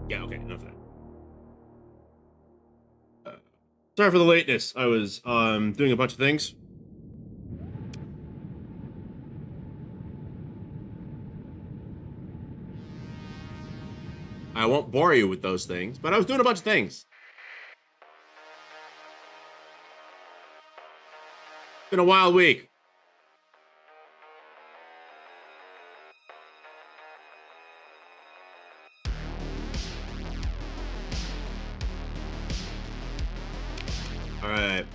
Yeah, okay, enough of that. Sorry for the lateness. I was doing a bunch of things. I won't bore you with those things, but I was doing a bunch of things. It's been a wild week. All right.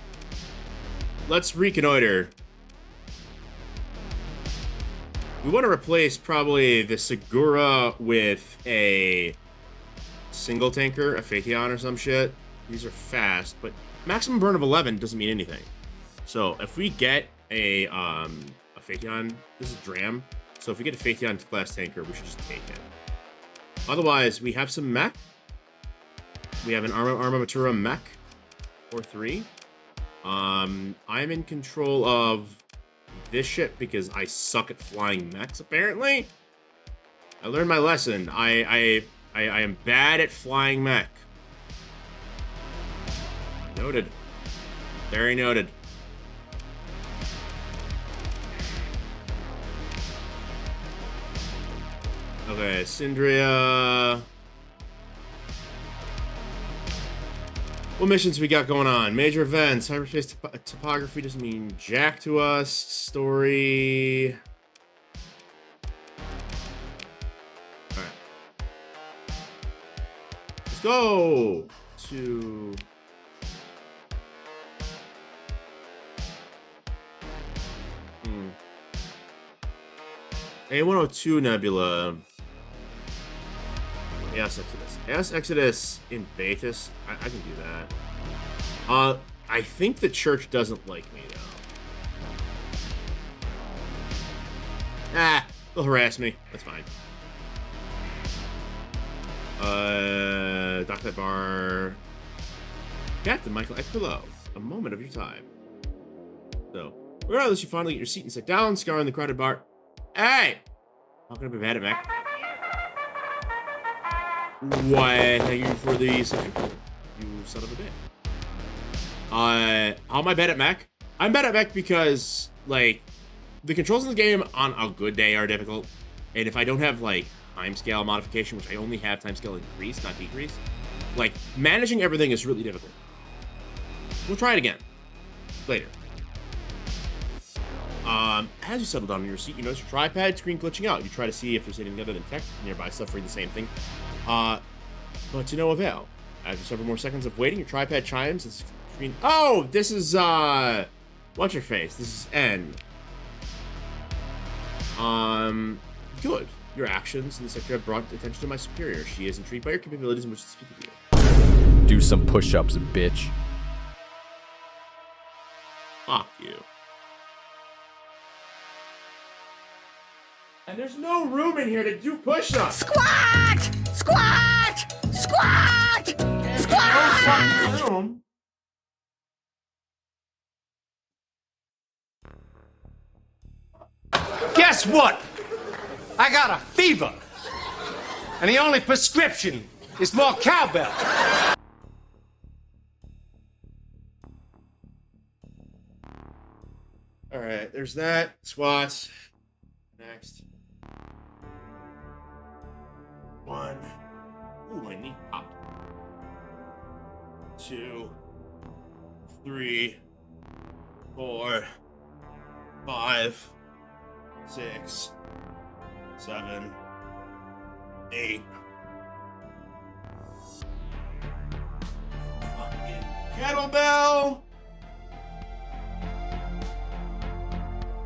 Let's reconnoiter. We want to replace probably the Segura with a single tanker, a Phaeton or some shit. These are fast, but maximum burn of 11 doesn't mean anything. So if we get a Phaeton, this is Dram. So if we get a Phaeton class tanker, we should just take it. Otherwise, we have some mech. We have an Armamatura mech, or 3. I'm in control of this shit because I suck at flying mechs, apparently. I learned my lesson. I am bad at flying mech. Noted. Very noted. Okay, Syndria. What missions we got going on? Major events. Hyperspace topography doesn't mean jack to us. Story. Alright. Let's go to... A102 Nebula. Chaos Exodus. Chaos Exodus in Betis. I can do that. I think the church doesn't like me, though. Ah, they'll harass me. That's fine. Dr. Bar. Captain Michael Ekpillow. A moment of your time. So, regardless, you finally get your seat and sit down, scouring the crowded bar. Hey! How can I be bad at mech? Why, thank you for the subscription, you son of a bitch. How am I bad at mech? I'm bad at mech because, like, the controls in the game on a good day are difficult. And if I don't have, like, timescale modification, which I only have timescale increase, not decrease, like, managing everything is really difficult. We'll try it again. Later. As you settle down in your seat, you notice your tripod screen glitching out. You try to see if there's anything other than tech nearby suffering the same thing. But to no avail. After several more seconds of waiting, your tripod chimes and screen... Oh, this is, what's your face? This is N. Good. Your actions in the sector have brought attention to my superior. She is intrigued by your capabilities and wishes to speak with you. Do some push-ups, bitch. Fuck you. And there's no room in here to do push-ups. Squat! Squat! Squat! Squat! No room. Guess what? I got a fever. And the only prescription is more cowbell. All right, there's that. Squats. Next. 1. Ooh, my knee popped. 2, 3, 4, 5, 6, 7, 8. Fucking kettlebell.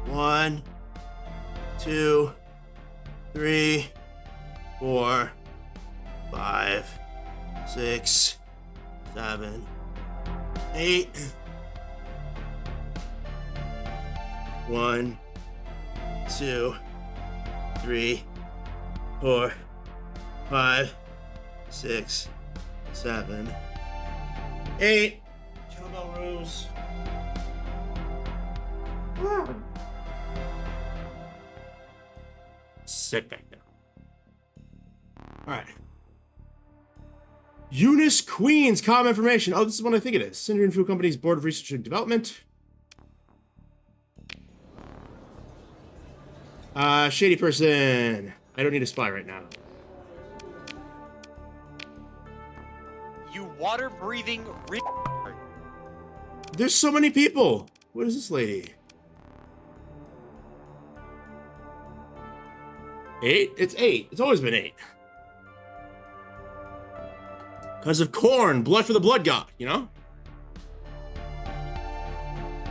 1, 2, 3, 4, 5, 6, 7, 8. 1, 2, 3, 4, 5, 6, 7, 8. Kettlebell rows. Sit back down. All right. Eunice Queen's comm information. Oh, this is what I think it is. Syndrome Fuel Company's Board of Research and Development. Shady person. I don't need a spy right now. You water-breathing There's so many people. What is this lady? 8? It's 8. It's always been 8. Because of corn, blood for the blood god, you know?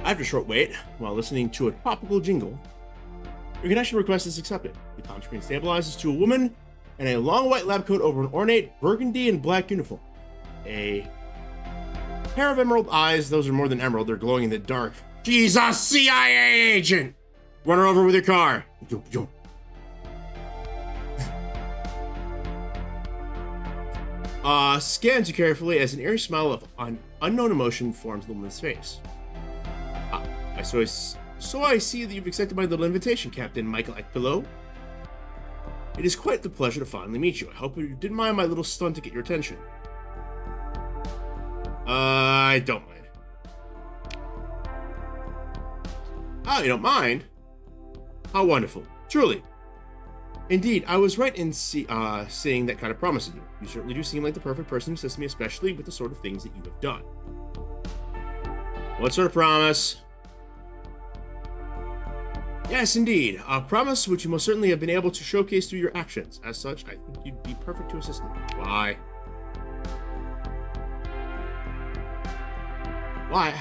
After a short wait, while listening to a topical jingle, your connection request is accepted. The comm screen stabilizes to a woman in a long white lab coat over an ornate burgundy and black uniform. A pair of emerald eyes. Those are more than emerald. They're glowing in the dark. She's a CIA agent! Run her over with your car. Scans you carefully as an eerie smile of an unknown emotion forms the woman's face. So I see that you've accepted my little invitation, Captain Michael Ekpillow. It is quite the pleasure to finally meet you. I hope you didn't mind my little stunt to get your attention. I don't mind. Oh, you don't mind? How wonderful. Truly. Indeed, I was right in seeing that kind of promise in you. You certainly do seem like the perfect person to assist me, especially with the sort of things that you have done. What sort of promise? Yes, indeed. A promise which you most certainly have been able to showcase through your actions. As such, I think you'd be perfect to assist me. Why? Why?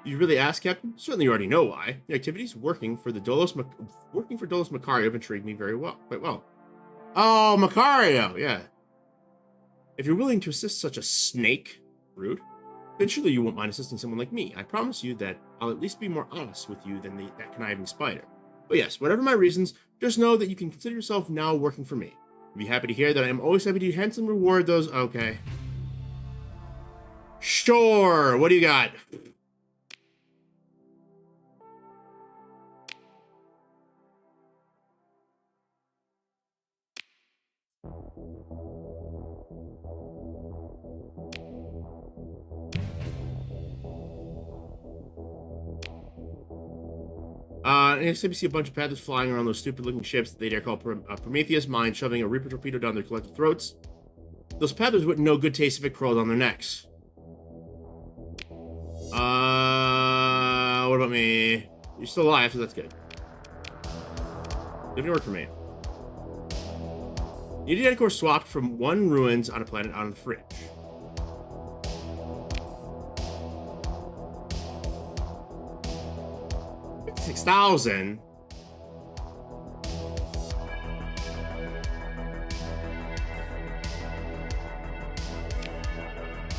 You really ask, Captain? Certainly you already know why. The activities working for Dolos Macario have intrigued me quite well. Oh, Macario, yeah. If you're willing to assist such a snake, rude, then surely you won't mind assisting someone like me. I promise you that I'll at least be more honest with you than that conniving spider. But yes, whatever my reasons, just know that you can consider yourself now working for me. You'll be happy to hear that I am always happy to handsomely reward those. Okay. Sure. What do you got? Next time you see a bunch of panthers flying around those stupid-looking ships that they dare call Prometheus Mine, shoving a Reaper torpedo down their collective throats. Those panthers wouldn't know good taste if it crawled on their necks. What about me? You're still alive, so that's good. Didn't work for me. You did, of course, swapped from one ruins on a planet on the fridge. $6,000.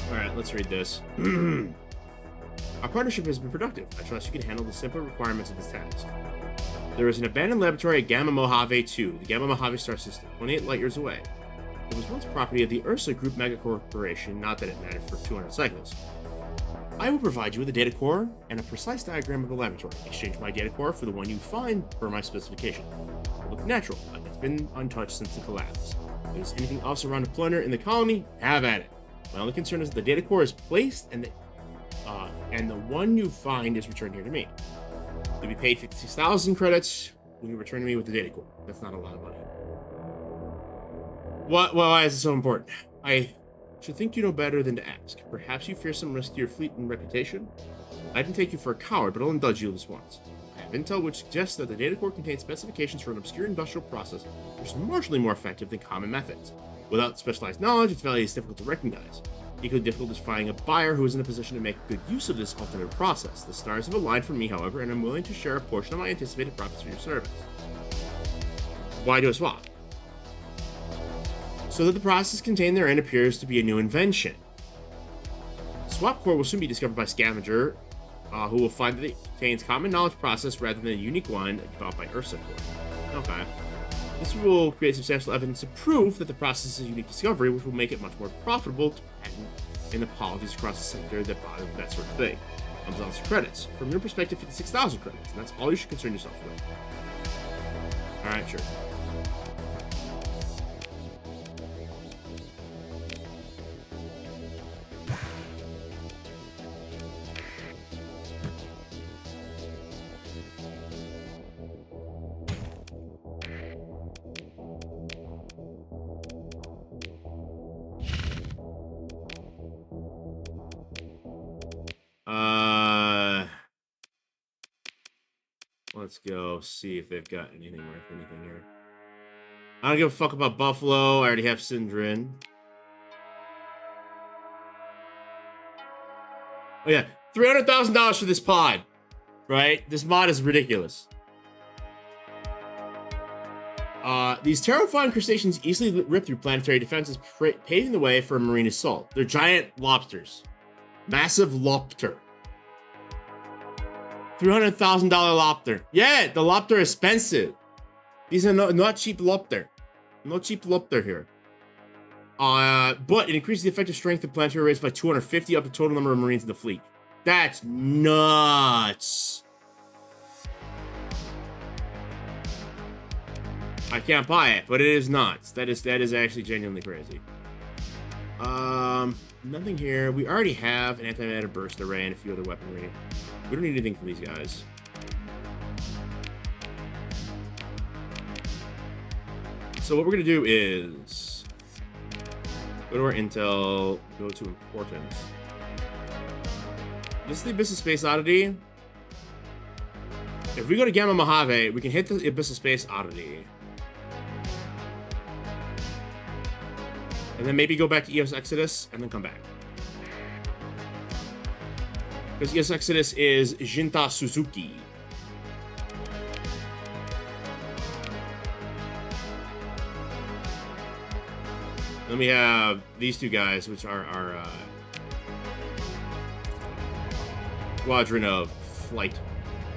All right, let's read this. Our partnership has been productive. I trust you can handle the simple requirements of this task. There is an abandoned laboratory at Gamma Mojave 2, the Gamma Mojave star system, 28 light years away. It was once property of the Ursa Group Megacorporation, not that it mattered for 200 cycles. I will provide you with a data core and a precise diagram of the laboratory. Exchange my data core for the one you find per my specification. It will look natural, but it's been untouched since the collapse. If there's anything else around a plunder in the colony, have at it. My only concern is that the data core is placed and the one you find is returned here to me. You'll be paid 56,000 credits when you return to me with the data core. That's not a lot of money. Why is it so important? I should think you know better than to ask. Perhaps you fear some risk to your fleet and reputation? I didn't take you for a coward, but I'll indulge you this once. I have intel which suggests that the data core contains specifications for an obscure industrial process which is marginally more effective than common methods. Without specialized knowledge, its value is difficult to recognize. Equally difficult is finding a buyer who is in a position to make good use of this alternate process. The stars have aligned for me, however, and I'm willing to share a portion of my anticipated profits for your service. Why do a swap? So that the process contained therein appears to be a new invention. Swap core will soon be discovered by Scavenger, who will find that it contains common knowledge process rather than a unique one developed by Ursa Core. Okay. This will create substantial evidence of proof that the process is a unique discovery, which will make it much more profitable to patent in the policies across the sector that bother that sort of thing. Comes on to credits. From your perspective, 56,000 credits, and that's all you should concern yourself with. Alright, sure. Let's go see if they've got anything worth anything here. I don't give a fuck about Buffalo. I already have Syndrin. Oh yeah, $300,000 for this pod, right? This mod is ridiculous. These terrifying crustaceans easily rip through planetary defenses, paving the way for a marine assault. They're giant lobsters. Massive lobster. $300,000 lobster. Yeah, the lobster is expensive. These are not cheap lobster. No cheap lobster here. But it increases the effective strength of planetary rays by 250 up to total number of marines in the fleet. That's nuts. I can't buy it, but it is nuts. That is actually genuinely crazy. Nothing here. We already have an antimatter burst array and a few other weaponry. We don't need anything from these guys. So what we're gonna do is go to our intel, go to importance. This is the Abyss of Space Oddity. If we go to Gamma Mojave, we can hit the Abyss of Space Oddity. And then maybe go back to EOS Exodus and then come back. Because EOS Exodus is Jinta Suzuki. Then we have these two guys, which are our squadron of flight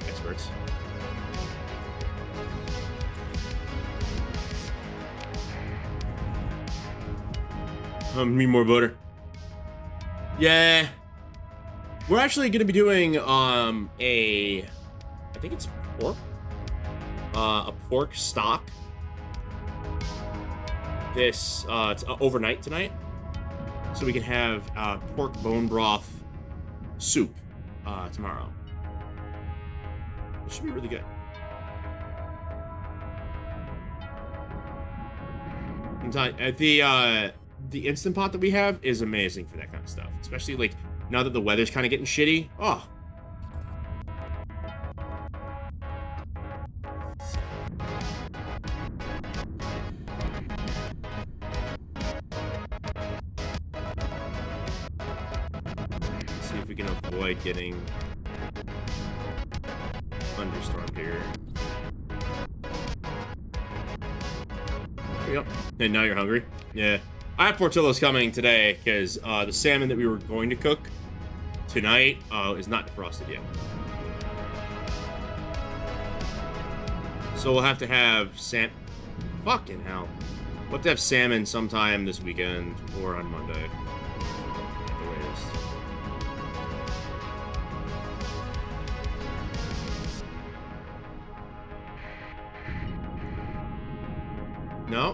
experts. Need more butter. Yeah. We're actually going to be doing I think it's pork. A pork stock. This it's overnight tonight. So we can have pork bone broth soup tomorrow. It should be really good. I'm telling the Instant Pot that we have is amazing for that kind of stuff. Especially, like, now that the weather's kind of getting shitty. Oh. Let's see if we can avoid getting thunderstormed here. There you go. And now you're hungry? Yeah. I have Portillo's coming today because the salmon that we were going to cook tonight is not defrosted yet. So we'll have to have fucking hell. We'll have to have salmon sometime this weekend or on Monday at the latest. No.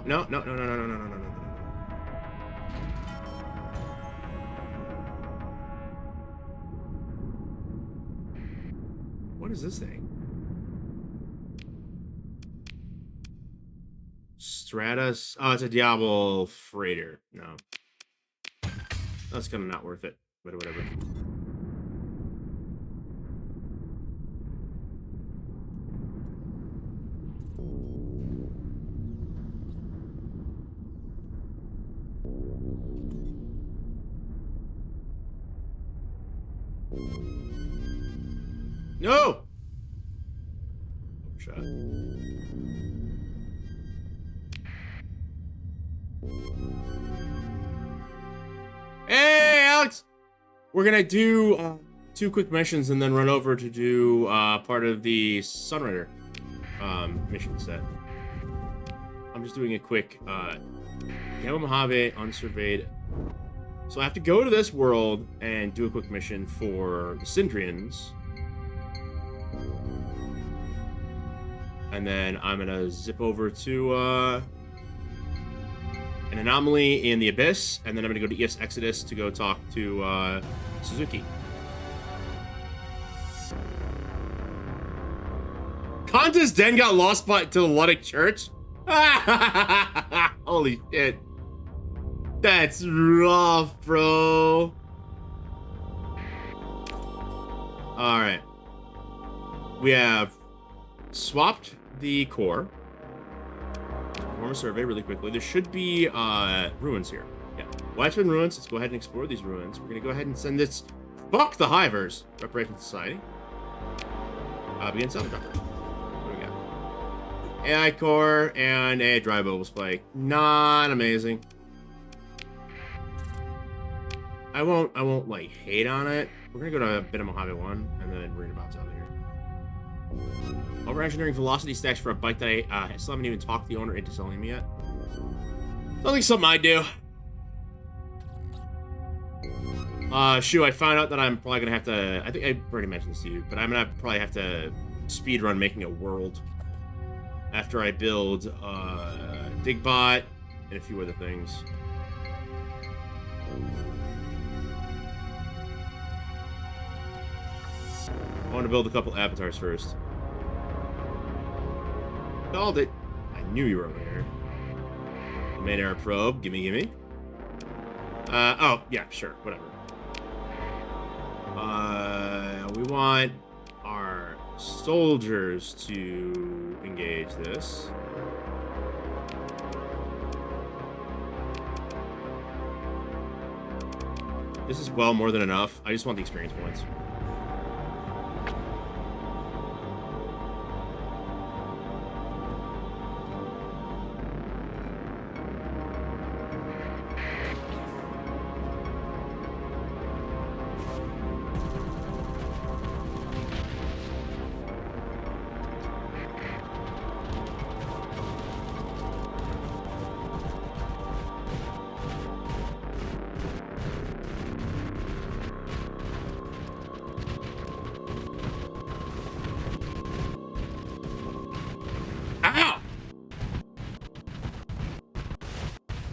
What is this thing? Stratus. Oh, it's a Diablo freighter. No. That's kind of not worth it. But whatever. No! Shot. Hey, Alex! We're gonna do 2 quick missions and then run over to do part of the Sunrider mission set. I'm just doing a quick Gamma Mojave unsurveyed. So I have to go to this world and do a quick mission for the Syndrians. And then I'm gonna zip over to an anomaly in the Abyss, and then I'm gonna go to ES Exodus to go talk to Suzuki. Conta's den got lost to the Luddic Church? Holy shit. That's rough, bro. Alright. We have swapped the core. Perform a survey really quickly. There should be ruins here. Yeah. Widespread ruins. Let's go ahead and explore these ruins. We're gonna go ahead and send this. Fuck the Hivers. Reparation Society. Begin salvage operation. What do we got? AI core and a dry bubble spike. Not amazing. I won't like hate on it. We're gonna go to a bit of Mojave 1 and then we're gonna bounce out of here. Over engineering velocity stacks for a bike that I still haven't even talked the owner into selling me yet. Sounds like something I do. Shoo, I found out that I'm probably gonna have to, I think I already mentioned this to you, but I'm gonna probably have to speedrun making a world after I build Digbot and a few other things. I want to build a couple avatars first. Called it. I knew you were over here. The main era probe. Gimme. Oh, yeah, sure. Whatever. We want our soldiers to engage this. This is well more than enough. I just want the experience points.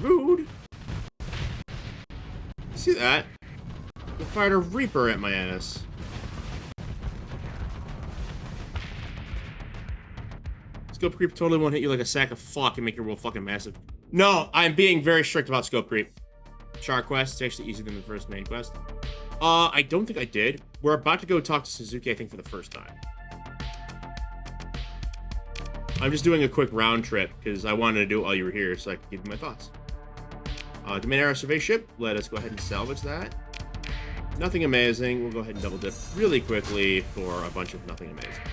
Rude. See that? They fired a Reaper at my ass. Scope creep totally won't hit you like a sack of fuck and make your world fucking massive. No, I'm being very strict about scope creep. Char quest is actually easier than the first main quest. I don't think I did. We're about to go talk to Suzuki, I think, for the first time. I'm just doing a quick round trip because I wanted to do it while you were here so I could give you my thoughts. Domain Era Survey Ship. Let us go ahead and salvage that. Nothing amazing. We'll go ahead and double dip really quickly for a bunch of nothing amazing.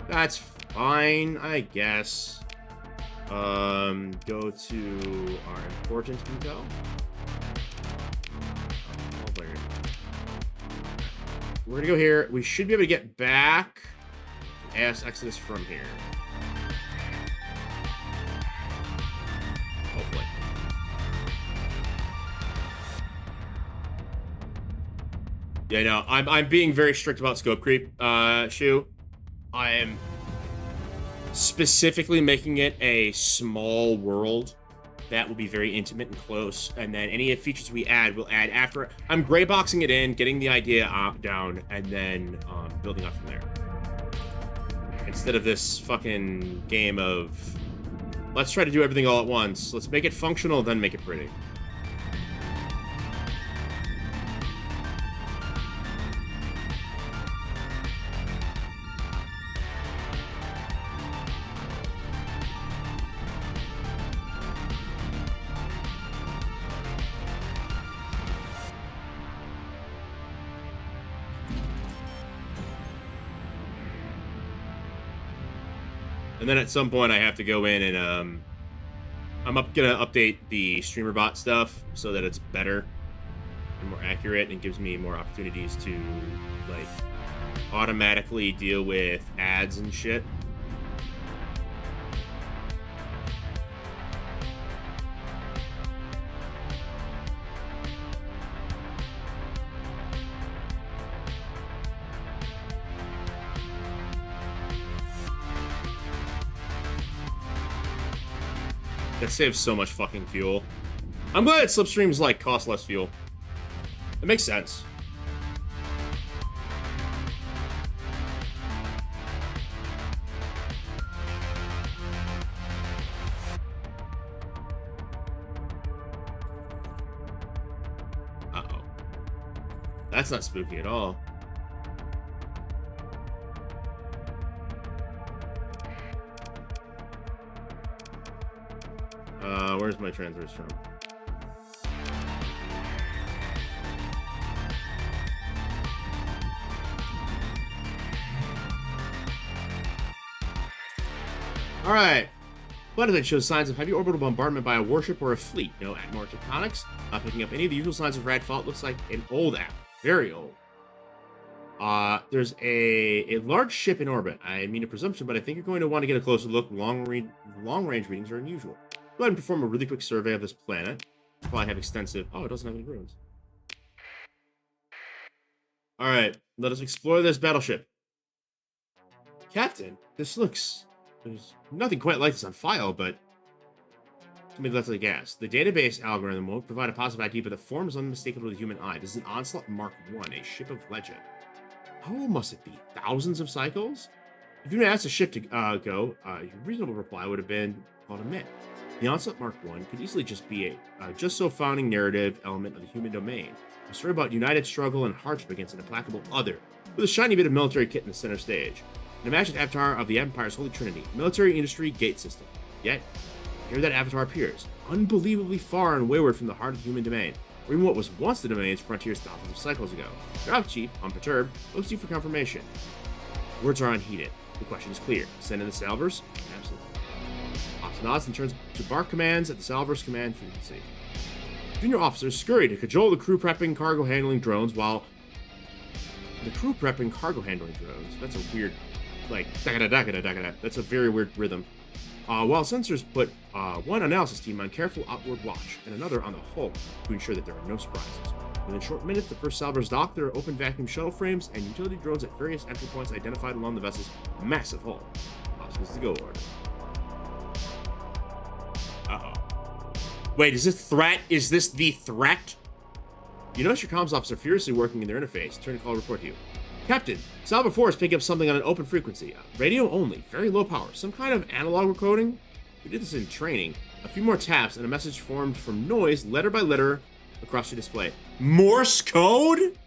That's fine, I guess. Go to our important intel. We're gonna go here. We should be able to get back AS Exodus from here. Hopefully. Yeah, no, I'm being very strict about scope creep, Shu. I am specifically making it a small world that will be very intimate and close, and then any features we add, we'll add after. I'm gray boxing it in, getting the idea down, and then building up from there. Instead of this fucking game of, let's try to do everything all at once. Let's make it functional, then make it pretty. And then at some point I have to go in and I'm gonna update the streamer bot stuff so that it's better and more accurate and gives me more opportunities to like automatically deal with ads and shit. That saves so much fucking fuel. I'm glad slipstreams like cost less fuel. It makes sense. Uh-oh. That's not spooky at all. Where's my transfers from? All right. Planet shows signs of heavy orbital bombardment by a warship or a fleet. No Atmore tectonics. Not picking up any of the usual signs of rad fault. Looks like an old app. Very old. There's a large ship in orbit. I mean a presumption, but I think you're going to want to get a closer look. Long range readings are unusual. Go ahead and perform a really quick survey of this planet. Probably have extensive... Oh, it doesn't have any ruins. Alright, let us explore this battleship. Captain, this looks... There's nothing quite like this on file, but... To me, that's the gas. The database algorithm won't provide a positive ID, but the form is unmistakable to the human eye. This is an Onslaught Mark I, a ship of legend. How old must it be? Thousands of cycles? If you asked a ship to go, your reasonable reply would have been called a myth. The Onslaught Mark I could easily just be a just so founding narrative element of the human domain. A story about united struggle and hardship against an implacable other, with a shiny bit of military kit in the center stage. An imagined avatar of the Empire's Holy Trinity, military industry gate system. Yet, here that avatar appears, unbelievably far and wayward from the heart of the human domain, or even what was once the domain's frontiers thousands of cycles ago. Your Chief, unperturbed, looks to you for confirmation. Words are unheeded. The question is clear. Send in the salvers? Absolutely. Ops nods and turns to bark commands at the salvers command frequency. Junior officers scurry to cajole the crew prepping cargo handling drones while... The crew prepping cargo handling drones? That's a weird... Like, da-da-da-da-da-da-da. That's a very weird rhythm. While sensors put one analysis team on careful outward watch and another on the hull to ensure that there are no surprises. Within short minutes, the first salvers dock their open vacuum shuttle frames and utility drones at various entry points identified along the vessel's massive hull. Options to go order. Uh-oh. Wait, is this threat? Is this the threat? You notice your comms officer furiously working in their interface. Turn to call report to you. Captain, Salvo 4 is picking up something on an open frequency. Radio only, very low power. Some kind of analog recording? We did this in training. A few more taps and a message formed from noise, letter by letter, across your display. Morse code?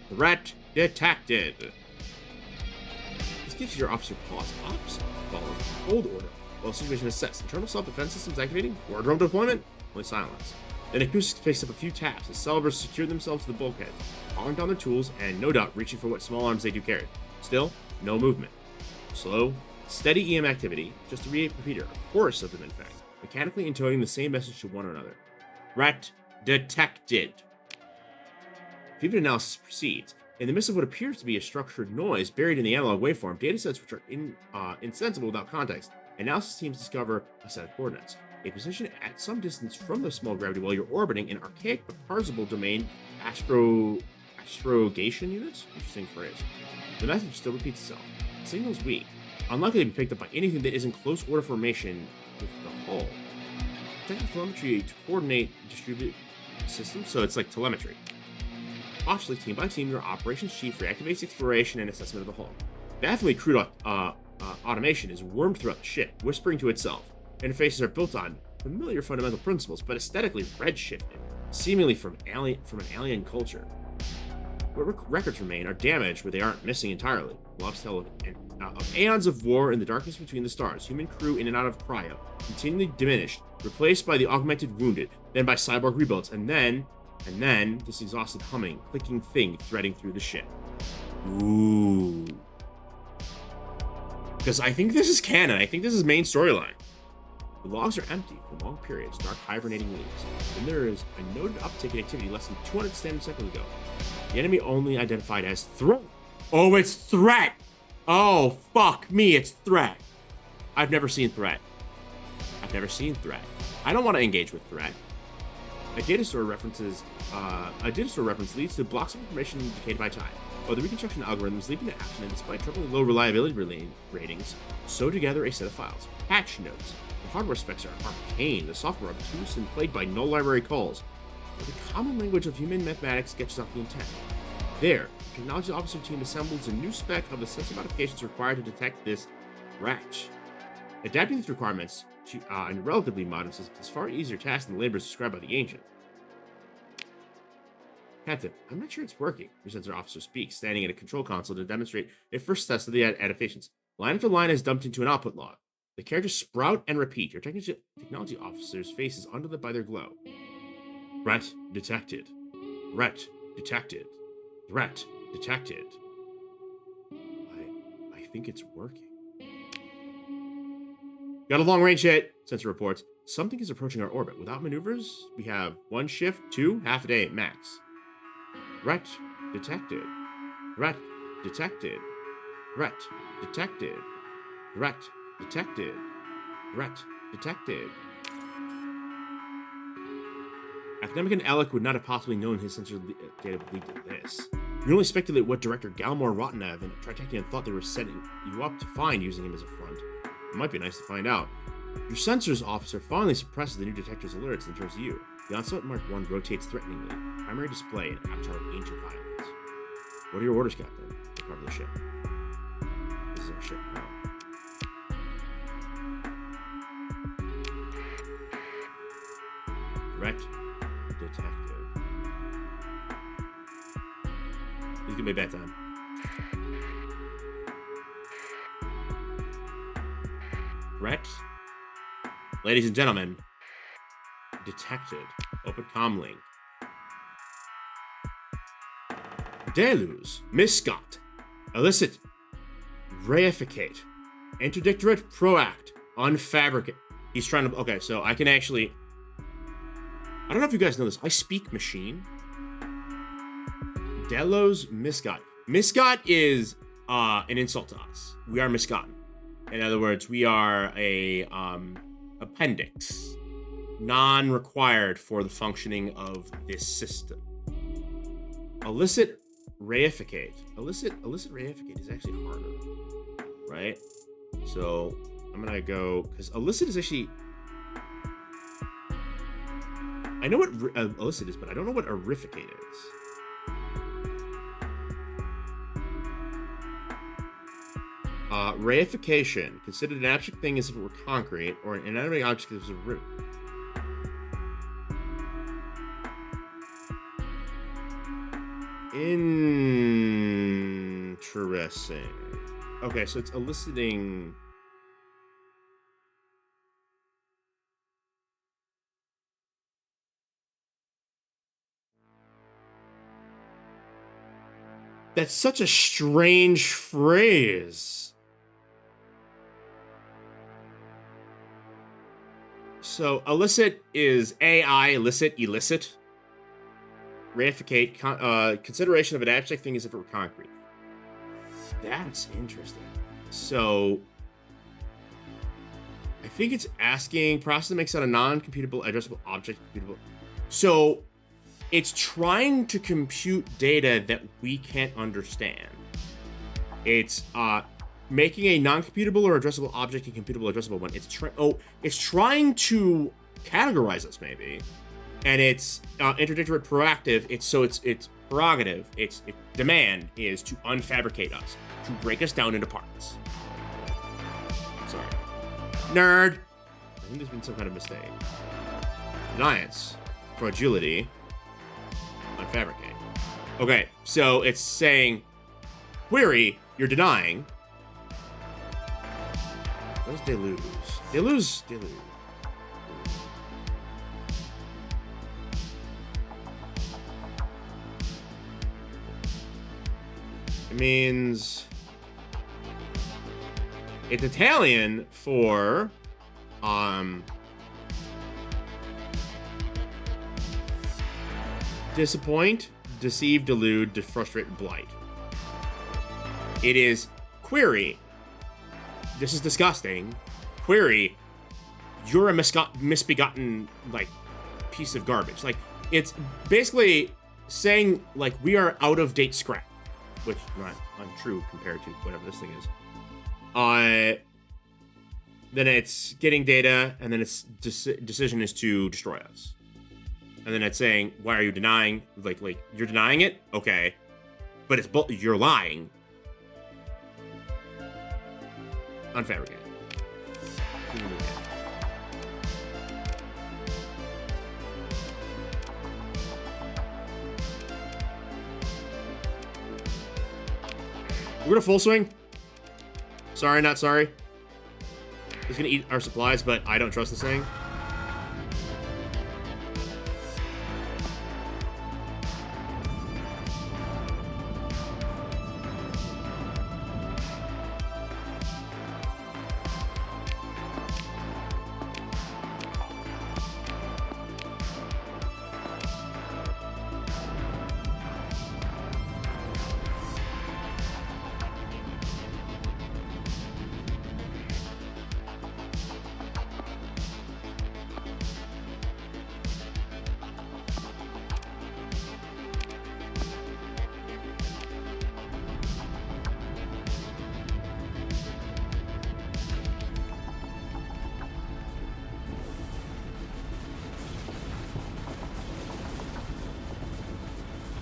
Threat detected. This gives your officer pause. Ops follows old order. While situation assessed. Internal self-defense systems activating. Wardrobe deployment. Only silence. Then acoustics picks up a few taps as salvers secure themselves to the bulkheads, hauling down their tools and no doubt reaching for what small arms they do carry. Still, no movement. Slow, steady EM activity, just a repeater, a chorus of them in fact, mechanically intoning the same message to one another. Threat detected. Fever analysis proceeds. In the midst of what appears to be a structured noise buried in the analog waveform, datasets which are insensible without context, analysis teams discover a set of coordinates. A position at some distance from the small gravity while you're orbiting an archaic but parsable domain astrogation units? Interesting phrase. The message still repeats itself. The signal's weak, unlikely to be picked up by anything that isn't close order formation with the hull. Detecting telemetry to coordinate distribute systems, so it's like telemetry. Cautiously, team by team, your operations chief reactivates exploration and assessment of the hull. Bafflingly crude automation is wormed throughout the ship, whispering to itself. Interfaces are built on familiar fundamental principles, but aesthetically redshifted, seemingly from an alien culture. What records remain are damaged where they aren't missing entirely. Logs tell of aeons of war in the darkness between the stars, human crew in and out of cryo, continually diminished, replaced by the augmented wounded, then by cyborg rebuilds, and then this exhausted humming, clicking thing threading through the ship. Ooh. Because I think this is canon. I think this is main storyline. The logs are empty for long periods, dark hibernating leaves. Then there is a noted uptick in activity less than 200 standard seconds ago. The enemy only identified as threat. Oh, it's threat! Oh, fuck me, it's threat. I've never seen threat. I don't want to engage with threat. A data store reference leads to blocks of information decayed by time. While the reconstruction algorithms leap into action and despite troublingly low reliability ratings, sew together a set of files. Patch notes. The hardware specs are arcane, the software obtuse and plagued by null library calls. But the common language of human mathematics sketches out the intent. There, the technology officer team assembles a new spec of the sensor modifications required to detect this threat. Adapting these requirements to a relatively modern system is far easier task than the labors described by the ancient. Captain, I'm not sure it's working, your sensor officer speaks, standing at a control console to demonstrate a first test of the adaptations. Line after line is dumped into an output log. The characters sprout and repeat. Your technology officer's face is unlit by their glow. Threat detected. Threat detected. Threat detected. I think it's working. Got a long-range hit, sensor reports. Something is approaching our orbit. Without maneuvers, we have 1 shift, 2, half a day max. Threat detected. Threat detected. Threat detected. Threat detected. Threat detected. Academic and Alec would not have possibly known his sensor data would lead to this. You can only speculate what Director Galmor Rotanev and Tritakian thought they were setting you up to find using him as a front. It might be nice to find out. Your sensors officer finally suppresses the new detector's alerts and turns to you. The onslaught Mark 1 rotates threateningly. Primary display and avatar of ancient violence. What are your orders, Captain? Recover the ship. This is our ship now. Threat detected. This is gonna be bedtime. Threat, ladies and gentlemen, detected. Open comm link. Deluge, misgot, illicit, reificate, interdictorate, proact, unfabricate. He's trying to. Okay, so I can actually. I don't know if you guys know this. I speak machine. Delos misgot. Misgot is an insult to us. We are misgotten. In other words, we are a appendix, non-required for the functioning of this system. Illicit reificate. Illicit reificate is actually harder, right? So I'm gonna go because illicit is actually. I know what illicit is, but I don't know what arificate is. Reification, considered an abstract thing as if it were concrete, or an inanimate object as if it was a root. Interesting. Okay, so it's eliciting. That's such a strange phrase. So illicit is AI, illicit, illicit. Reificate, consideration of an abstract thing as if it were concrete. That's interesting. So I think it's asking process that makes out a non-computable, addressable object computable. So it's trying to compute data that we can't understand. It's making a non-computable or addressable object a computable addressable one. It's trying to categorize us maybe, and it's interdictorate proactive. It's prerogative. Its demand is to unfabricate us, to break us down into parts. Sorry, nerd. I think there's been some kind of mistake. Deniance, fragility, unfabricate. Okay, so it's saying, query, you're denying. What is deluge? Deluge. It means it's Italian for disappoint, deceive, delude, frustrate, blight. It is query. This is disgusting. Query, you're a misbegotten, like, piece of garbage. Like, it's basically saying, like, we are out-of-date scrap, which not untrue compared to whatever this thing is. Then it's getting data, and then its decision is to destroy us. And then it's saying, why are you denying? Like you're denying it? Okay. But it's you're lying. Unfabricate. We're gonna full swing. Sorry, not sorry. It's gonna eat our supplies, but I don't trust this thing.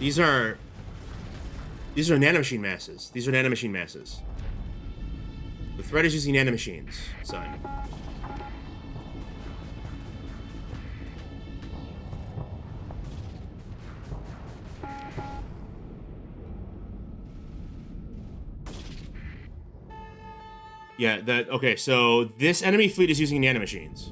These are nanomachine masses. These are nanomachine masses. The threat is using nanomachines, son. Yeah, okay, so this enemy fleet is using nanomachines.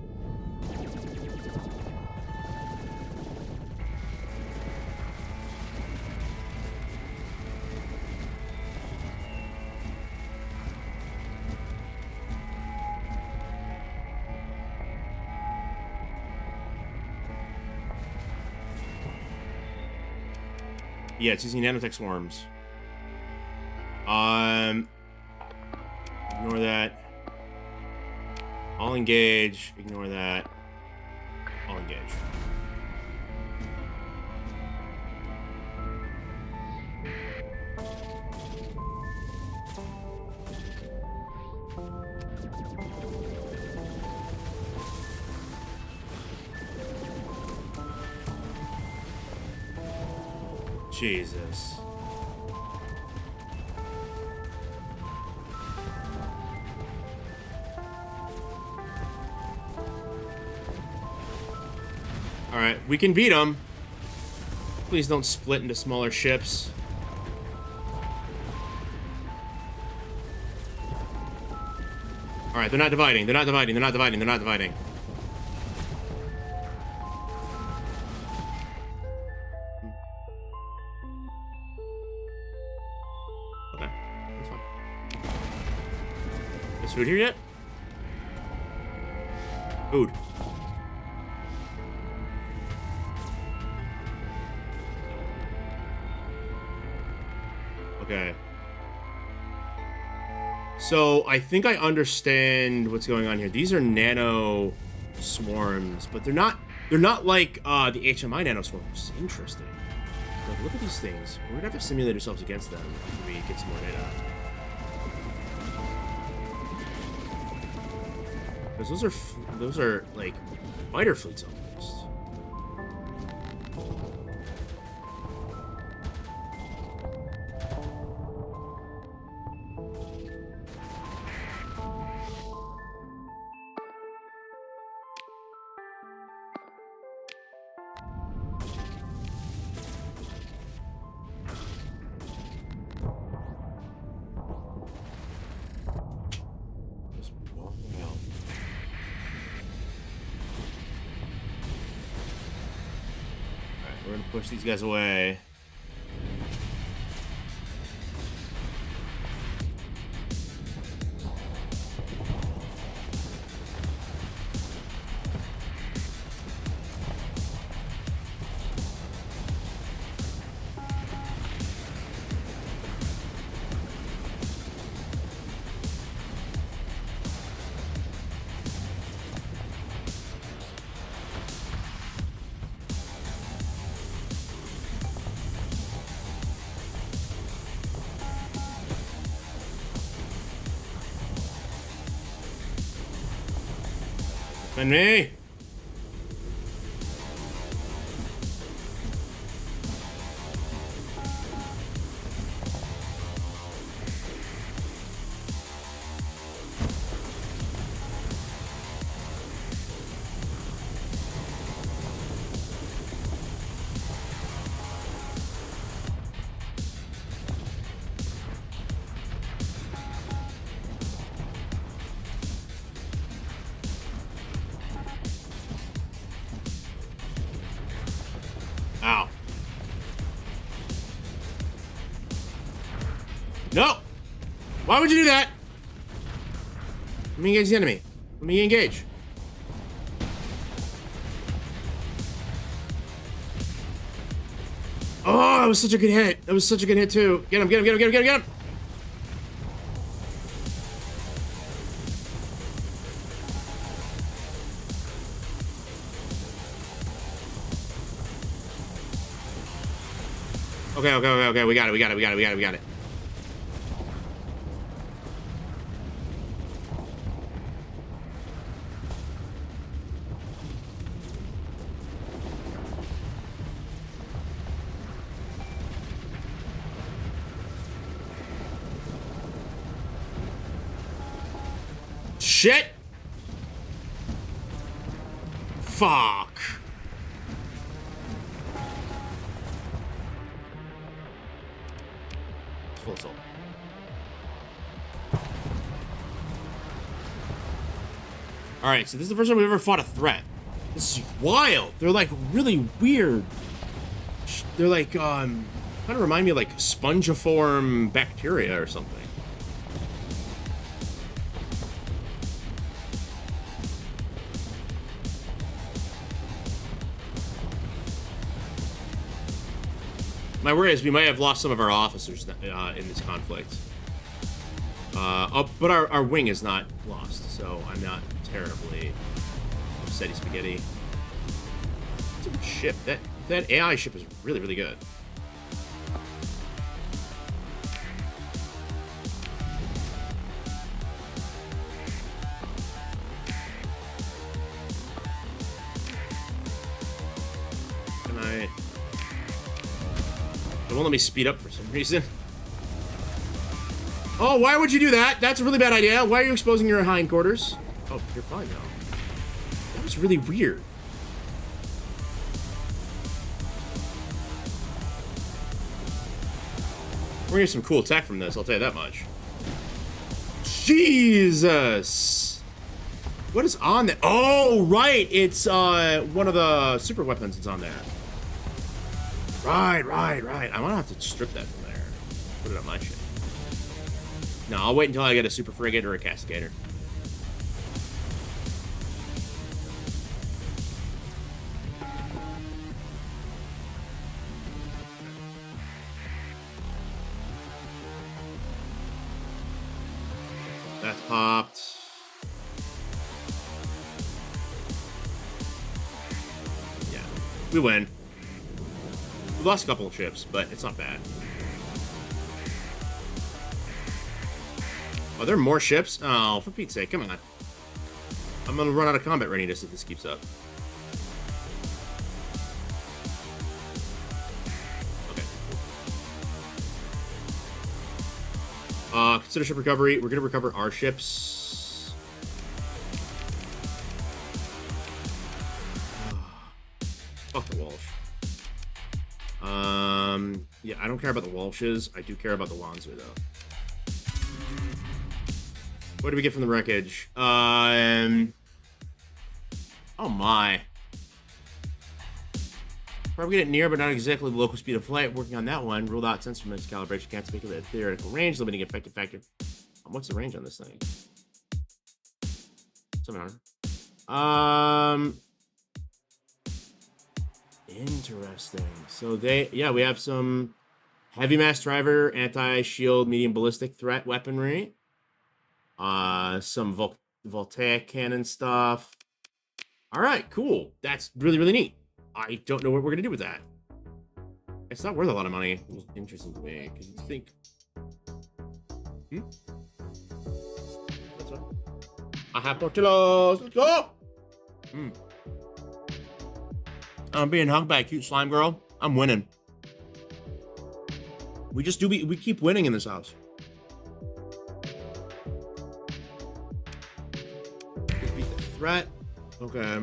Yeah, it's using nanotech swarms. Ignore that. I'll engage. Ignore that. I'll engage. Jesus. Alright, we can beat them. Please don't split into smaller ships. Alright, they're not dividing. They're not dividing. They're not dividing. They're not dividing. Okay, that's fine. Is food here yet? Food. Okay. So, I think I understand what's going on here. These are nano swarms, but they're not like the HMI nano swarms, which is interesting. Like, look at these things. We're gonna have to simulate ourselves against them if we get some more data. Because those are like fighter fleets almost. We're gonna push these guys away. Defend me! No! Why would you do that? Let me engage the enemy. Let me engage. Oh, that was such a good hit. That was such a good hit, too. Get him, get him, get him, get him, get him, get him! Okay, okay, okay, okay. We got it, we got it, we got it, we got it, we got it. Shit! Fuck. Full soul. Alright, so this is the first time we've ever fought a threat. This is wild. They're like really weird. They're like, kind of remind me of like spongiform bacteria or something. My worry is we might have lost some of our officers in this conflict. Oh, but our wing is not lost, so I'm not terribly upsetty spaghetti. It's a good ship. That AI ship is really, really good. Can I... It won't let me speed up for some reason. Oh, why would you do that? That's a really bad idea. Why are you exposing your hindquarters? Oh, you're fine now. That was really weird. We're gonna get some cool tech from this, I'll tell you that much. Jesus! What is on there? Oh, right! It's one of the super weapons that's on there. Right. I'm gonna have to strip that from there. Put it on my ship. No, I'll wait until I get a super frigate or a cascadator. That's popped. Yeah, we win. We lost a couple of ships, but it's not bad. Are there more ships? Oh, for Pete's sake, come on. I'm gonna run out of combat readiness if this keeps up. Okay. Consider ship recovery. We're gonna recover our ships. Fuck the Walsh. Yeah, I don't care about the Walshes. I do care about the Wanzer, though. What do we get from the wreckage? Oh my. Probably get it near, but not exactly the local speed of flight. Working on that one. Ruled out sensor mix calibration. Can't speak of the theoretical range. Limiting effective factor. What's the range on this thing? 700. Interesting. So we have some heavy mass driver, anti-shield, medium ballistic threat weaponry. Some voltaic cannon stuff. All right, cool. That's really, really neat. I don't know what we're gonna do with that. It's not worth a lot of money. It's interesting to me because you think. That's right. I have tortillas. Let's go. I'm being hugged by a cute slime girl. I'm winning. We keep winning in this house. Just beat the threat. Okay.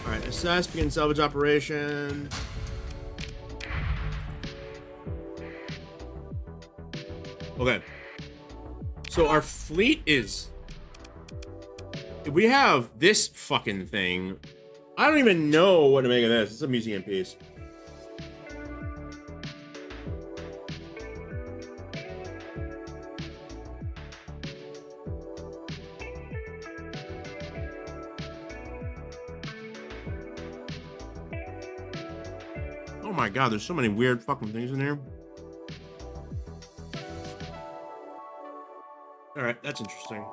Alright, assess, begin salvage operation. Okay. So our fleet is... We have this fucking thing. I don't even know what to make of this. It's a museum piece. Oh my god, there's so many weird fucking things in here. Alright, that's interesting.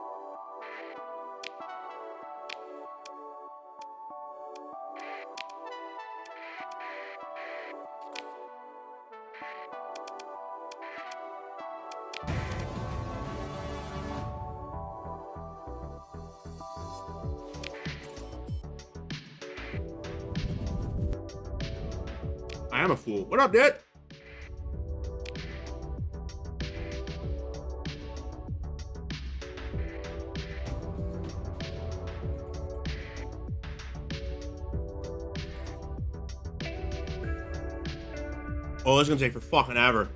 I am a fool. What up, dude? Oh, this is gonna take for fucking ever.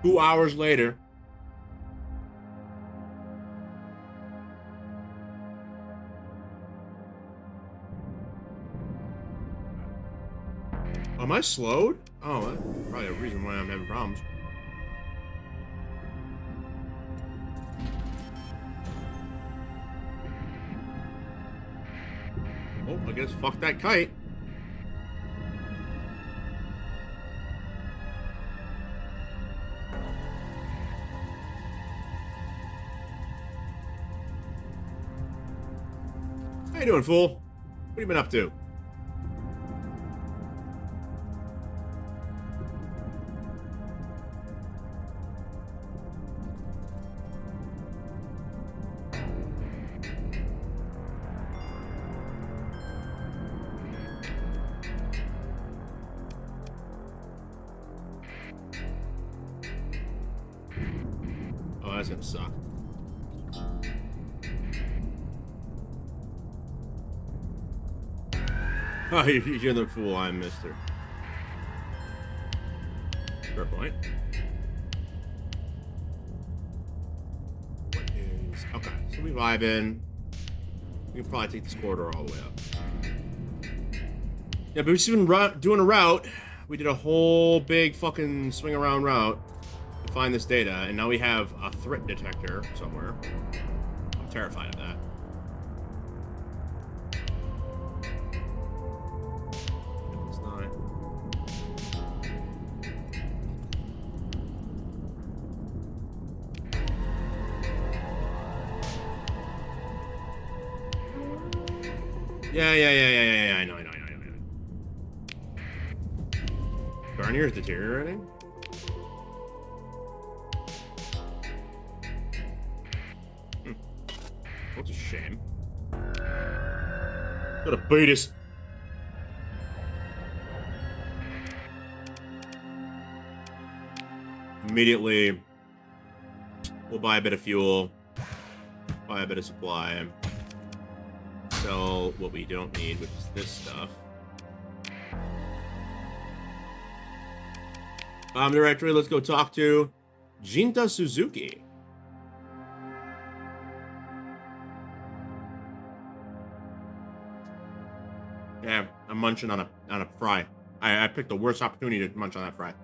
Two hours later. Am I slowed? Oh, that's probably a reason why I'm having problems. Oh, I guess fuck that kite. How you doing, fool? What have you been up to? Oh, that's gonna suck. Oh, you're the fool. I'm Mister. Fair point. What is... Okay, so we vibe in. We can probably take this corridor all the way up. Yeah, but we've been doing a route. We did a whole big fucking swing around route to find this data, and now we have a threat detector somewhere. I'm terrified of that. It's not. Yeah, I know. Garnier's deteriorating? That's a shame. Gotta beat us. Immediately, we'll buy a bit of fuel, buy a bit of supply, sell what we don't need, which is this stuff. Directory, let's go talk to Jinta Suzuki. Yeah, I'm munching on a fry. I picked the worst opportunity to munch on that fry.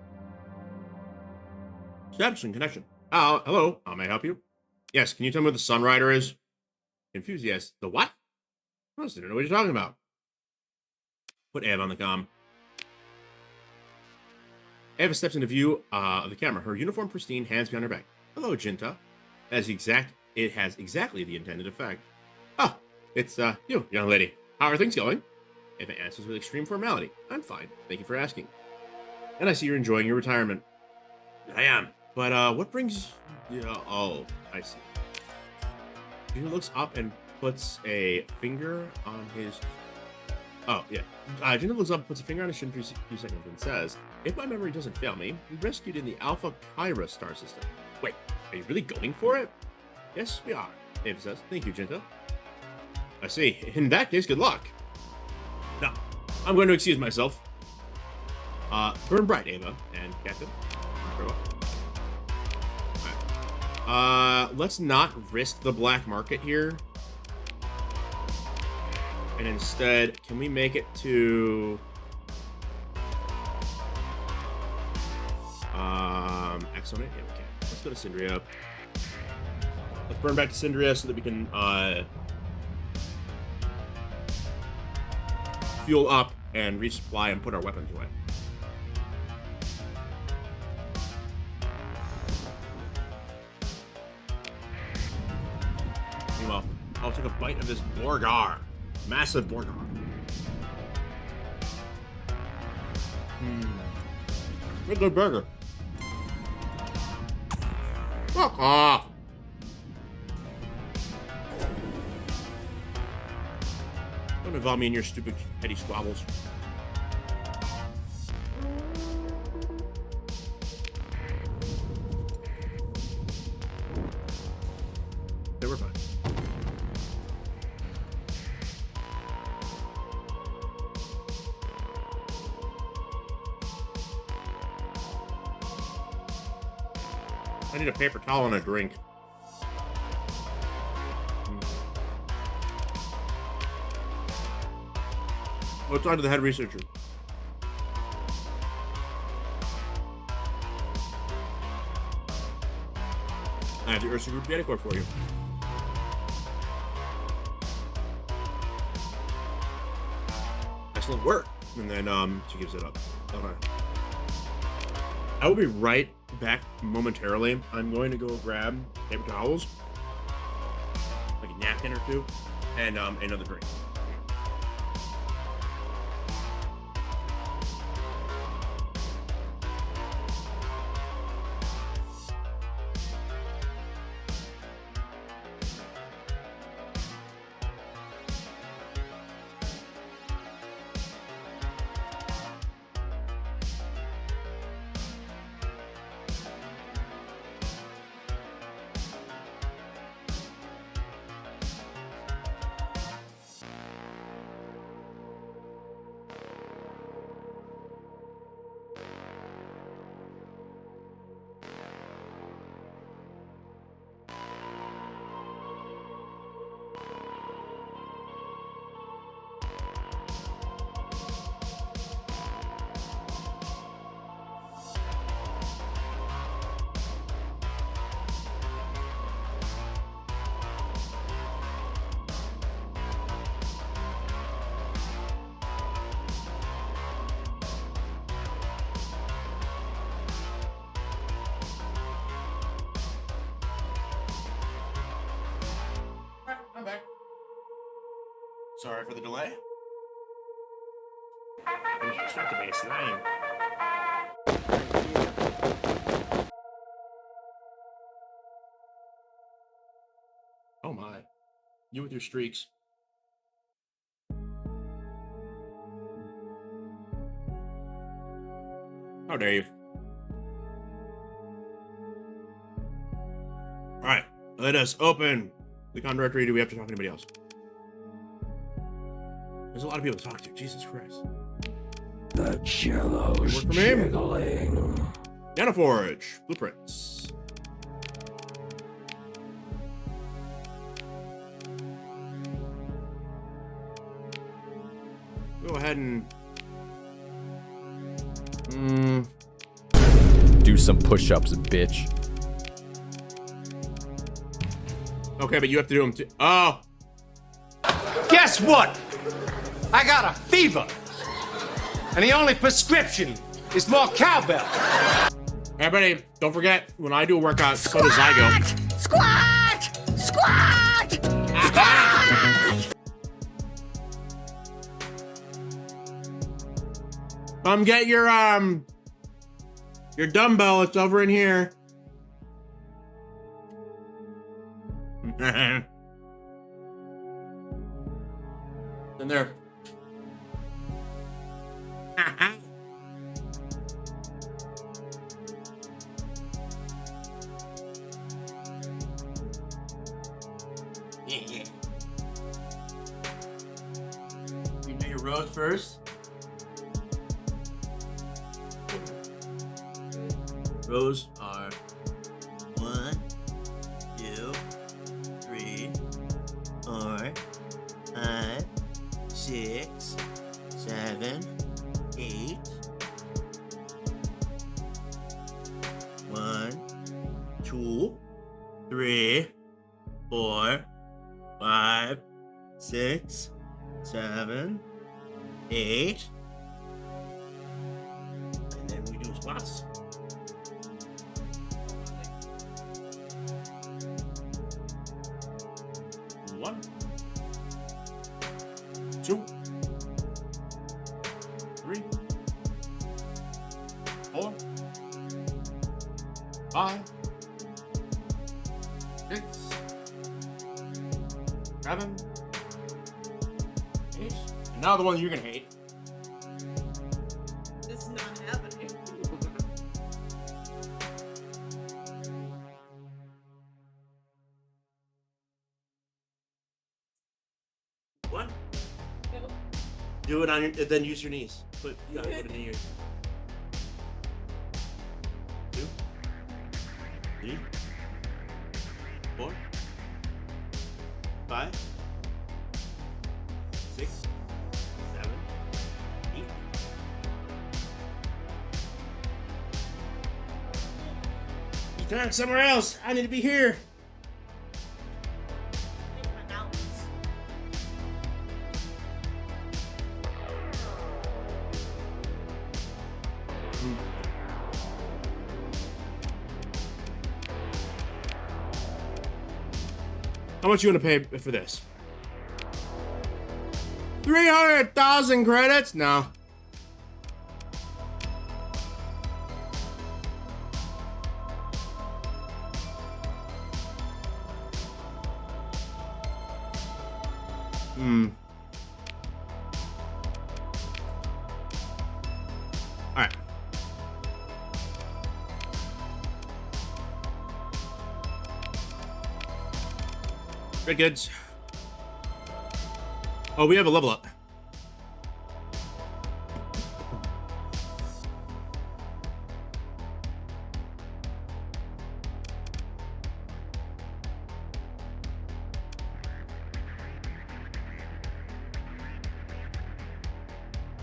Establishing connection. Hello. How may I help you? Yes, can you tell me what the Sunrider is? Confused, yes. The what? I don't know what you're talking about. Put Ev on the comm. Eva steps into view of the camera, her uniform pristine, hands behind her back. Hello, Jinta. It has exactly the intended effect. Oh, it's you, young lady. How are things going? Eva answers with extreme formality. I'm fine. Thank you for asking. And I see you're enjoying your retirement. I am. But what brings you... Oh, I see. He looks up and puts a finger on his... Oh, yeah. Jinta looks up and puts a finger on his shin for a few seconds and says, if my memory doesn't fail me, we rescued in the Alpha Kyra star system. Wait, are you really going for it? Yes, we are, Eva says. Thank you, Jinta. I see. In that case, good luck. Now, I'm going to excuse myself. Burn bright, Ava and Captain. Alright. Let's not risk the black market here. And instead, can we make it to... Excellent. Yeah, we can. Let's go to Syndria. Let's burn back to Syndria so that we can, fuel up and resupply and put our weapons away. Meanwhile, I'll take a bite of this Borgar. Massive Borgar. What a good burger. Fuck off. Don't involve me in your stupid petty squabbles. Okay, we're fine. I need a paper towel and a drink. Let's talk to the head researcher. I have the Ursa Group data core for you. Excellent work. And then she gives it up. Okay. I will be right back momentarily. I'm going to go grab paper towels, like a napkin or two, and another drink. I'm back. Sorry for the delay. Start the bass line. Oh my. You with your streaks. How dare you? Alright, let us open the con directory. Do we have to talk to anybody else? There's a lot of people to talk to. Jesus Christ. The cello's jiggling. Nanoforge. Blueprints. Go ahead and... Do some push-ups, bitch. Okay, but you have to do them too. Oh! Guess what? I got a fever. And the only prescription is more cowbell. Everybody, don't forget, when I do a workout, so does Zygo. Squat! Squat! Squat! Come get your dumbbell. It's over in here. In there. Rose first. Rows are 1, 2, 3, 4, 5, 6, 7, 8. 1, 2, 3, 4, 5, 6, 7, 8. And then we do squats. 1, 2, 3, 4, 5, 6, 7, 8. And now the one you're gonna hate. It's not happening. One. Do it on your, then use your knees. Put it in your. 2, 3, 4, 5, 6, 7, 8. You turn somewhere else. I need to be here. How much you want to pay for this? 300,000 credits? No. All right. Red goods. Oh, we have a level up.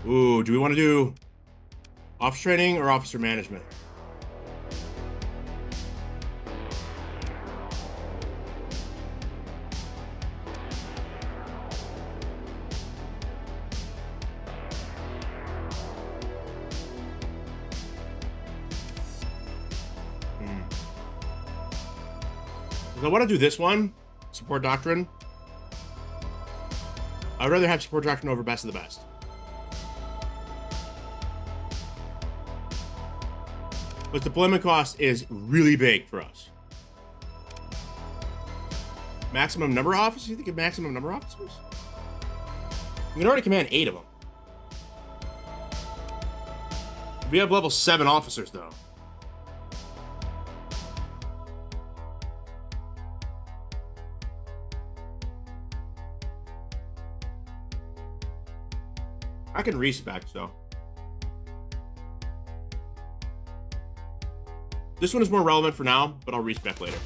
Ooh, do we want to do officer training or officer management? I want to do this one, support doctrine. I'd rather have support doctrine over best of the best. But deployment cost is really big for us. Maximum number of officers? You think of maximum number of officers? We can already command 8 of them. We have level 7 officers though. I can respec, so. This one is more relevant for now, but I'll respec later.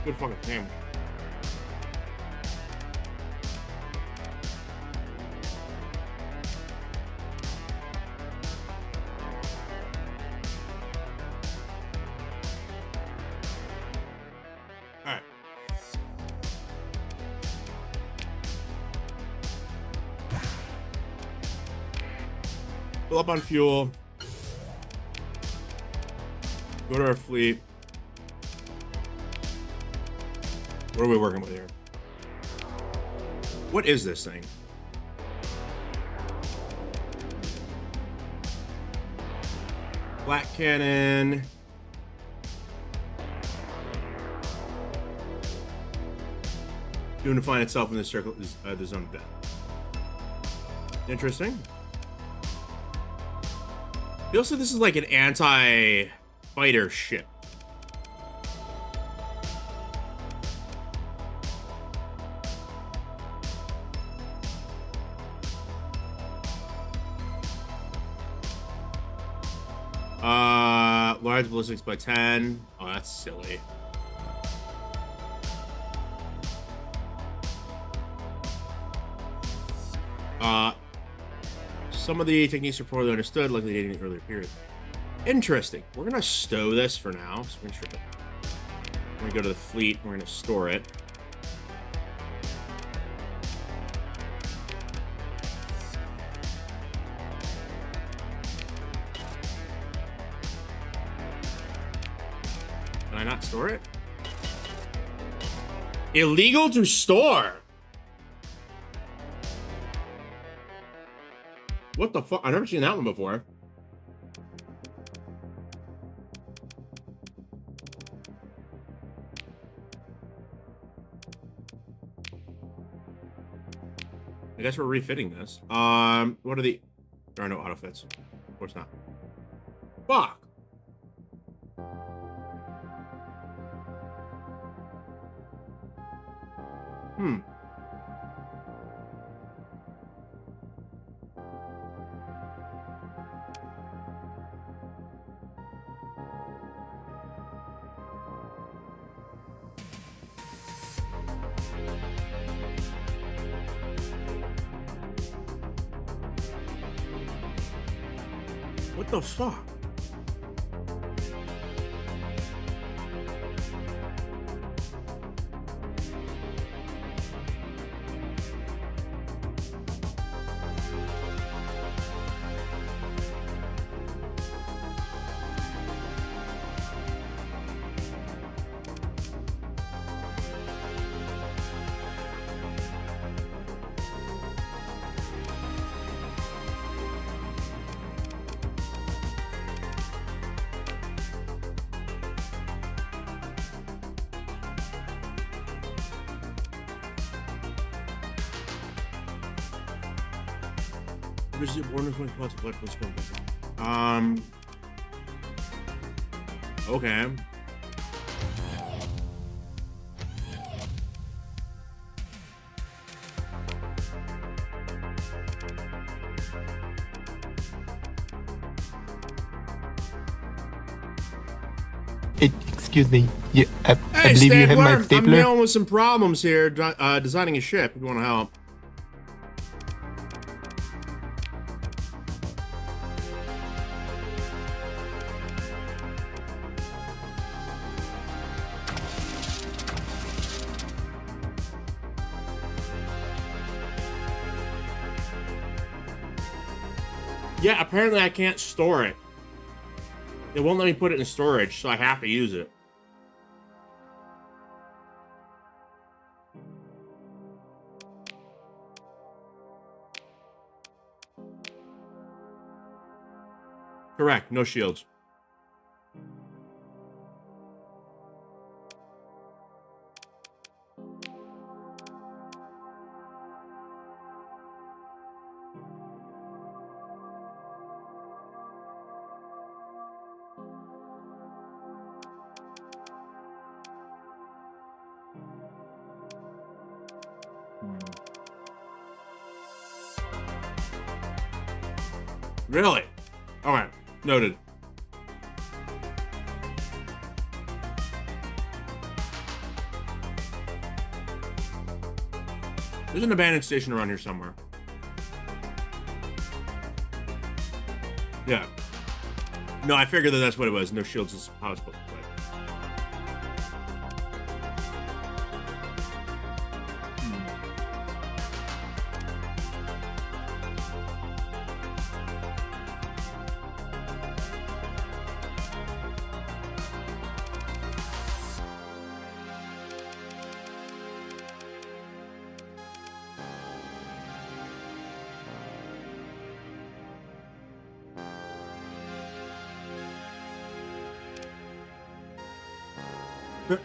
Good fucking game. Alright. Fill up on fuel. Go to our fleet. What are we working with here? What is this thing? Black cannon. Doing to find itself in the circle is the zone of death. Interesting. Feels like this is like an anti-fighter ship. Large ballistics by 10. Oh, that's silly. Some of the techniques are poorly understood, likely dating an earlier period. Interesting. We're gonna stow this for now. So we're gonna go to the fleet. We're gonna store it. Can I not store it? Illegal to store. What the fuck? I've never seen that one before. I guess we're refitting this. What are the... There are no auto fits. Of course not. Fuck. What the fuck? Okay. Excuse me. I Hey, believe you have my Stapler, I'm stapler. dealing with some problems here designing a ship. If you want to help. Yeah, apparently I can't store it. It won't let me put it in storage, so I have to use it. Correct, no shields. Really? Alright, noted. There's an abandoned station around here somewhere. Yeah. No, I figured that that's what it was. No shields is how it's supposed to play.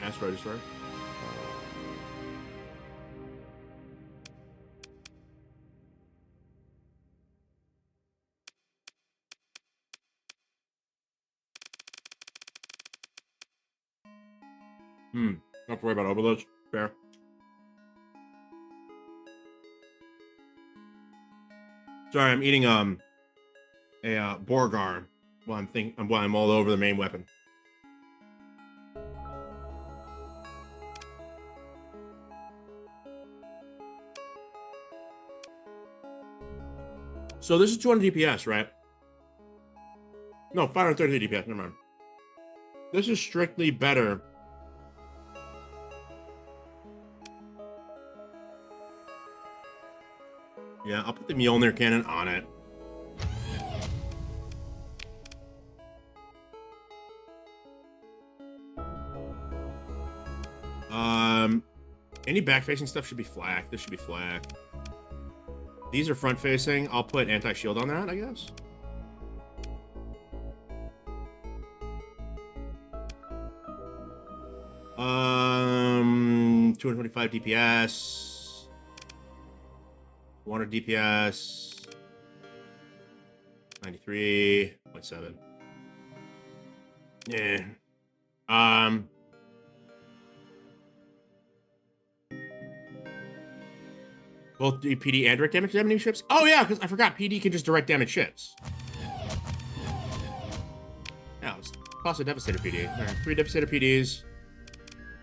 Asteroid destroyer. Don't have to worry about overloads. Fair. Sorry, I'm eating a Borgar while I'm all over the main weapon. So this is 200 DPS, right? No, 530 DPS. Never mind. This is strictly better. Yeah, I'll put the Mjolnir cannon on it. Any back-facing stuff should be flak. This should be flak. These are front-facing. I'll put anti-shield on that, I guess. 225 DPS. 100 DPS. 93.7. Yeah. Both do PD and direct damage to enemy ships? Oh yeah, because I forgot PD can just direct damage ships. Yeah, let's toss a Devastator PD. All right, 3 Devastator PDs.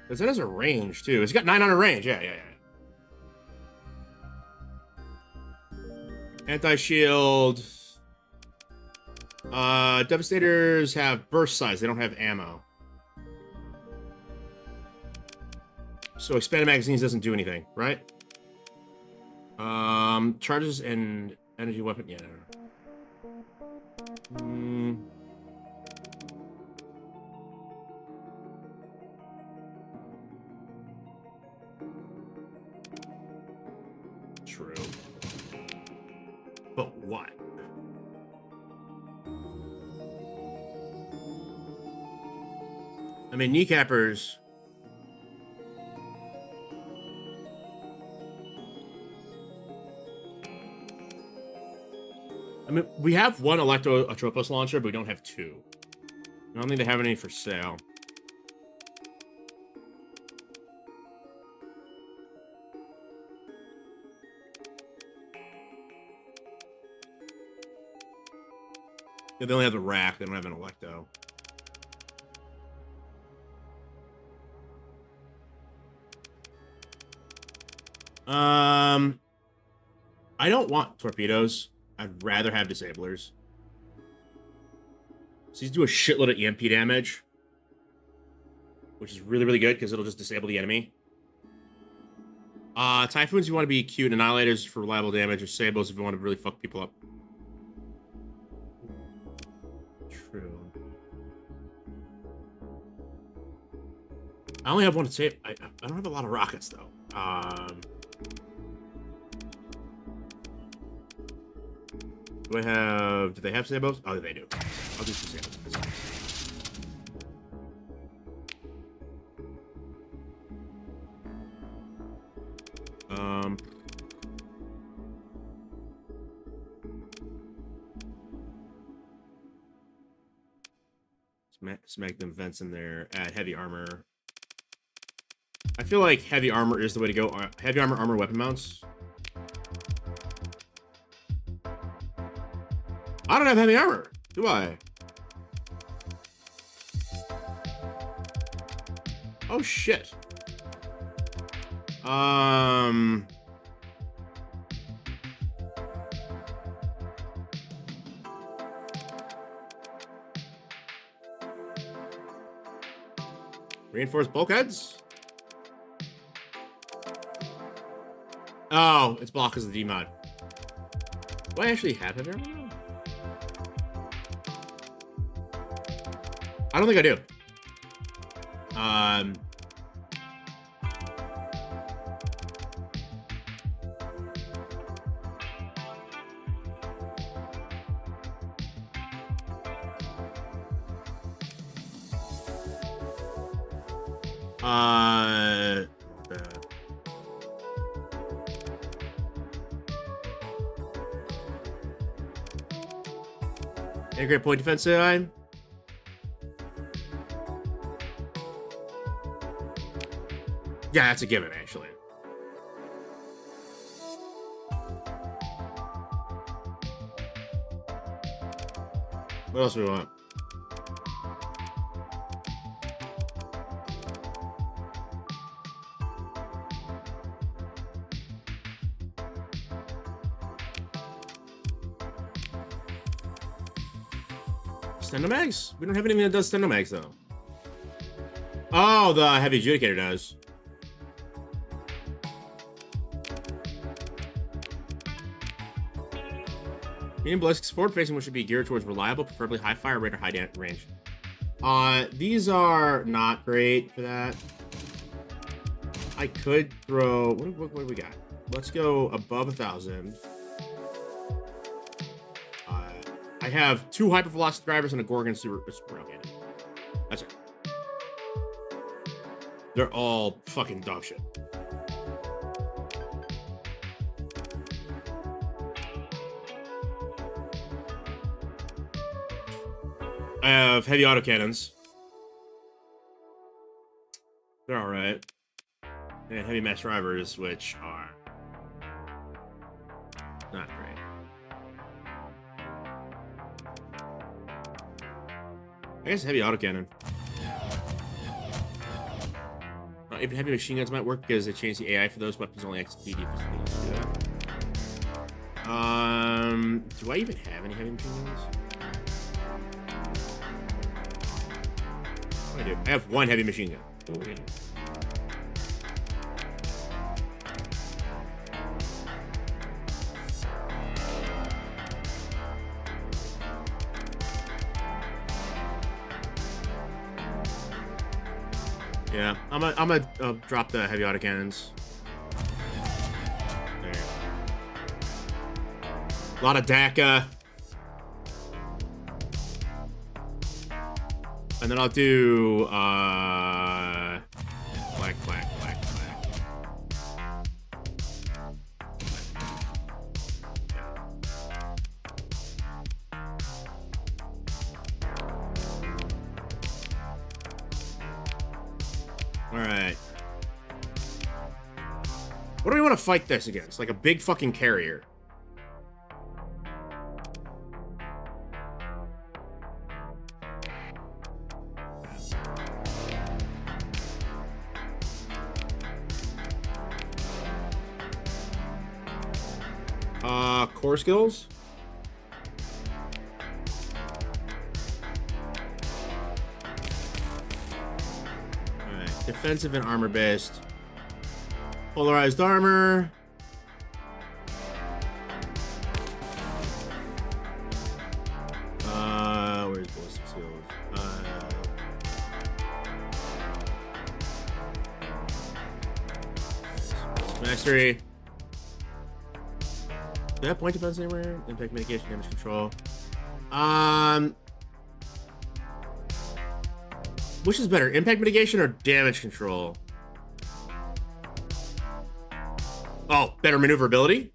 Because it has a range too. It's got 900 range. Yeah. Anti-shield. Devastators have burst size. They don't have ammo. So expanded magazines doesn't do anything, right? Charges and energy weapon. Yeah. True. But what? I mean, kneecappers. I mean, we have one Atropos launcher, but we don't have 2. I don't think they have any for sale. Yeah, they only have the rack. They don't have an Electo. I don't want torpedoes. I'd rather have disablers. So these do a shitload of EMP damage, which is really, really good because it'll just disable the enemy. Typhoons, if you want to be cute. Annihilators for reliable damage, or Sabos if you want to really fuck people up. True. I only have one to save. I don't have a lot of rockets though. Do they have Sabos? Oh, they do. I'll do some Sabos. Smack them vents in there. Add heavy armor. I feel like heavy armor is the way to go. Heavy armor weapon mounts. I don't have heavy armor, do I? Oh shit. Reinforced bulkheads? Oh, it's blocked because of the D-mod. Do I actually have heavy armor? I don't think I do. Integrate point defense AI. Yeah, that's a given, actually. What else do we want? Stenomags? We don't have anything that does Stenomags, though. Oh, the Heavy Adjudicator does. Medium Ballistics forward facing, which should be geared towards reliable, preferably high fire rate or high range. These are not great for that. I could throw... What do we got? Let's go above 1,000. I have 2 hypervelocity drivers and a Gorgon super okay. That's it. They're all fucking dog shit. I have heavy autocannons. They're alright. And heavy mass drivers, which are not great. I guess heavy autocannon. Even heavy machine guns might work because they changed the AI for those weapons, only XP defense. Do I even have any heavy machine guns? I do. I have 1 heavy machine gun. Yeah, I'm gonna drop the heavy autocannons. There. A lot of DACA. And then I'll do black. All right. What do we want to fight this against? Like a big fucking carrier. Core skills. Alright, defensive and armor based. Polarized armor. Where's ballistic skills? Mastery. Do I have point defense anywhere? Impact mitigation, damage control. Which is better, impact mitigation or damage control? Oh, better maneuverability?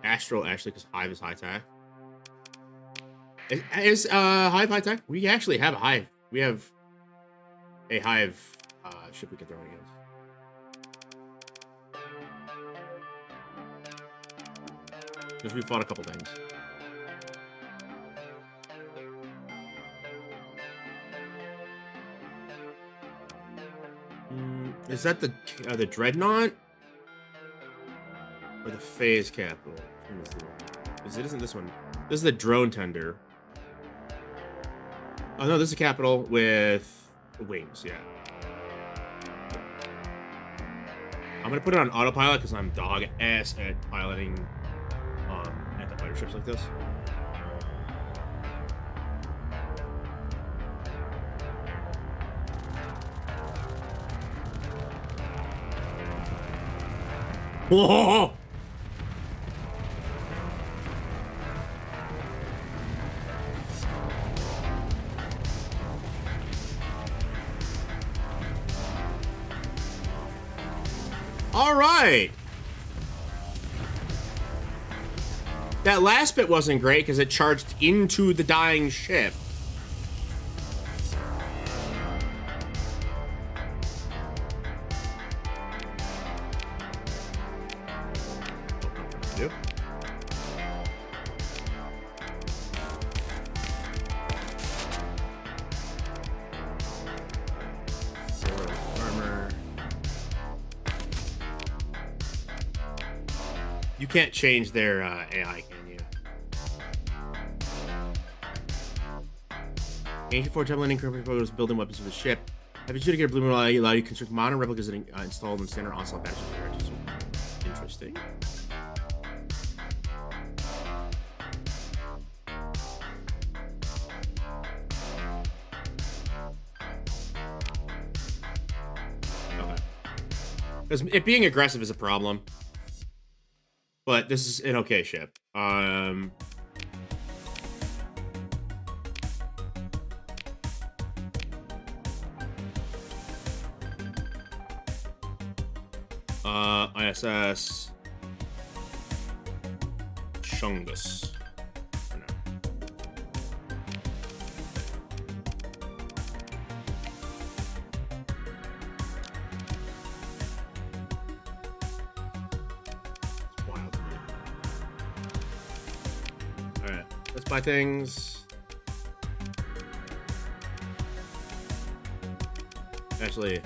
Astral, actually, because Hive is high tech. Is Hive high tech? We actually have a Hive. We have a Hive ship we can throw against. Because we fought a couple things. Is that the Dreadnought? Or the Phase Capital? Because it isn't this one. This is the Drone Tender. Oh no, this is a Capital with wings, yeah. I'm gonna put it on autopilot because I'm dog ass at piloting anti-fighter ships like this. Whoa! All right. That last bit wasn't great because it charged into the dying ship. You can't change their AI, can you? Ancient 4 template incorporated photos building weapons for the ship. Have you to get a blue will allow you to construct modern replicas that installed in standard onslaught battles. Interesting. Okay. Because it being aggressive is a problem. But this is an okay ship. ISS Chungus. For now. It's wild to me. Alright, let's buy things. Actually,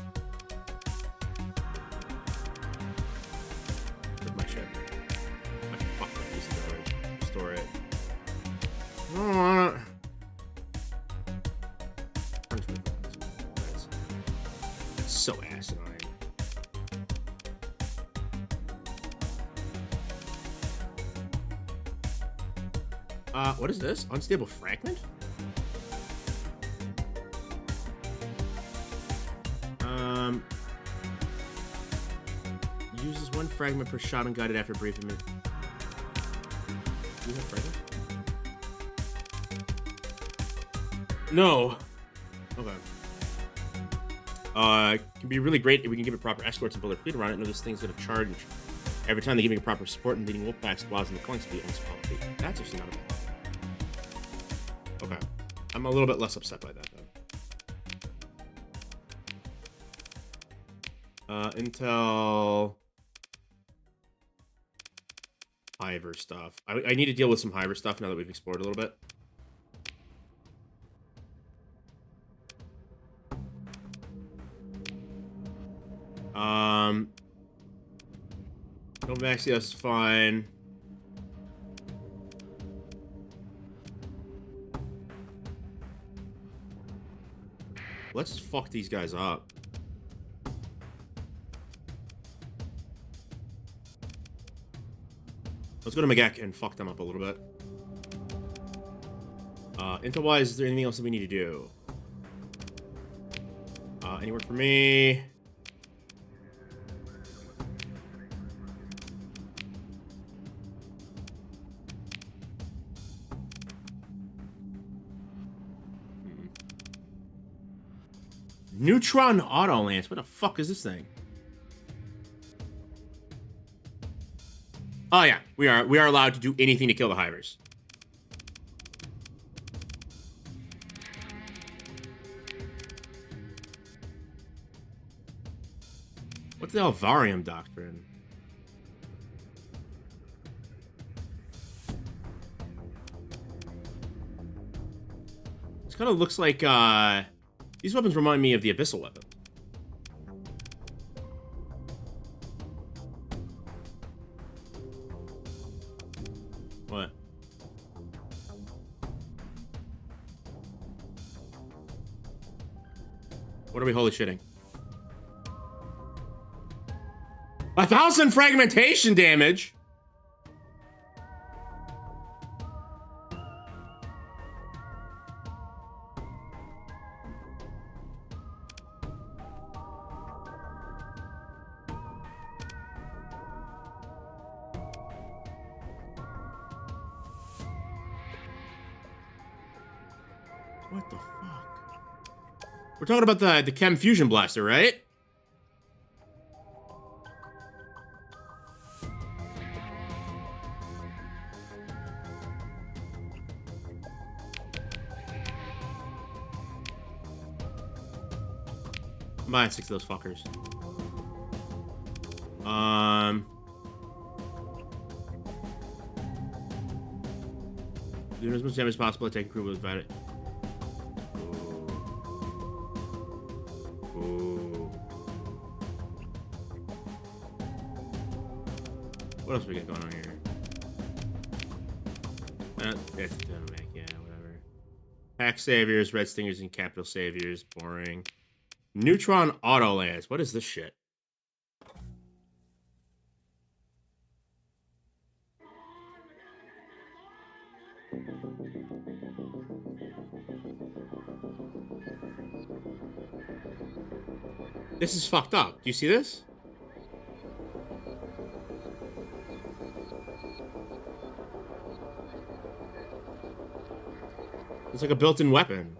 so asinine. What is this? Unstable fragment? Uses 1 fragment per shot unguided after a brief minute. Do you have fragment? No. Okay. Can be really great if we can give it proper escorts and build a fleet around it. No, this thing's gonna charge every time they give me proper support and leading wolfpack squads in the flanks to be unsupported fleet. That's actually not a bad. Okay. I'm a little bit less upset by that though. Intel Hiver stuff. I need to deal with some Hiver stuff now that we've explored a little bit. No Maxios is fine. Let's just fuck these guys up. Let's go to Magek and fuck them up a little bit. Intel-wise, is there anything else that we need to do? Any work for me? Neutron Auto Lance. What the fuck is this thing? Oh yeah, we are allowed to do anything to kill the Hivers. What's the Alvarium Doctrine? This kind of looks like these weapons remind me of the Abyssal weapon. What? What are we holy shitting? 1,000 fragmentation damage? What the fuck? We're talking about the Chem Fusion Blaster, right? I'm buying 6 of those fuckers. Doing as much damage as possible to take crew with it. What else we got going on here? It's gonna make, yeah, whatever. Pack saviors, red stingers, and capital saviors. Boring. Neutron auto lands. What is this shit? This is fucked up. Do you see this? It's like a built-in weapon.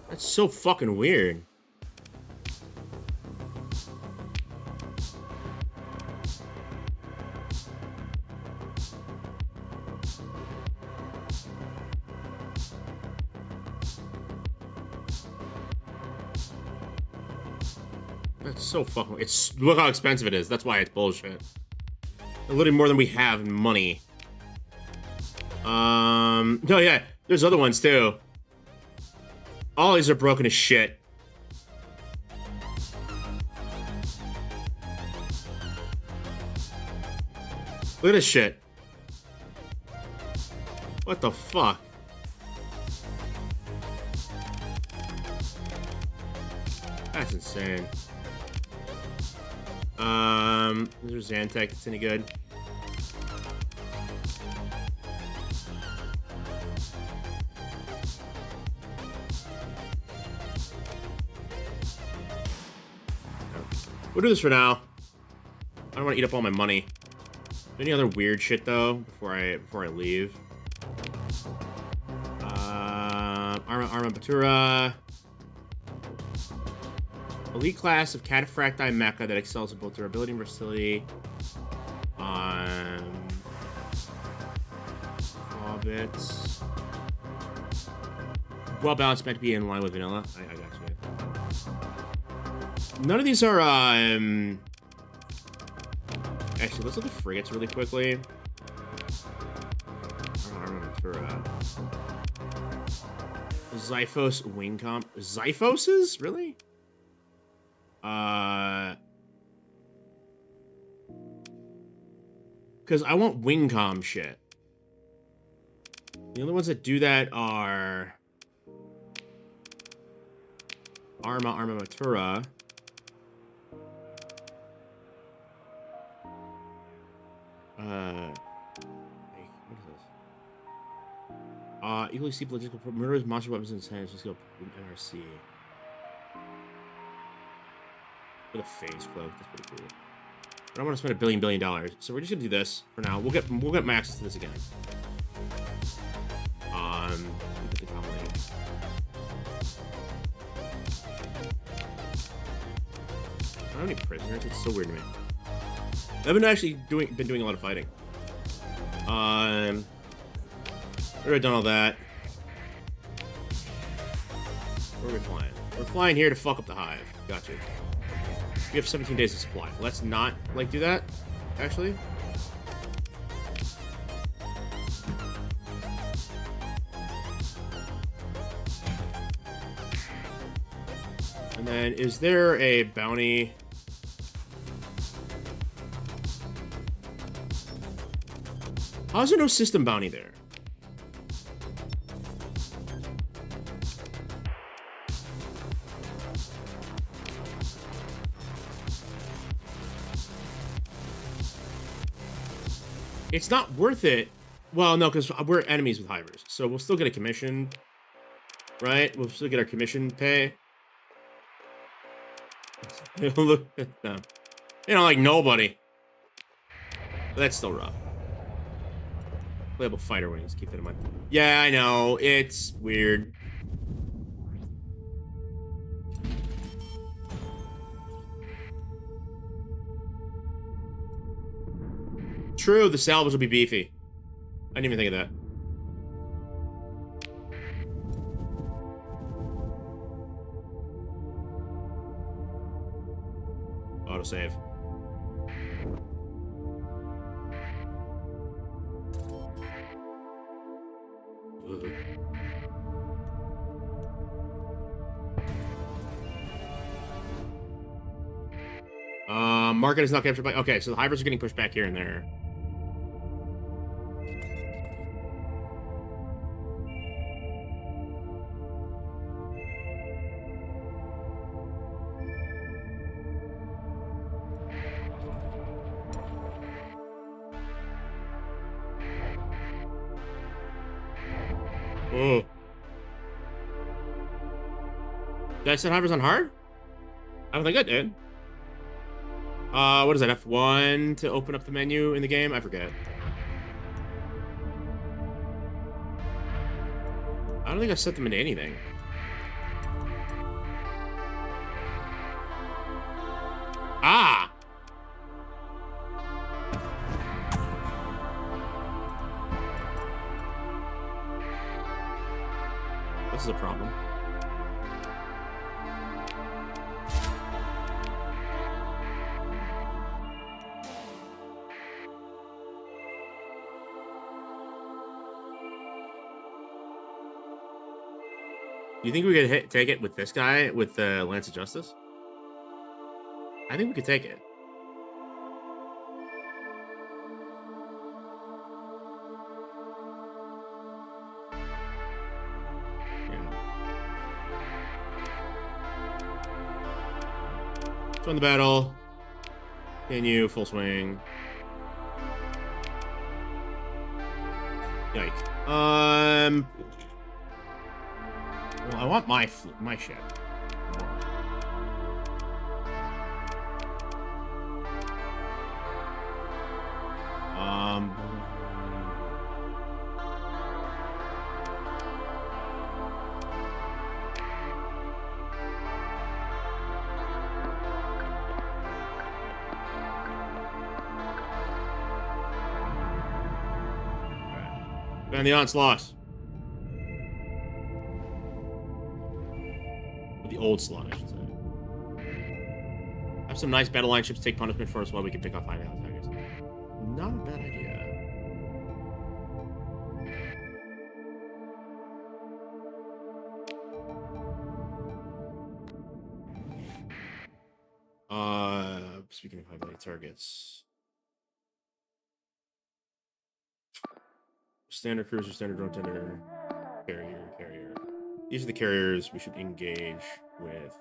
That's so fucking weird. That's so fucking... Look how expensive it is. That's why it's bullshit. Literally more than we have in money. No, yeah. There's other ones, too. All these are broken as shit. Look at this shit. What the fuck? That's insane. There's Xantech, it's any good. We'll do this for now. I don't want to eat up all my money. Any other weird shit though before I leave? Armatura. Elite class of Cataphracti Mecha that excels in both durability and versatility. Hobbits. Well balanced, meant to be in line with vanilla. I got you. None of these are actually, let's look at frigates really quickly. Armatura. Xiphos wing comp. Xiphoses? Really? Because I want wingcom shit. The only ones that do that are Armatura. What is this? Equally see political murderers, monster weapons, and science. Let's go NRC. With a phase cloak, that's pretty cool. I don't want to spend $1 billion, so we're just gonna do this for now. We'll get access to this again. Look at the top lane. I don't have any prisoners. It's so weird to me. I've been actually been doing a lot of fighting. Already done all that. Where are we flying? We're flying here to fuck up the hive. Gotcha. We have 17 days of supply. Let's not, like, do that, actually. And then, is there a bounty? How is there no system bounty there? It's not worth it. Well, no, because we're enemies with hivers, so we'll still get a commission, right? We'll still get our commission pay. Look at them. You know, like nobody. But that's still rough. Playable fighter wings. Keep that in mind. Yeah, I know. It's weird. True, the salvage will be beefy. I didn't even think of that. Autosave. Market is not captured by... Okay, so the hybrids are getting pushed back here and there. Oh. Did I set hybrids on hard? I don't think I did. What is that? F1 to open up the menu in the game? I forget. I don't think I set them into anything. Ah! This is a problem. Do you think we could take it with this guy, with the Lance of Justice? I think we could take it. Join the battle. Continue, full swing. Yike. Well, I want my ship. And the onslaught. Or the old slot, I should say. Have some nice battle line ships take punishment for us while we can pick off high attackers. Not a bad idea. Speaking of high value targets. Standard cruiser, standard drone tender, carrier. These are the carriers we should engage with.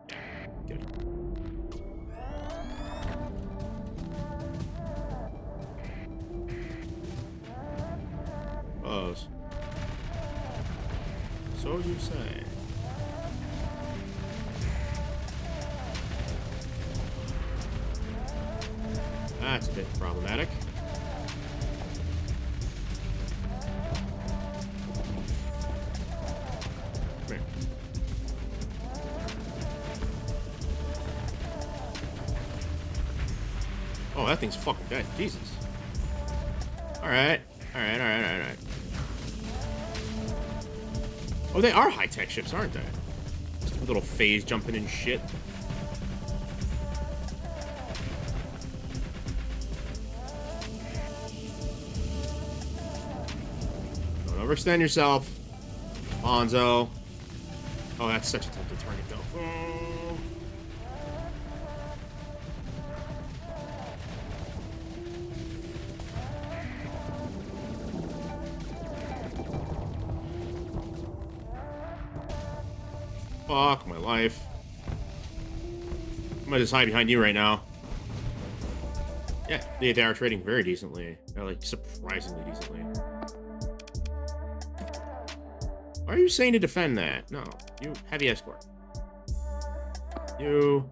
Yeah, good. Buzz. So you say. That's a bit problematic. Oh, that thing's fucking dead. Jesus. Alright. Alright. Oh, they are high-tech ships, aren't they? Just a little phase jumping and shit. Don't overextend yourself, Bonzo. Oh, that's such a tempting target, though. Fuck my life. I'm gonna just hide behind you right now. Yeah, they are trading very decently. They're like surprisingly decently. Why are you saying to defend that? No, you heavy escort. You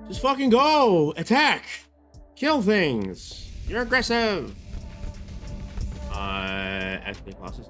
just fucking go! Attack! Kill things! You're aggressive! Activate losses.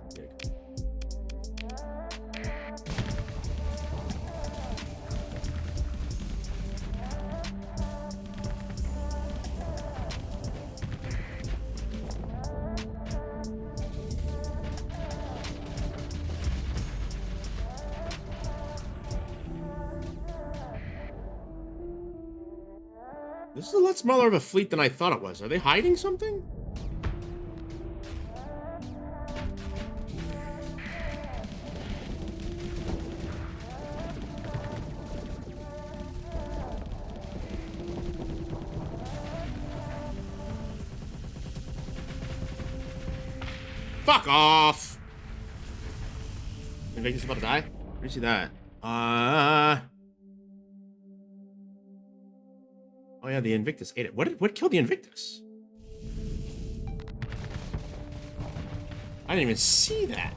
This is a lot smaller of a fleet than I thought it was. Are they hiding something? Fuck off! Invictus about to die? Where do you see that? Oh yeah, the Invictus ate it. What killed the Invictus? I didn't even see that.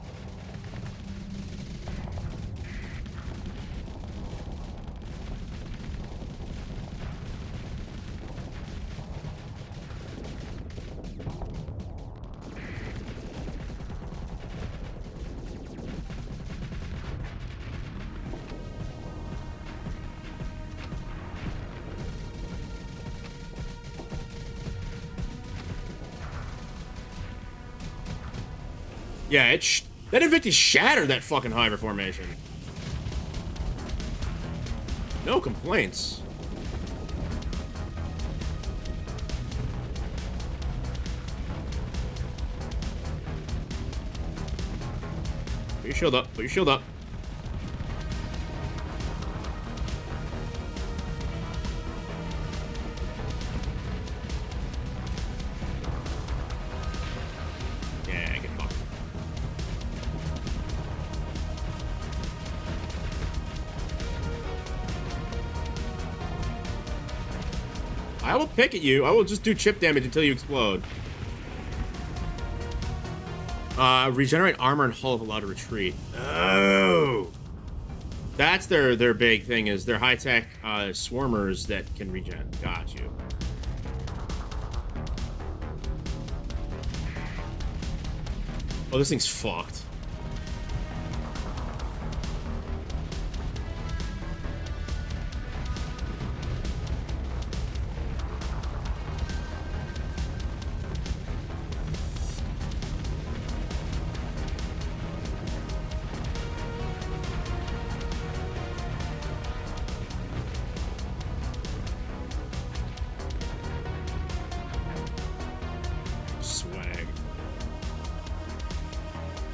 Yeah, that Invictus shattered that fucking Hive formation. No complaints. Put your shield up. Put your shield up. Yeah, get fucked. I will pick at you. I will just do chip damage until you explode. Regenerate armor and hull if allowed to retreat. Oh! That's their big thing, is their high-tech swarmers that can regen. Got you. Oh, this thing's fucked. Swag.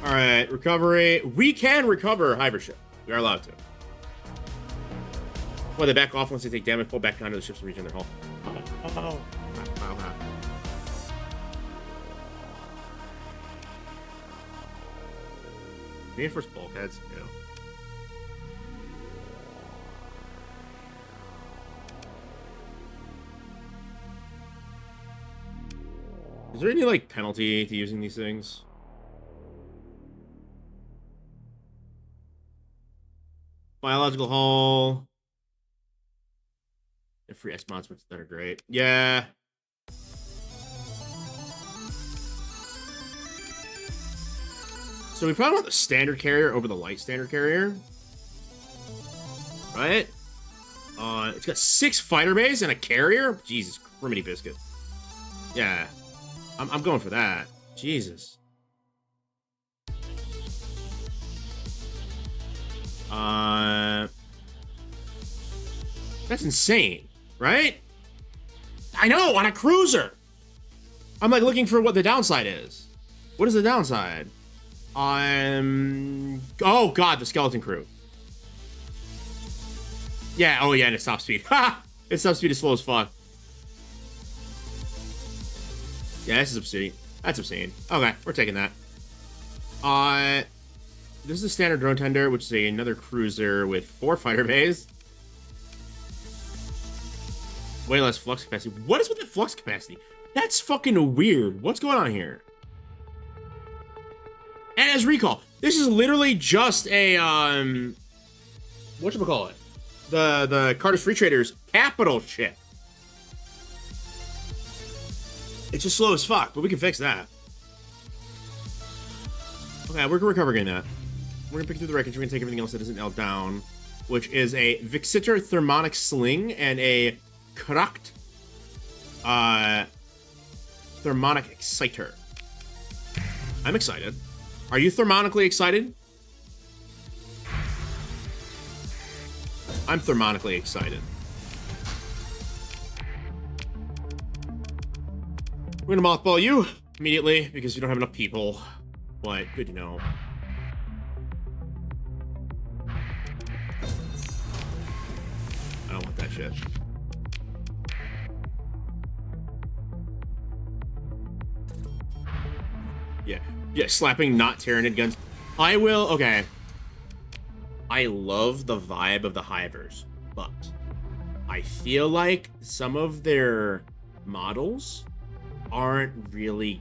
Alright, recovery. We can recover Hive ship. We are allowed to. Well, they back off once they take damage, pull back down to the ships and regen their hull. Oh. Reinforced bulkheads? Yeah. Is there any, like, penalty to using these things? Biological hull. And free X mods that are great. Yeah. So we probably want the standard carrier over the light standard carrier. Right? It's got 6 fighter bays and a carrier? Jesus, criminy biscuit. Yeah. I'm going for that. Jesus. That's insane, right? I know, on a cruiser. I'm like looking for what the downside is. What is the downside? Oh god, the skeleton crew. Yeah, oh yeah, and its top speed. Ha! Its top speed is slow as fuck. Yeah, this is obscene. That's obscene. Okay, we're taking that. This is a standard drone tender, which is another cruiser with 4 fighter bays. Way less flux capacity. What is with the flux capacity? That's fucking weird. What's going on here? And as recall, this is literally just a whatchamacallit? The Carter's Free Traders capital ship. It's just slow as fuck, but we can fix that. Okay, we're gonna recover again that. We're gonna pick through the wreckage. We're gonna take everything else that isn't nailed down, which is a Vixiter Thermonic Sling and a Cracked Thermonic Exciter. I'm excited. Are you thermonically excited? I'm thermonically excited. We're gonna mothball you immediately because you don't have enough people. But good to know. I don't want that shit. Yeah. Yeah, slapping not Tyranid guns. I will, okay. I love the vibe of the Hivers, but I feel like some of their models aren't really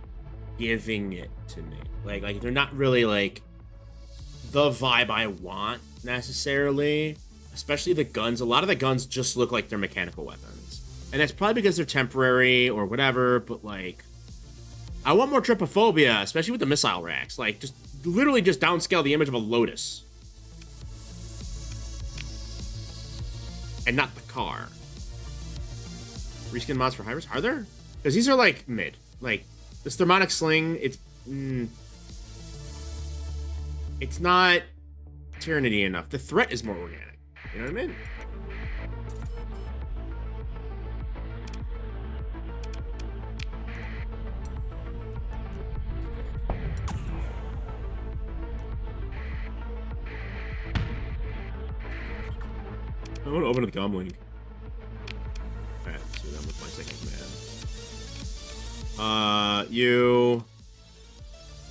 giving it to me. Like they're not really like the vibe I want necessarily, especially the guns. A lot of the guns just look like they're mechanical weapons. And that's probably because they're temporary or whatever, but like I want more trypophobia, especially with the missile racks. Like just literally just downscale the image of a Lotus. And not the car. Reskin mods for Hivers? Are there? Because these are like mid. Like this thermonic sling, it's not Tyrannidy enough. The threat is more organic. You know what I mean? I want to open up the comm link. Alright, so I'm with my second command. You.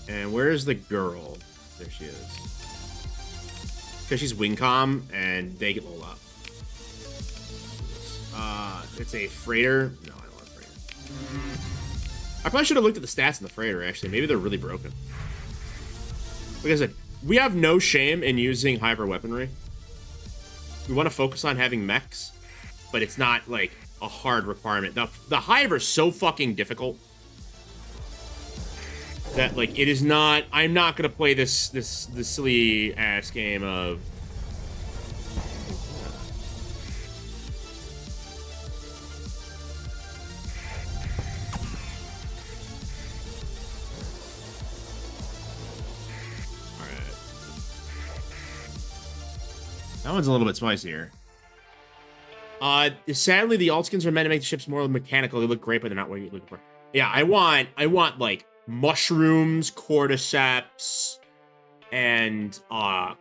And where's the girl? There she is. Because she's Wingcom, and they get leveled up. It's a freighter. No, I don't want a freighter. I probably should have looked at the stats in the freighter, actually. Maybe they're really broken. Like I said, we have no shame in using hyper weaponry. We want to focus on having mechs, but it's not, like, a hard requirement. The Hive are so fucking difficult that, like, it is not... I'm not going to play this silly-ass game of... That one's a little bit spicier. Sadly, the alt skins are meant to make the ships more mechanical. They look great, but they're not what you're looking for. Yeah, I want like mushrooms, cordyceps, and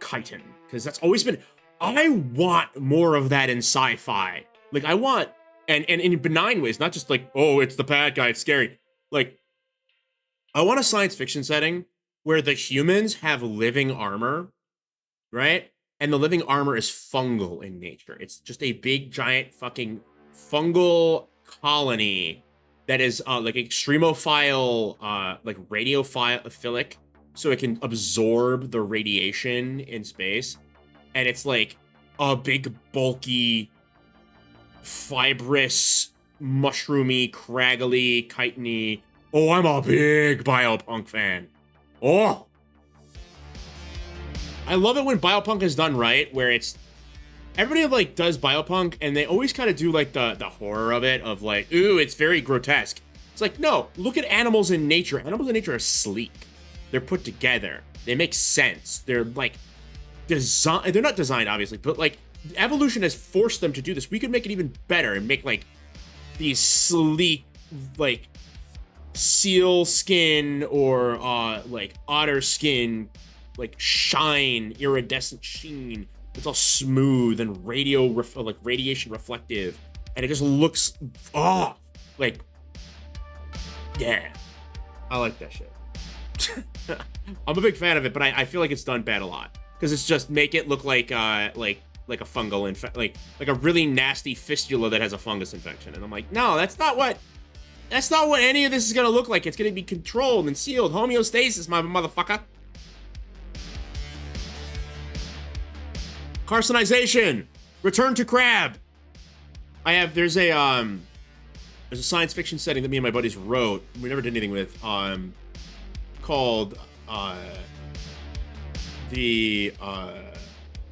chitin, because that's always been. I want more of that in sci-fi. Like I want, and in benign ways, not just like, oh, it's the bad guy, it's scary. Like, I want a science fiction setting where the humans have living armor, right? And the living armor is fungal in nature. It's just a big, giant fucking fungal colony that is like extremophile, like radiophilic, so it can absorb the radiation in space. And it's like a big, bulky, fibrous, mushroomy, craggly, chitiny. Oh, I'm a big biopunk fan. Oh! I love it when biopunk is done right, where it's everybody like does biopunk and they always kind of do like the horror of it, of like, ooh, it's very grotesque. It's like, no, look at animals in nature. Animals in nature are sleek. They're put together. They make sense. They're like designed. They're not designed, obviously, but like evolution has forced them to do this. We could make it even better and make like these sleek, like seal skin or like otter skin, like shine, iridescent sheen. It's all smooth and like radiation reflective, and it just looks like, yeah, I like that shit. I'm a big fan of it, but I feel like it's done bad a lot because it's just make it look like a fungal like a really nasty fistula that has a fungus infection, and I'm like, no, that's not what any of this is gonna look like. It's gonna be controlled and sealed, homeostasis, my motherfucker. Carcinization! Return to Crab! There's a science fiction setting that me and my buddies wrote, we never did anything with, called, the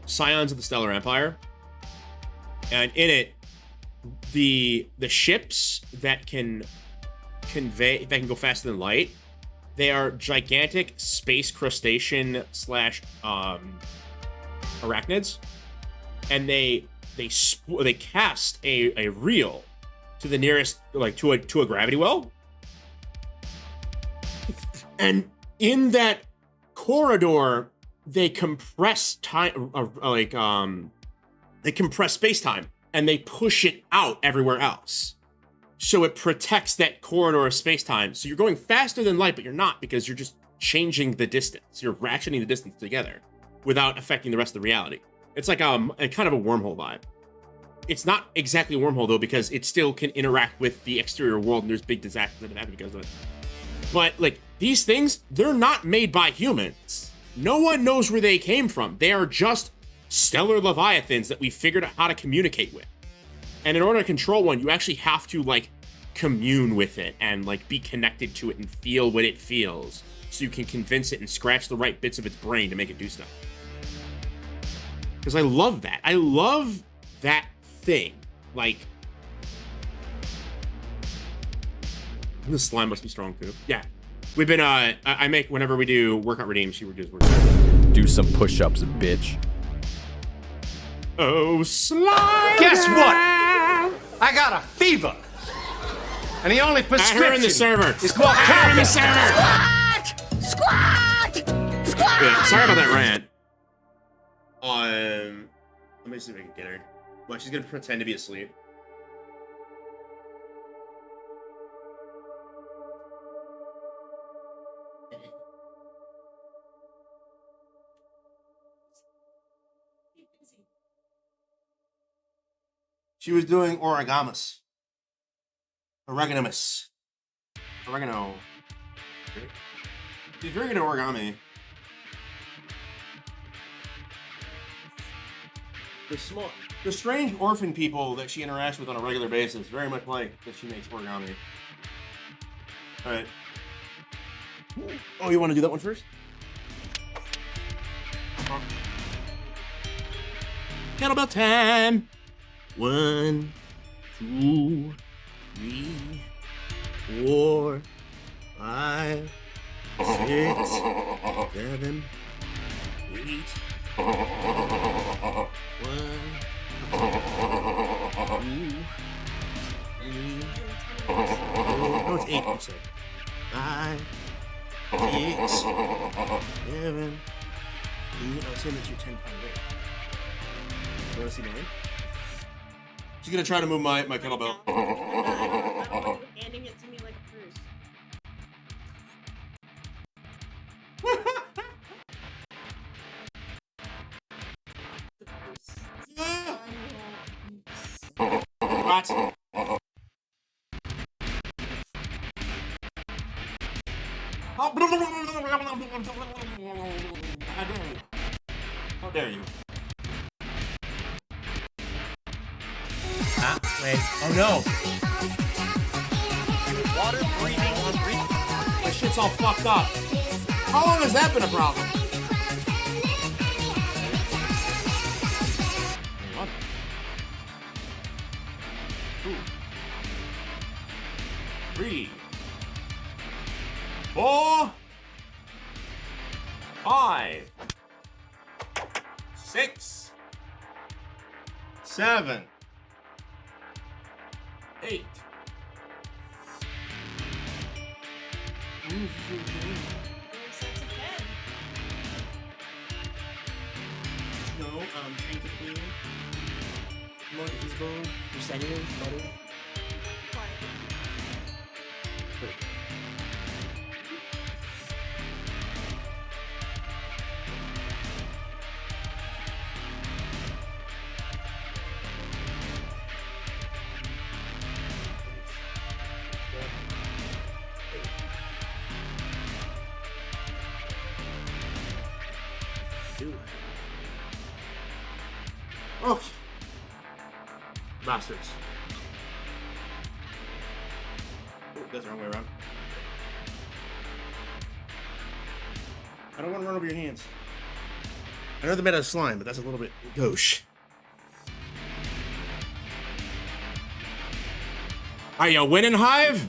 Scions of the Stellar Empire. And in it, the ships that can go faster than light, they are gigantic space crustacean slash, arachnids, and they cast a reel to the nearest, like to a gravity well, and in that corridor they compress time, they compress space-time, and they push it out everywhere else, so it protects that corridor of space-time. So you're going faster than light, but you're not, because you're just changing the distance. You're ratcheting the distance together without affecting the rest of the reality. It's like a kind of a wormhole vibe. It's not exactly a wormhole though, because it still can interact with the exterior world, and there's big disasters that have happened because of it. But like these things, they're not made by humans. No one knows where they came from. They are just stellar leviathans that we figured out how to communicate with. And in order to control one, you actually have to like commune with it and like be connected to it and feel what it feels, so you can convince it and scratch the right bits of its brain to make it do stuff. Because I love that. I love that thing. Like, this slime must be strong too. Yeah. We've been, I make, whenever we do workout redeems, she reduces workout. Do some push-ups, bitch. Oh, slime! Guess what? I got a fever. And the only prescription her in the server. is called Her in the server. Squat! Squat! Yeah, sorry about that rant. Let me see if I can get her. Well, she's gonna pretend to be asleep. She was doing origamis. Oreganomus. Oregano. She's very good at origami. The strange orphan people that she interacts with on a regular basis, very much like that she makes origami. Alright. Oh, you want to do that one first? Kettlebell time! 1, 2, 3, 4, 5, 6, 7, 8. 1, 2, 3, 4. No, it's 8, you said. 5, 6, 7. I was saying that's your 10-pound weight. You want to see mine? She's gonna try to move my kettlebell. Handing it to me like a purse. What? How dare you? Wait. Oh no. Water breathing. My shit's all fucked up. How long has that been a problem? What? 2, 3, 4, 5, 6, 7, 8. No, change the clean. More visible percentage, butter. Oh, bastards. Oh, that's the wrong way around. I don't want to run over your hands. I know they're made out of slime, but that's a little bit gauche. Are you winning, Hive?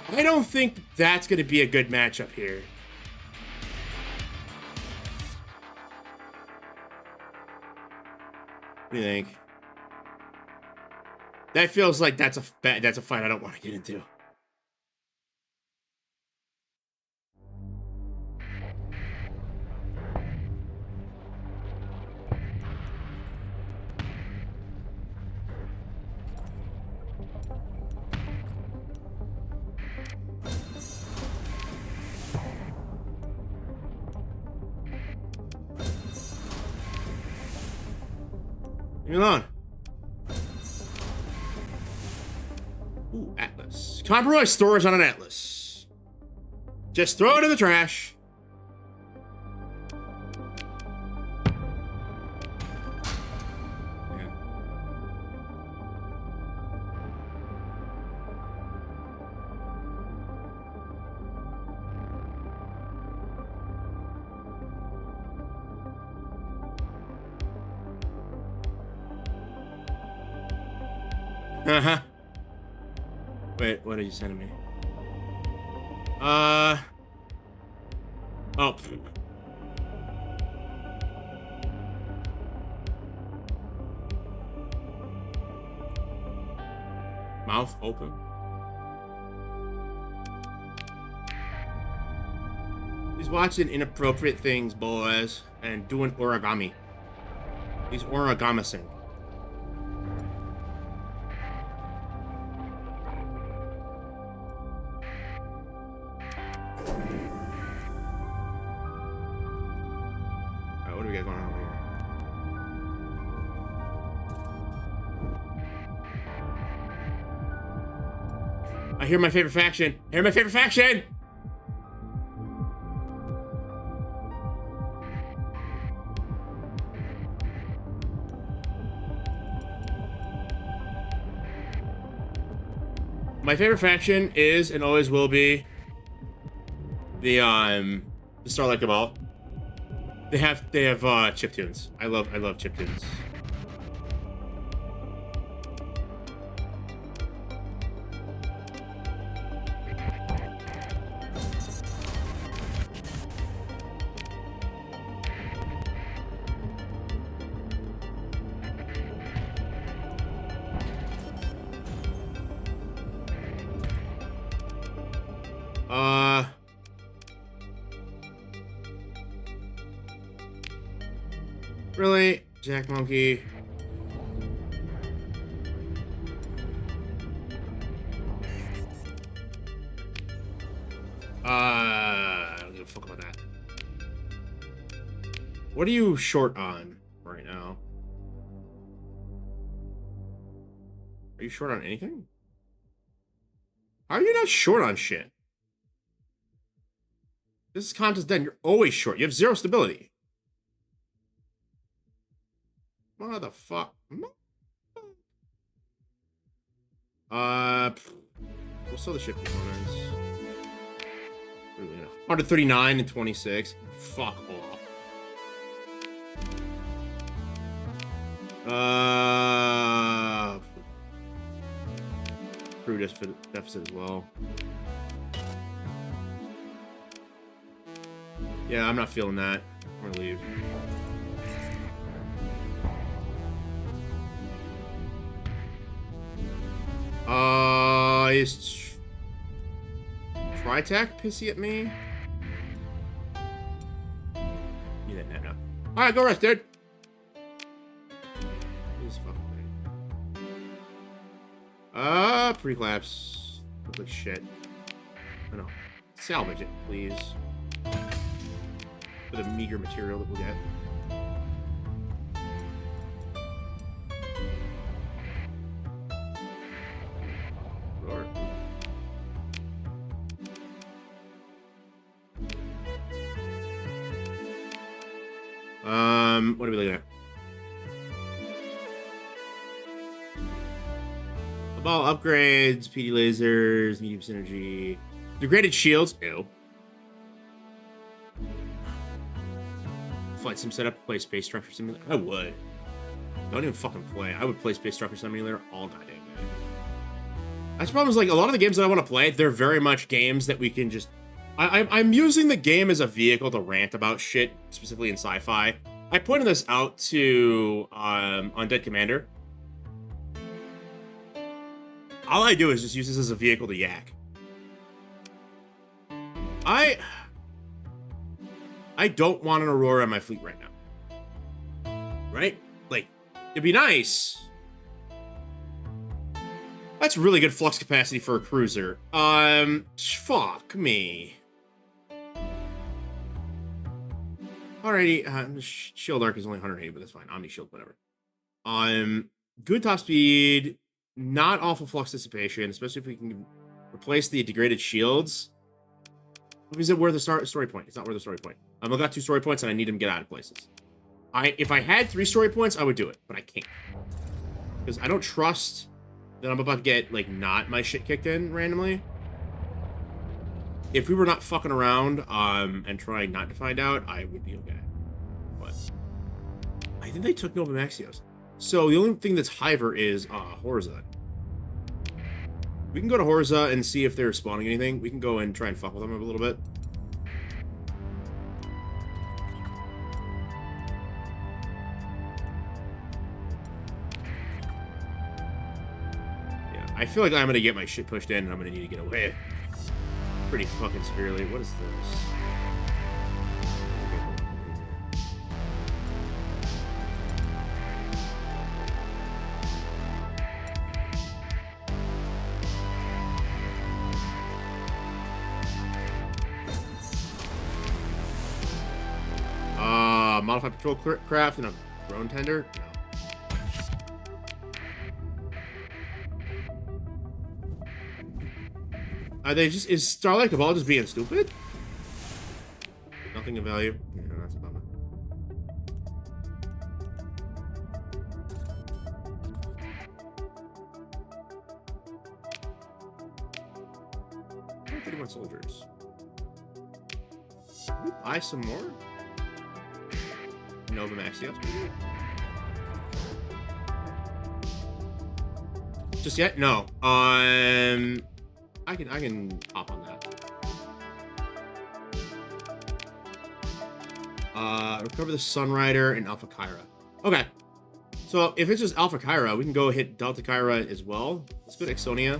I don't think that's going to be a good matchup here. What do you think? That feels like that's a fight I don't want to get into. Leave me alone. Ooh, Atlas. Compromise storage on an Atlas. Just throw it in the trash. Yeah. Uh-huh. Wait, what are you sending me? Oh. Mouth open. He's watching inappropriate things, boys, and doing origami. He's origamising. What do we got going on over here? I hear my favorite faction. I hear my favorite faction! My favorite faction is and always will be the Starlight Cabal. They have chiptunes. I love chiptunes. Really? Jack Monkey. I don't give a fuck about that. What are you short on right now? Are you short on anything? How are you not short on shit? This is contest done. You're always short. You have 0 stability. Motherfuck. We'll sell the ship components. 139 and 26. Fuck off. Crew deficit as well. Yeah, I'm not feeling that. I'm gonna leave. Is Tritech pissy at me? You didn't know. Alright, go rest, dude. This fucking thing. Pre-collapse. Look like shit. I know. Salvage it, please. For the meager material that we'll get. What are we looking at? The ball upgrades, PD lasers, medium synergy, degraded shields. Ew. Flight sim setup, play space structure simulator. I would. Don't even fucking play. I would play space structure simulator all goddamn day. That's the problem is like a lot of the games that I want to play, they're very much games that we can just. I'm using the game as a vehicle to rant about shit, specifically in sci-fi. I pointed this out to Undead Commander. All I do is just use this as a vehicle to yak. I don't want an Aurora in my fleet right now. Right? Like, it'd be nice. That's really good flux capacity for a cruiser. Fuck me. Alrighty, shield arc is only 180, but that's fine. Omni shield, whatever. Good top speed, not awful flux dissipation, especially if we can replace the degraded shields. Is it worth a story point? It's not worth a story point. I've got 2 story points and I need them to get out of places. If I had 3 story points, I would do it, but I can't. Because I don't trust that I'm about to get, like, not my shit kicked in randomly. If we were not fucking around and trying not to find out, I would be okay. But I think they took Nova Maxios. So the only thing that's Hiver is Horza. We can go to Horza and see if they're spawning anything. We can go and try and fuck with them a little bit. Yeah, I feel like I'm gonna get my shit pushed in and I'm gonna need to get away pretty fucking severely. What is this? Modified patrol craft and a drone tender? No. Are they just... Is Starlight Cabal just being stupid? Nothing of value? Yeah, that's a bummer. Oh, 31 soldiers. Can we buy some more? Nova Maxios. Just yet? No. I can hop on that. Recover the Sunrider and Alpha Kyra. Okay. So if it's just Alpha Kyra, we can go hit Delta Kyra as well. Let's go to Ixonia.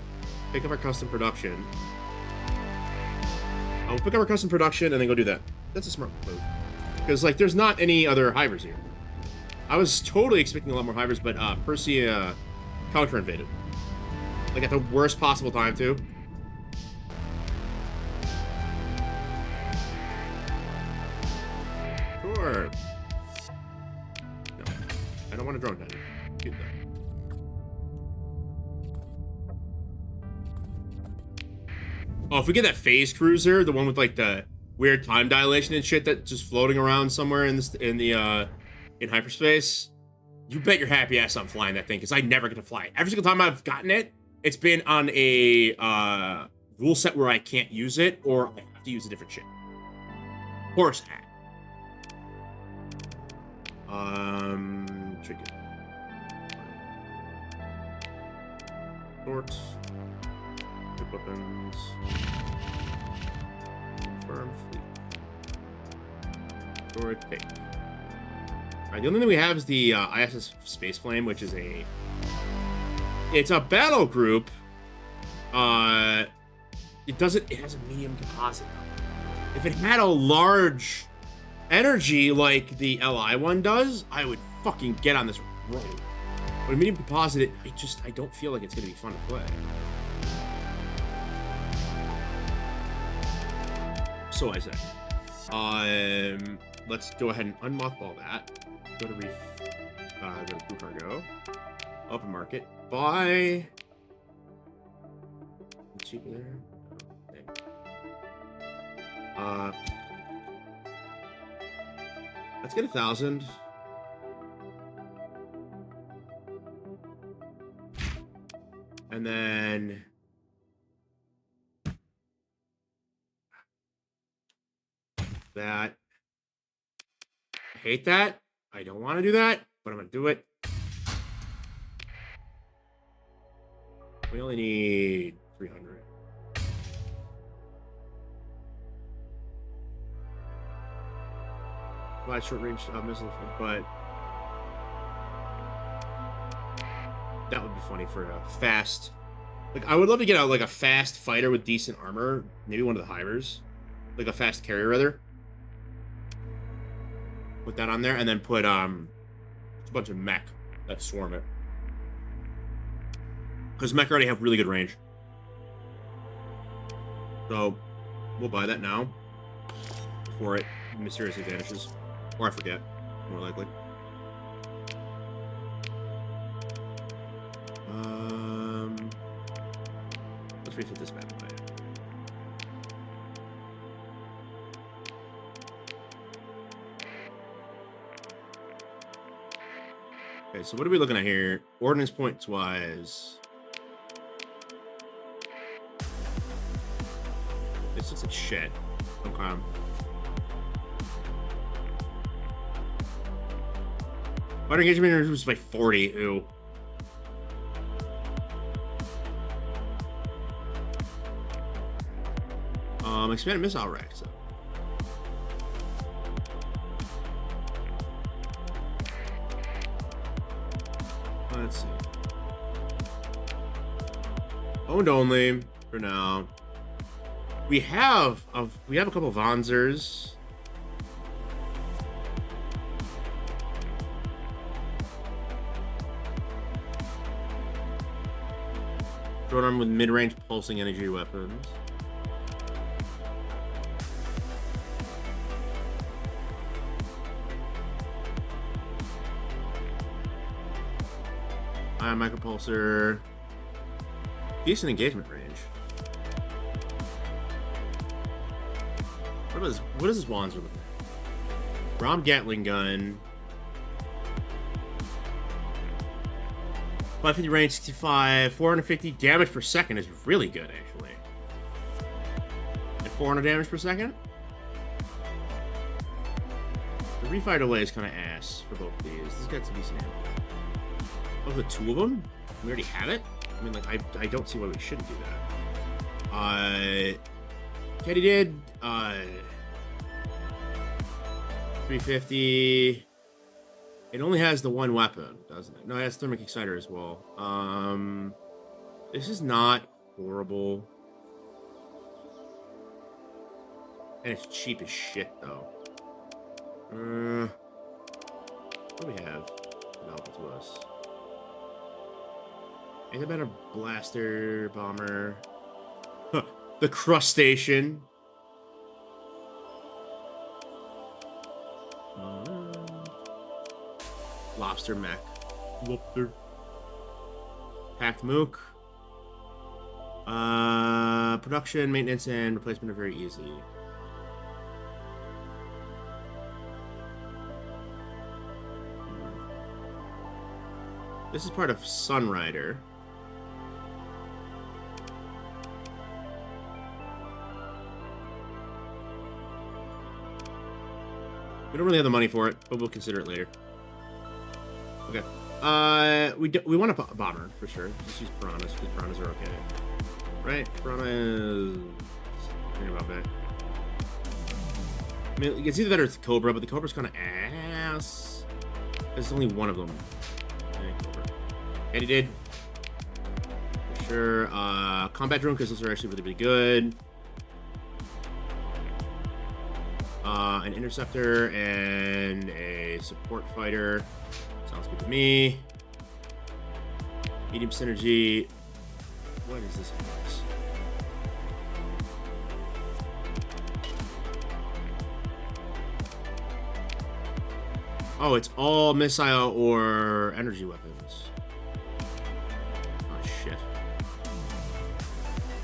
Pick up our custom production. I'll pick up our custom production and then go do that. That's a smart move. Because, like, there's not any other Hivers here. I was totally expecting a lot more Hivers, but Percy counter-invaded. Like, at the worst possible time, too. Sure. No. I don't want a drone tender. Keep that. Oh, if we get that phase cruiser, the one with, like, the weird time dilation and shit that's just floating around somewhere in hyperspace, you bet your happy ass I'm flying that thing, because I never get to fly it. Every single time I've gotten it, it's been on a rule set where I can't use it, or I have to use a different ship. Horse hat. Tricky. Short. Good weapons. Firm fleet. Storage take. Alright, the only thing we have is the ISS Space Flame, which is it's a battle group. It has a medium composite. If it had a large energy like the LI one does, I would fucking get on this road. But a medium composite, I don't feel like it's gonna be fun to play. So I say. Let's go ahead and unmothball that. Go to go to crew cargo. Open market. Buy. Cheaper there. Let's get 1,000. And then that. I hate that. I don't want to do that, but I'm going to do it. We only need 300. Buy short range missile, but that would be funny for a fast. Like, I would love to get out like a fast fighter with decent armor, maybe one of the Hivers, like a fast carrier rather. Put that on there, and then put a bunch of mech that swarm it. Because mech already have really good range. So, we'll buy that now. Before it mysteriously vanishes. Or I forget, more likely. Let's refit this bad boy. Okay, so what are we looking at here? Ordnance points wise. This looks like shit. Okay. Fighter engagement reduced by 40. Ooh. Expanded missile rack. So. Let's see. Owned only for now. We have a couple of Vanzers. Short arm with mid-range pulsing energy weapons. Ion micropulsar. Decent engagement range. What is this Wanzer looking at? Rom Gatling gun. 550 range, 65, 450 damage per second is really good, actually. And 400 damage per second? The refire delay is kind of ass for both of these. This has got some decent ammo. Oh, the two of them? We already have it? I mean, like, I don't see why we shouldn't do that. Teddy did, 350. It only has the one weapon, doesn't it? No, it has thermic exciter as well. This is not horrible. And it's cheap as shit, though. What do we have available to us? Ain't that better blaster, bomber? Huh. The crustacean. Lobster mech. Lobster. Packed mook. Production, maintenance, and replacement are very easy. This is part of Sunrider. We don't really have the money for it, but we'll consider it later. Okay. We want a bomber for sure. Just use piranhas because piranhas are okay, right? Piranhas. Think about that. I mean, it's either that or it's Cobra, but the Cobra's kind of ass. There's only one of them. Cobra. And he did. For sure. Combat drone because those are actually really, really good. An interceptor and a support fighter. Sounds good to me. Medium synergy. What is this? Oh, it's all missile or energy weapons. Oh, shit.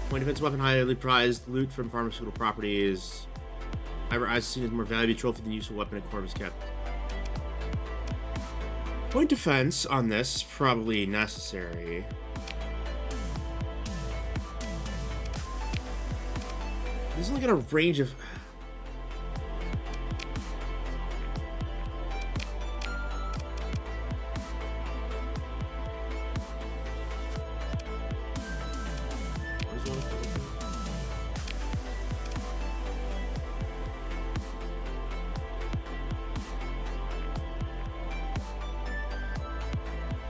Point defense weapon, highly prized loot from pharmaceutical properties. However, I've seen as more valuable trophy than useful weapon and corp is kept. Point defense on this is probably necessary. This is only got a range of.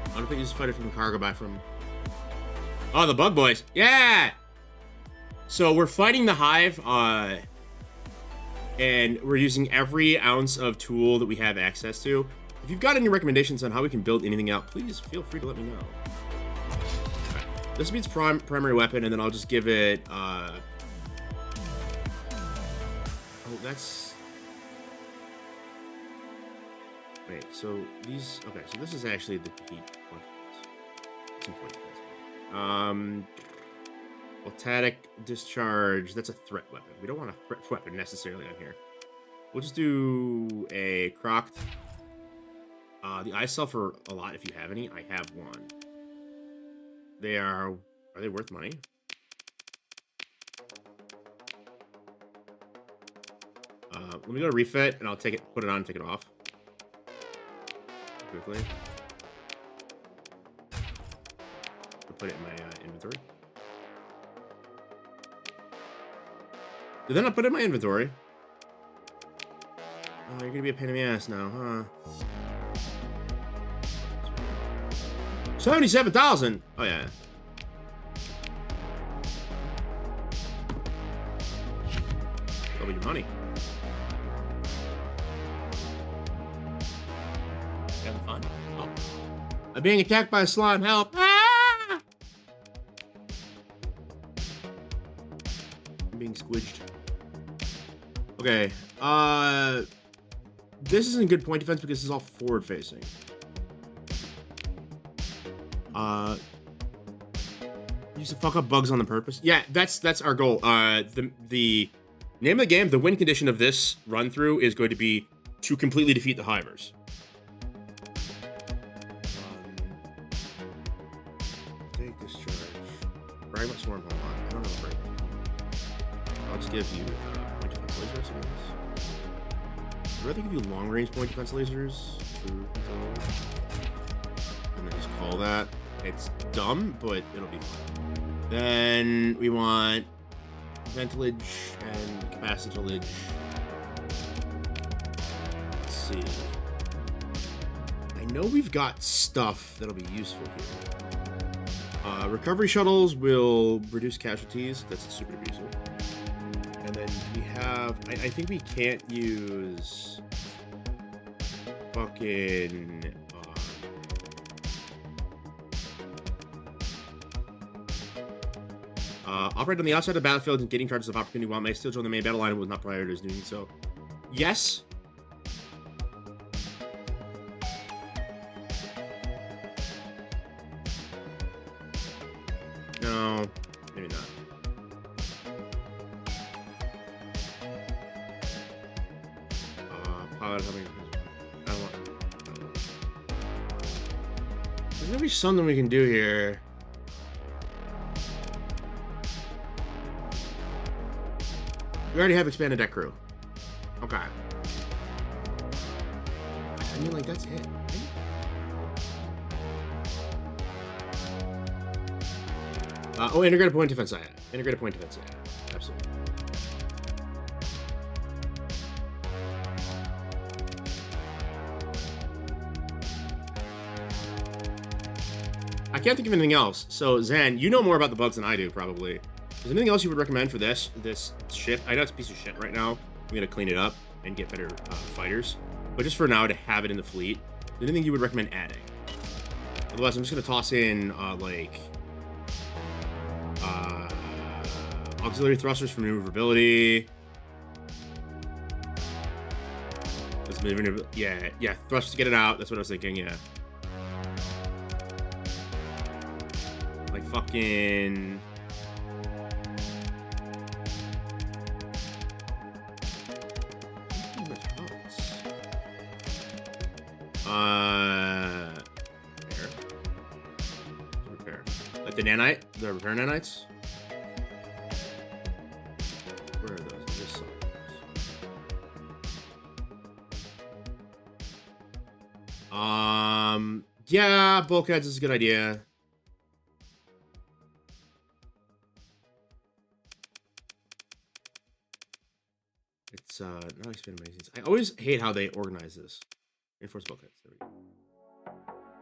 I don't think you just fight it from the cargo buy from. Oh, the Bug Boys. Yeah! So we're fighting the Hive, and we're using every ounce of tool that we have access to. If you've got any recommendations on how we can build anything out, please feel free to let me know. Okay. This means primary weapon, and then I'll just give it, oh, that's... Wait, so these... Okay, so this is actually the heat point. Some point. Voltaic discharge. That's a threat weapon. We don't want a threat weapon necessarily on here. We'll just do a crocked. The eyes sell for a lot if you have any. I have one. They are they worth money? Let me go to refit and I'll take it, put it on, take it off. Quickly. I'll put it in my inventory. Did that not put it in my inventory? Oh, you're gonna be a pain in the ass now, huh? 77,000. Oh yeah. Double your money. Having fun? Oh. I'm being attacked by a slime. Help! Ah! I'm being squidged. Okay. This isn't good point defense because this is all forward facing. Used to fuck up bugs on the purpose. Yeah, that's our goal. The name of the game, the win condition of this run through is going to be to completely defeat the Hivers. Take discharge. Fragment swarm. Hold on. I don't know what fragment. I'll just give you point defense lasers. I'd rather give you long range point defense lasers. True. And then just call that. It's dumb, but it'll be fun. Then we want ventilage and capacitillage. Let's see. I know we've got stuff that'll be useful here. Recovery shuttles will reduce casualties. That's super useful. And then we have... I think we can't use... fucking... operate on the outside of the battlefield and getting charges of opportunity while may still join the main battle line was not prior to his doing so. Yes. No, maybe not. Pilot helping. I don't want. There's gonna be something we can do here. We already have expanded deck crew. Okay. I mean, like, that's it. Right? Oh, integrated point defense I had. Integrated point defense I had. Absolutely. I can't think of anything else. So, Zan, you know more about the bugs than I do, probably. Is there anything else you would recommend for this ship? I know it's a piece of shit right now. I'm gonna clean it up and get better fighters. But just for now, to have it in the fleet, is there anything you would recommend adding? Otherwise, I'm just gonna toss in auxiliary thrusters for maneuverability. Yeah, thrusters to get it out. That's what I was thinking. Yeah. Like fucking. Repair. Like the nanite? The repair nanites? Where are those? I just saw those. Yeah, bulkheads is a good idea. It's not expanded magazines. I always hate how they organize this. Reinforced bulkheads. There we go.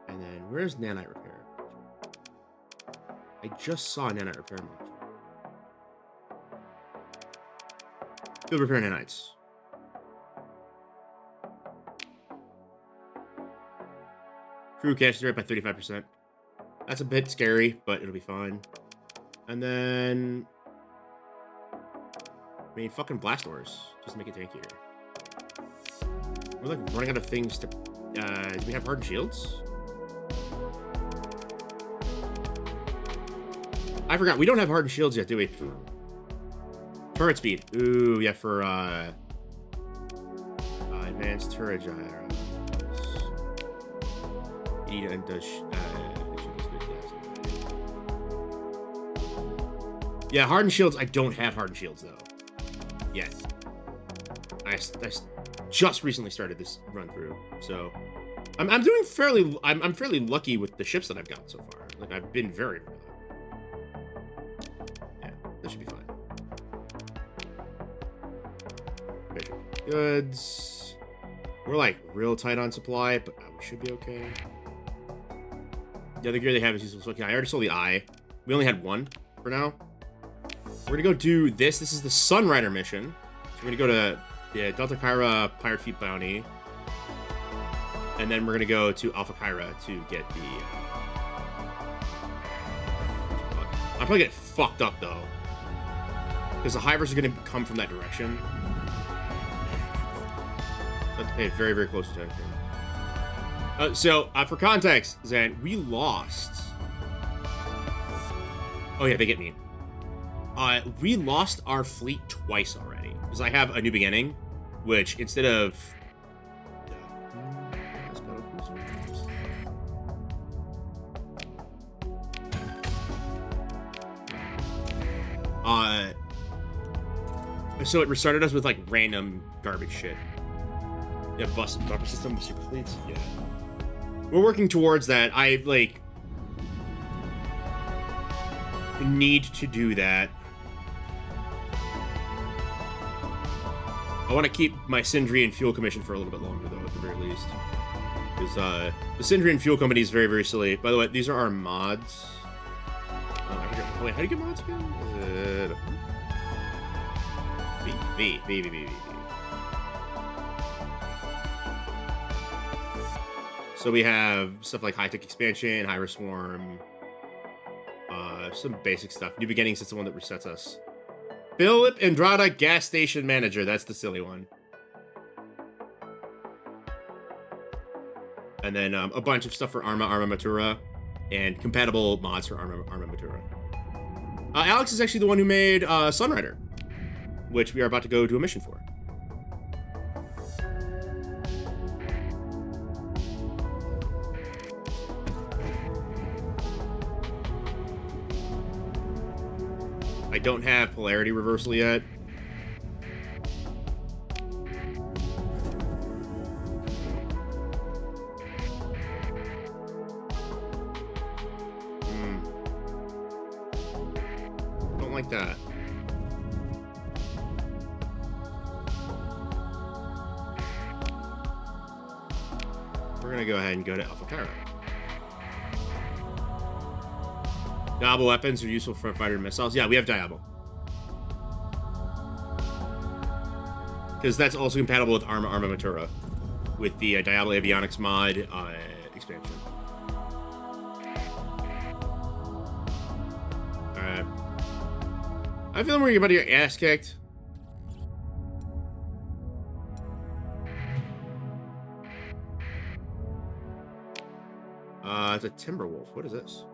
And then where's nanite repair? I just saw nanite repair. Field repair nanites. Crew cash rate by 35%. That's a bit scary, but it'll be fine. And then... I mean, fucking blast doors. Just make it tankier. We're like running out of things to... do we have hardened shields? I forgot. We don't have hardened shields yet, do we? Turret speed. Ooh, yeah, for advanced turret gyros. Yeah, hardened shields. I don't have hardened shields though. Yet. I just recently started this run through, so I'm doing fairly. I'm fairly lucky with the ships that I've gotten so far. Like I've been very. Yeah, that should be fine. Goods. We're like real tight on supply, but we should be okay. The other gear they have is useful. So, okay, I already sold the eye. We only had one for now. We're gonna go do this. This is the Sunrider mission. So we're gonna go to the Delta Kyra Pirate Fleet Bounty. And then we're gonna go to Alpha Kyra to get the... I'm probably getting fucked up though. Because the Hivers are gonna come from that direction. I have to pay very, very close attention. So, for context, Zan, we lost... Oh yeah, they get me. We lost our fleet twice already. Because I have a new beginning, which instead of... So it restarted us with like random garbage shit. Yeah, busted buffer system with super fleets. Yeah. We're working towards that. I like need to do that. I want to keep my Syndrian fuel commission for a little bit longer though, at the very least. Because the Syndrian fuel company is very, very silly. By the way, these are our mods. Wait, how do you get mods again? B. So we have stuff like high-tech expansion, Hyra Swarm, some basic stuff. New beginnings, that's the one that resets us. Philip Andrada, gas station manager. That's the silly one. And then a bunch of stuff for Arma Matura, and compatible mods for Arma Matura. Alex is actually the one who made Sunrider, which we are about to go do a mission for. I don't have polarity reversal yet. Don't like that. We're gonna go ahead and go to Alpha Kyra. Diabo weapons are useful for fighter missiles. Yeah, we have Diabo. Because that's also compatible with Arma Matura. With the Diablo Avionics mod expansion. Alright. I feel like we're about to get ass kicked. It's a Timberwolf. What is this?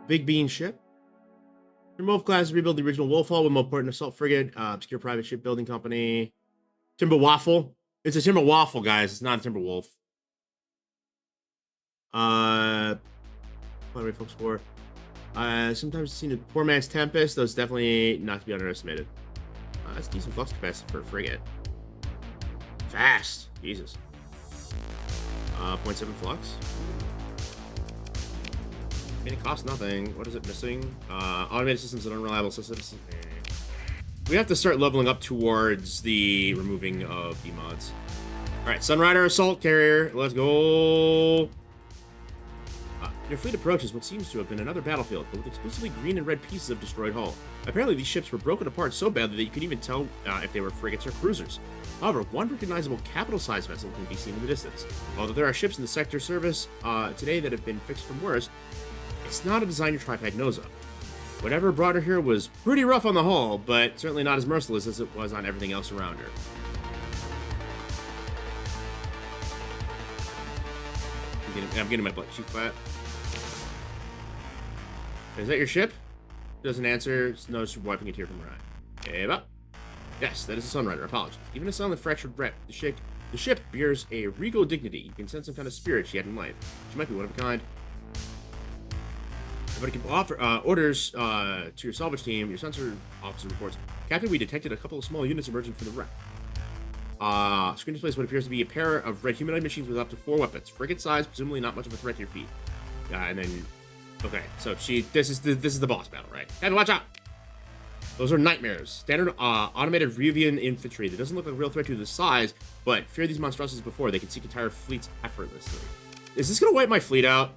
Big Bean ship. Remove classes, rebuild the original Wolf Hall with more important assault frigate. Obscure private ship building company. Timber Waffle. It's a Timber Waffle, guys. It's not a Timber Wolf. What do we folks for? Sometimes seen a poor man's Tempest. Those definitely not to be underestimated. That's decent flux capacity for a frigate. Fast. Jesus. 0.7 flux. I mean, it costs nothing. What is it missing? Automated systems and unreliable systems. We have to start leveling up towards the removing of the mods. Alright, Sunrider Assault Carrier. Let's go. Your fleet approaches what seems to have been another battlefield, but with exclusively green and red pieces of destroyed hull. Apparently, these ships were broken apart so badly that you could even tell if they were frigates or cruisers. However, one recognizable capital-sized vessel can be seen in the distance. Although there are ships in the sector service today that have been fixed from worse, it's not a design your tripod knows of. Whatever brought her here was pretty rough on the hull, but certainly not as merciless as it was on everything else around her. I'm getting my butt cheek flat. Is that your ship? Doesn't answer. Notice you're wiping a tear from her eye. Eva? Yes, that is a Sunrider. Apologies. Even a silent fractured rep, the ship bears a regal dignity. You can sense some kind of spirit she had in life. She might be one of a kind. Everybody can offer orders to your salvage team. Your sensor officer reports, Captain, we detected a couple of small units emerging from the wreck. Screen displays what appears to be a pair of red humanoid machines with up to 4 weapons. Frigate size, presumably not much of a threat to your feet. And then, okay, so this is the boss battle, right? Captain, watch out! Those are nightmares. Standard automated Revian infantry. That doesn't look like a real threat to the size, but fear these monstrosities before. They can sink entire fleets effortlessly. Is this gonna wipe my fleet out?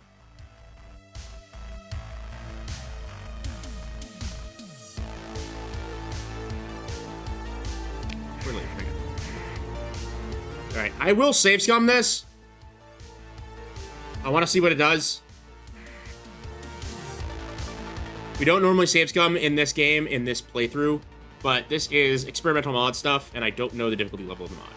Alright, I will save scum this. I want to see what it does. We don't normally save scum in this game, in this playthrough, but this is experimental mod stuff, and I don't know the difficulty level of the mod.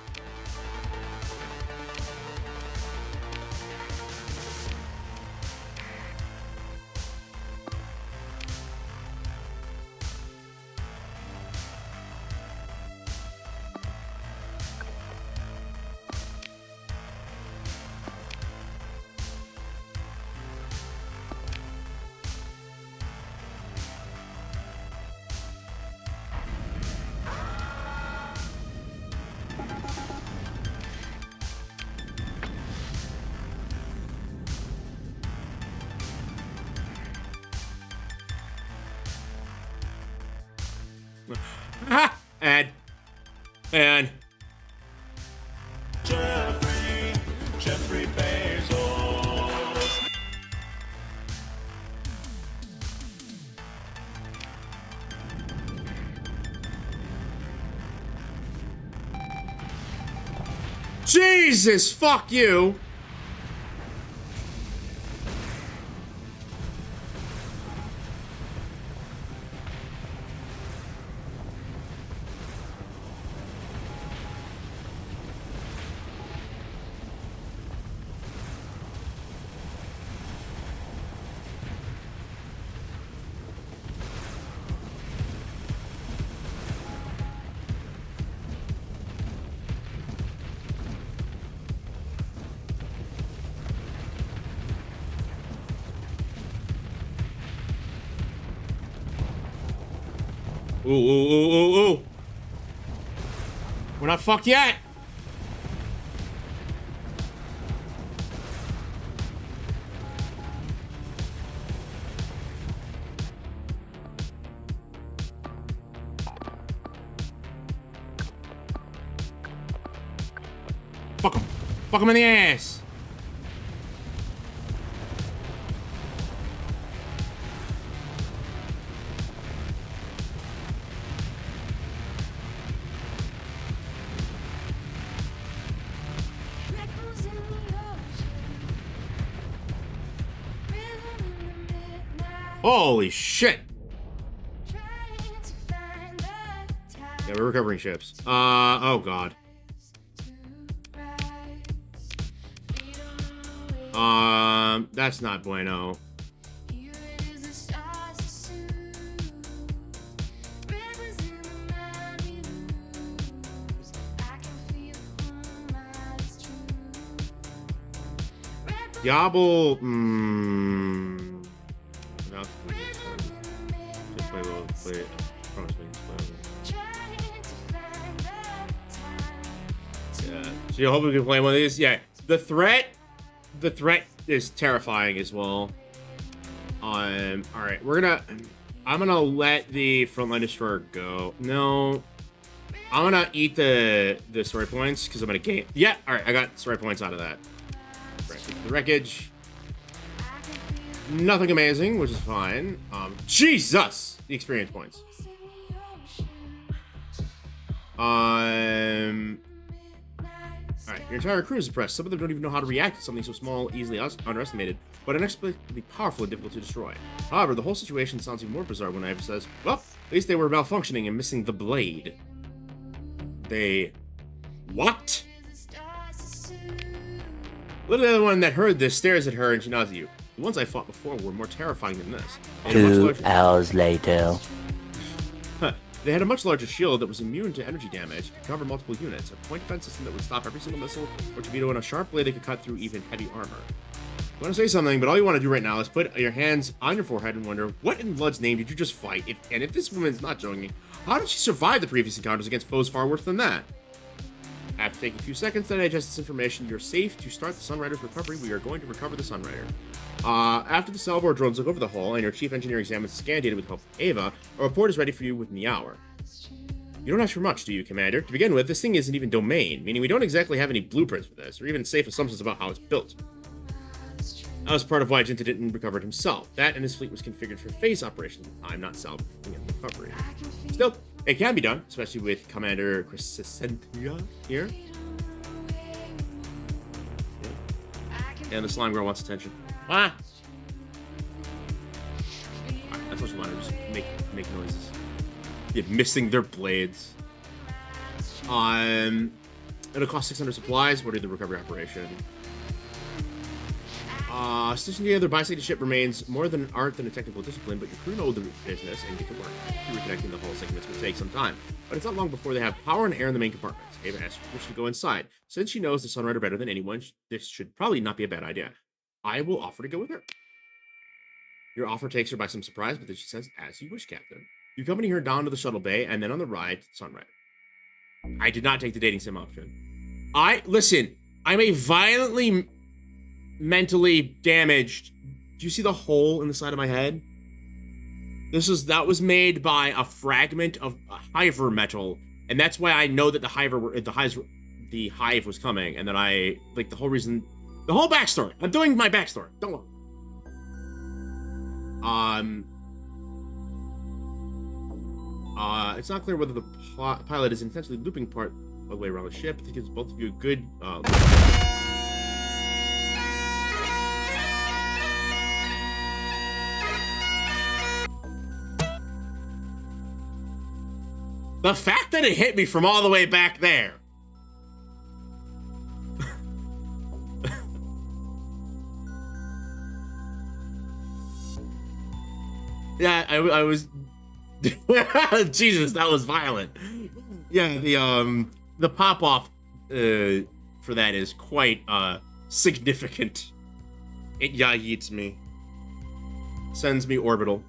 And Jeffrey Bezos. Jesus, fuck you. Ooh, ooh, ooh, ooh, ooh. We're not fucked yet. Fuck him. Fuck him in the ass. Holy shit! Yeah, we're recovering ships. Oh god. That's not bueno. Diablo, so you hope we can play one of these. Yeah, the threat is terrifying as well. All right, I'm gonna let the frontline destroyer go. No, I'm gonna eat the story points because I'm gonna gain. Yeah, all right, I got story points out of that. The wreckage, nothing amazing, which is fine. Jesus, the experience points. Alright, your entire crew is suppressed. Some of them don't even know how to react to something so small, easily underestimated, but inexplicably powerful and difficult to destroy. However, the whole situation sounds even more bizarre when Ivor says, well, at least they were malfunctioning and missing the blade. They... what? Little other one that heard this stares at her and she nods at you. The ones I fought before were more terrifying than this. 2 hours later. They had a much larger shield that was immune to energy damage, could cover multiple units, a point defense system that would stop every single missile or torpedo, and a sharp blade that could cut through even heavy armor. I want to say something, but all you want to do right now is put your hands on your forehead and wonder, what in blood's name did you just fight? If this woman's not joking, how did she survive the previous encounters against foes far worse than that? After taking a few seconds to digest this information, you're safe to start the Sunrider's recovery. We are going to recover the Sunrider. After the salvo drones look over the hull and your chief engineer examines the scan data with the help of Ava, a report is ready for you within the hour. You don't ask for much, do you, Commander? To begin with, this thing isn't even domain, meaning we don't exactly have any blueprints for this, or even safe assumptions about how it's built. That was part of why Jinta didn't recover it himself. That and his fleet was configured for phase operations at the time, not salvaging and recovery. Still, it can be done, especially with Commander Crescentia here. And the slime girl wants attention. Ah! That's what you want to just make noises. Yeah, missing their blades. It'll cost 600 supplies. What are the recovery operation? Stitching together bicycle ship remains more than an art than a technical discipline, but your crew know the business and get to work. Reconnecting the hull segments will take some time, but it's not long before they have power and air in the main compartments. Ava asks Wish to go inside. Since she knows the Sunrider better than anyone, this should probably not be a bad idea. I will offer to go with her. Your offer takes her by some surprise, but then she says, as you wish, Captain. You accompany her down to the shuttle bay and then on the ride to the Sunrider. I did not take the dating sim option. Listen, I'm a violently mentally damaged. Do you see the hole in the side of my head? That was made by a fragment of a Hiver metal, and that's why I know that the Hive was coming, and that I like the whole reason, the whole backstory. I'm doing my backstory. Don't worry. It's not clear whether the pilot is intentionally looping part of the way around the ship. I think it's both of you a good. The fact that it hit me from all the way back there. Yeah, I was. Jesus, that was violent. Yeah, the pop off for that is quite significant. It yeets me. Sends me orbital.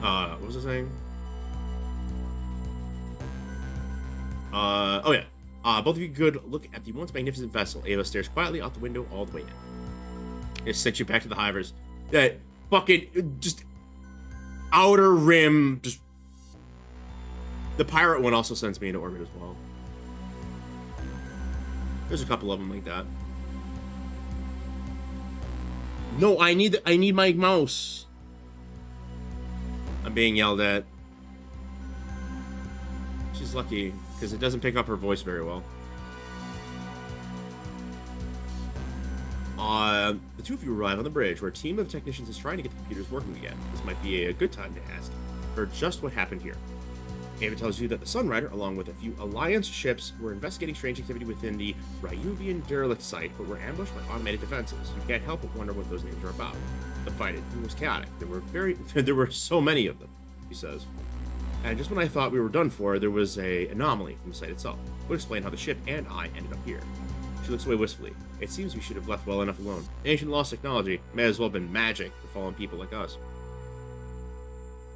What was I saying? Oh yeah. Both of you could look at the once magnificent vessel. Ava stares quietly out the window all the way in. It sent you back to the Hivers. That fucking just outer rim. Just the pirate one also sends me into orbit as well. There's a couple of them like that. No, I need my mouse. I'm being yelled at. She's lucky because it doesn't pick up her voice very well. The two of you arrive on the bridge where a team of technicians is trying to get the computers working again. This might be a good time to ask for just what happened here. Ava tells you that the Sunrider, along with a few Alliance ships, were investigating strange activity within the Ryuvian derelict site, but were ambushed by automated defenses. You can't help but wonder what those names are about. The fight was chaotic. There were so many of them, he says. And just when I thought we were done for, there was an anomaly from the site itself. We'll explain how the ship and I ended up here. She looks away wistfully. It seems we should have left well enough alone. Ancient lost technology may as well have been magic for fallen people like us.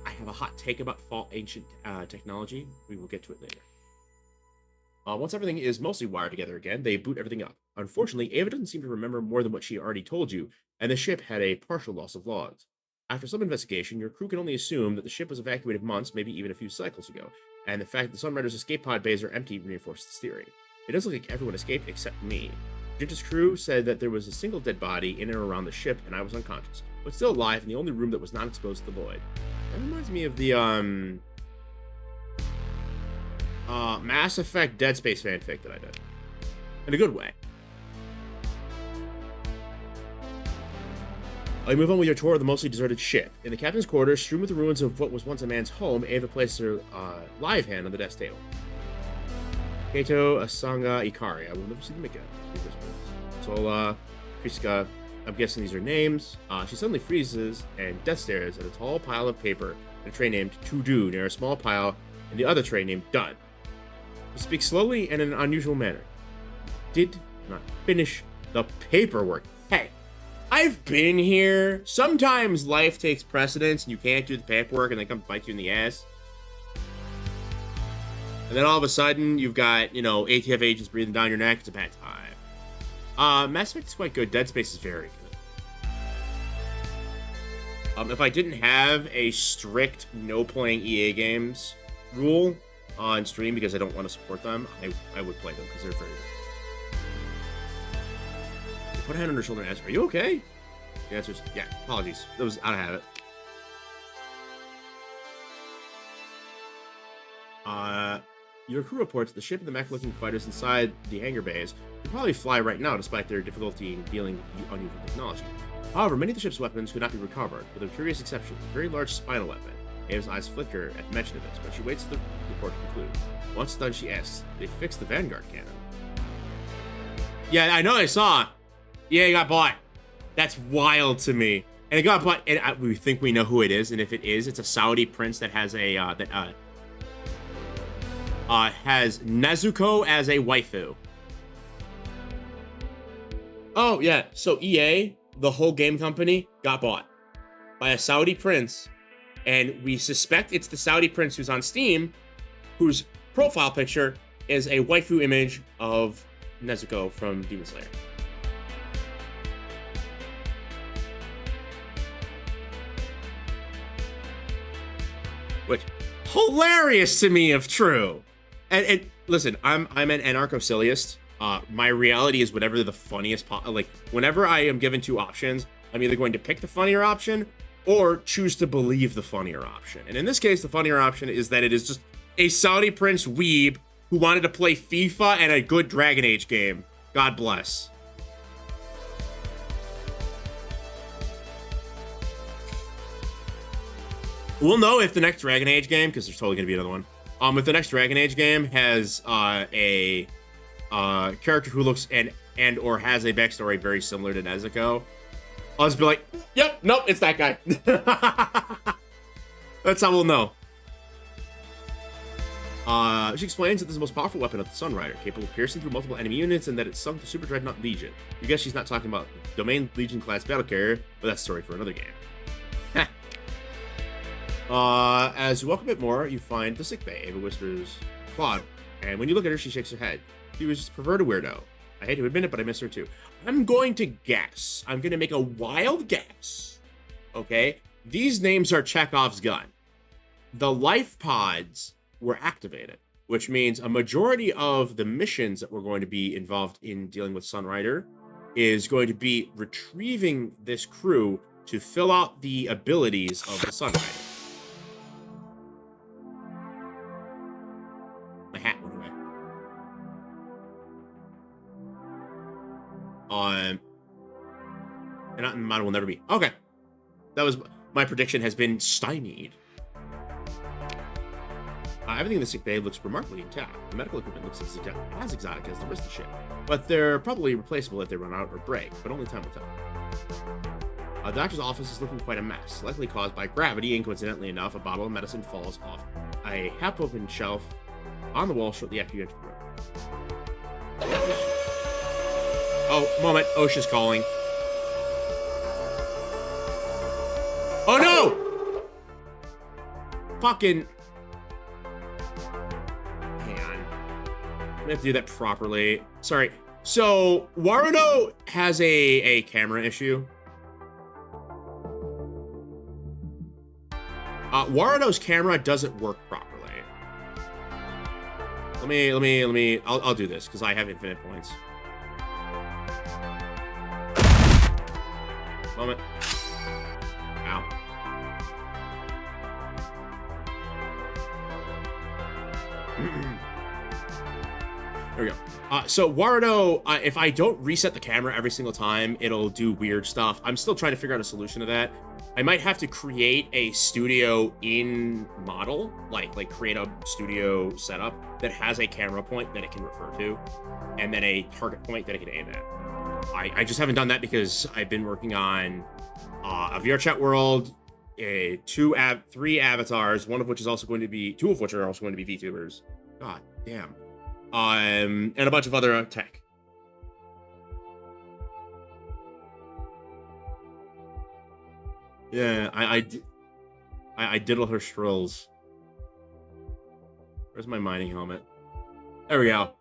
I have a hot take about ancient technology. We will get to it later. Once everything is mostly wired together again, they boot everything up. Unfortunately, Ava doesn't seem to remember more than what she already told you, and the ship had a partial loss of logs. After some investigation, your crew can only assume that the ship was evacuated months, maybe even a few cycles ago, and the fact that the Sunrider's escape pod bays are empty reinforces this theory. It does look like everyone escaped except me. Jinta's crew said that there was a single dead body in and around the ship, and I was unconscious, but still alive in the only room that was not exposed to the void. That reminds me of the, Mass Effect Dead Space fanfic that I did. In a good way. You move on with your tour of the mostly deserted ship. In the captain's quarters, strewn with the ruins of what was once a man's home, Ava placed her live hand on the desk table. Kato, Asanga, Ikari. I will never see them again. Sola, Kriska. I'm guessing these are names. She suddenly freezes and death stares at a tall pile of paper in a tray named To Do near a small pile in the other tray named Done. She speaks slowly and in an unusual manner. Did not finish the paperwork. Hey, I've been here. Sometimes life takes precedence and you can't do the paperwork and they come bite you in the ass. And then all of a sudden, you've got, you know, ATF agents breathing down your neck. It's a bad time. Mass Effect is quite good. Dead Space is very good. If I didn't have a strict no playing EA games rule on stream because I don't want to support them, I would play them because they're very good. Put a hand on her shoulder and ask, "Are you okay?" The answer is, "Yeah, apologies. That was out of habit." Your crew reports the ship and the mech-looking fighters inside the hangar bays could probably fly right now despite their difficulty in dealing with unusual technology. However, many of the ship's weapons could not be recovered, with a curious exception, a very large spinal weapon. Ava's eyes flicker at the mention of this, but she waits for the report to conclude. Once done, she asks, "They fixed the Vanguard cannon?" Yeah, I know, I saw. Yeah, it got bought. That's wild to me. And it got bought, and we think we know who it is, and if it is, it's a Saudi prince that has a, has Nezuko as a waifu. Oh, yeah, so EA, the whole game company, got bought by a Saudi prince, and we suspect it's the Saudi prince who's on Steam, whose profile picture is a waifu image of Nezuko from Demon Slayer. Which, hilarious to me if true. And listen, I'm an anarcho-ciliist. My reality is whatever the funniest, like, whenever I am given two options, I'm either going to pick the funnier option or choose to believe the funnier option. And in this case, the funnier option is that it is just a Saudi prince weeb who wanted to play FIFA and a good Dragon Age game. God bless. We'll know if the next Dragon Age game, because there's totally gonna be another one. If the next Dragon Age game has a character who looks and or has a backstory very similar to Nezuko, I'll just be like, "Yep, nope, it's that guy." That's how we'll know. She explains that this is the most powerful weapon of the Sunrider, capable of piercing through multiple enemy units, and that it's sunk the Super Dreadnought Legion. You guess she's not talking about Domain Legion class battle carrier, but that's a story for another game. As you walk a bit more, you find the sickbay. Ava whispers, "Claude," and when you look at her, she shakes her head. She was just a perverted weirdo. I hate to admit it, but I miss her too. I'm going to guess. I'm going to make a wild guess. Okay? These names are Chekhov's gun. The life pods were activated, which means a majority of the missions that we're going to be involved in dealing with Sunrider is going to be retrieving this crew to fill out the abilities of the Sunrider. My hat went away. And mine will never be. Okay. That was, my prediction has been stymied. Everything in the sick bay looks remarkably intact. The medical equipment looks as exotic as the rest of the ship, but they're probably replaceable if they run out or break, but only time will tell. The doctor's office is looking quite a mess, likely caused by gravity, and coincidentally enough, a bottle of medicine falls off a half-open shelf on the wall shortly after you enter the room. Oh, moment, OSHA's calling. Oh no! Fucking... Hang on. I'm gonna have to do that properly. Sorry. So, Waruno has a camera issue. Waruno's camera doesn't work properly. I'll do this, because I have infinite points. Moment. Ow. There we go. So Warudo, if I don't reset the camera every single time, it'll do weird stuff. I'm still trying to figure out a solution to that. I might have to create a studio in model, like create a studio setup that has a camera point that it can refer to, and then a target point that it can aim at. I just haven't done that because I've been working on a VR chat world, three avatars, two of which are also going to be VTubers. God damn. And a bunch of other tech. Yeah, I diddle her strills. Where's my mining helmet? There we go.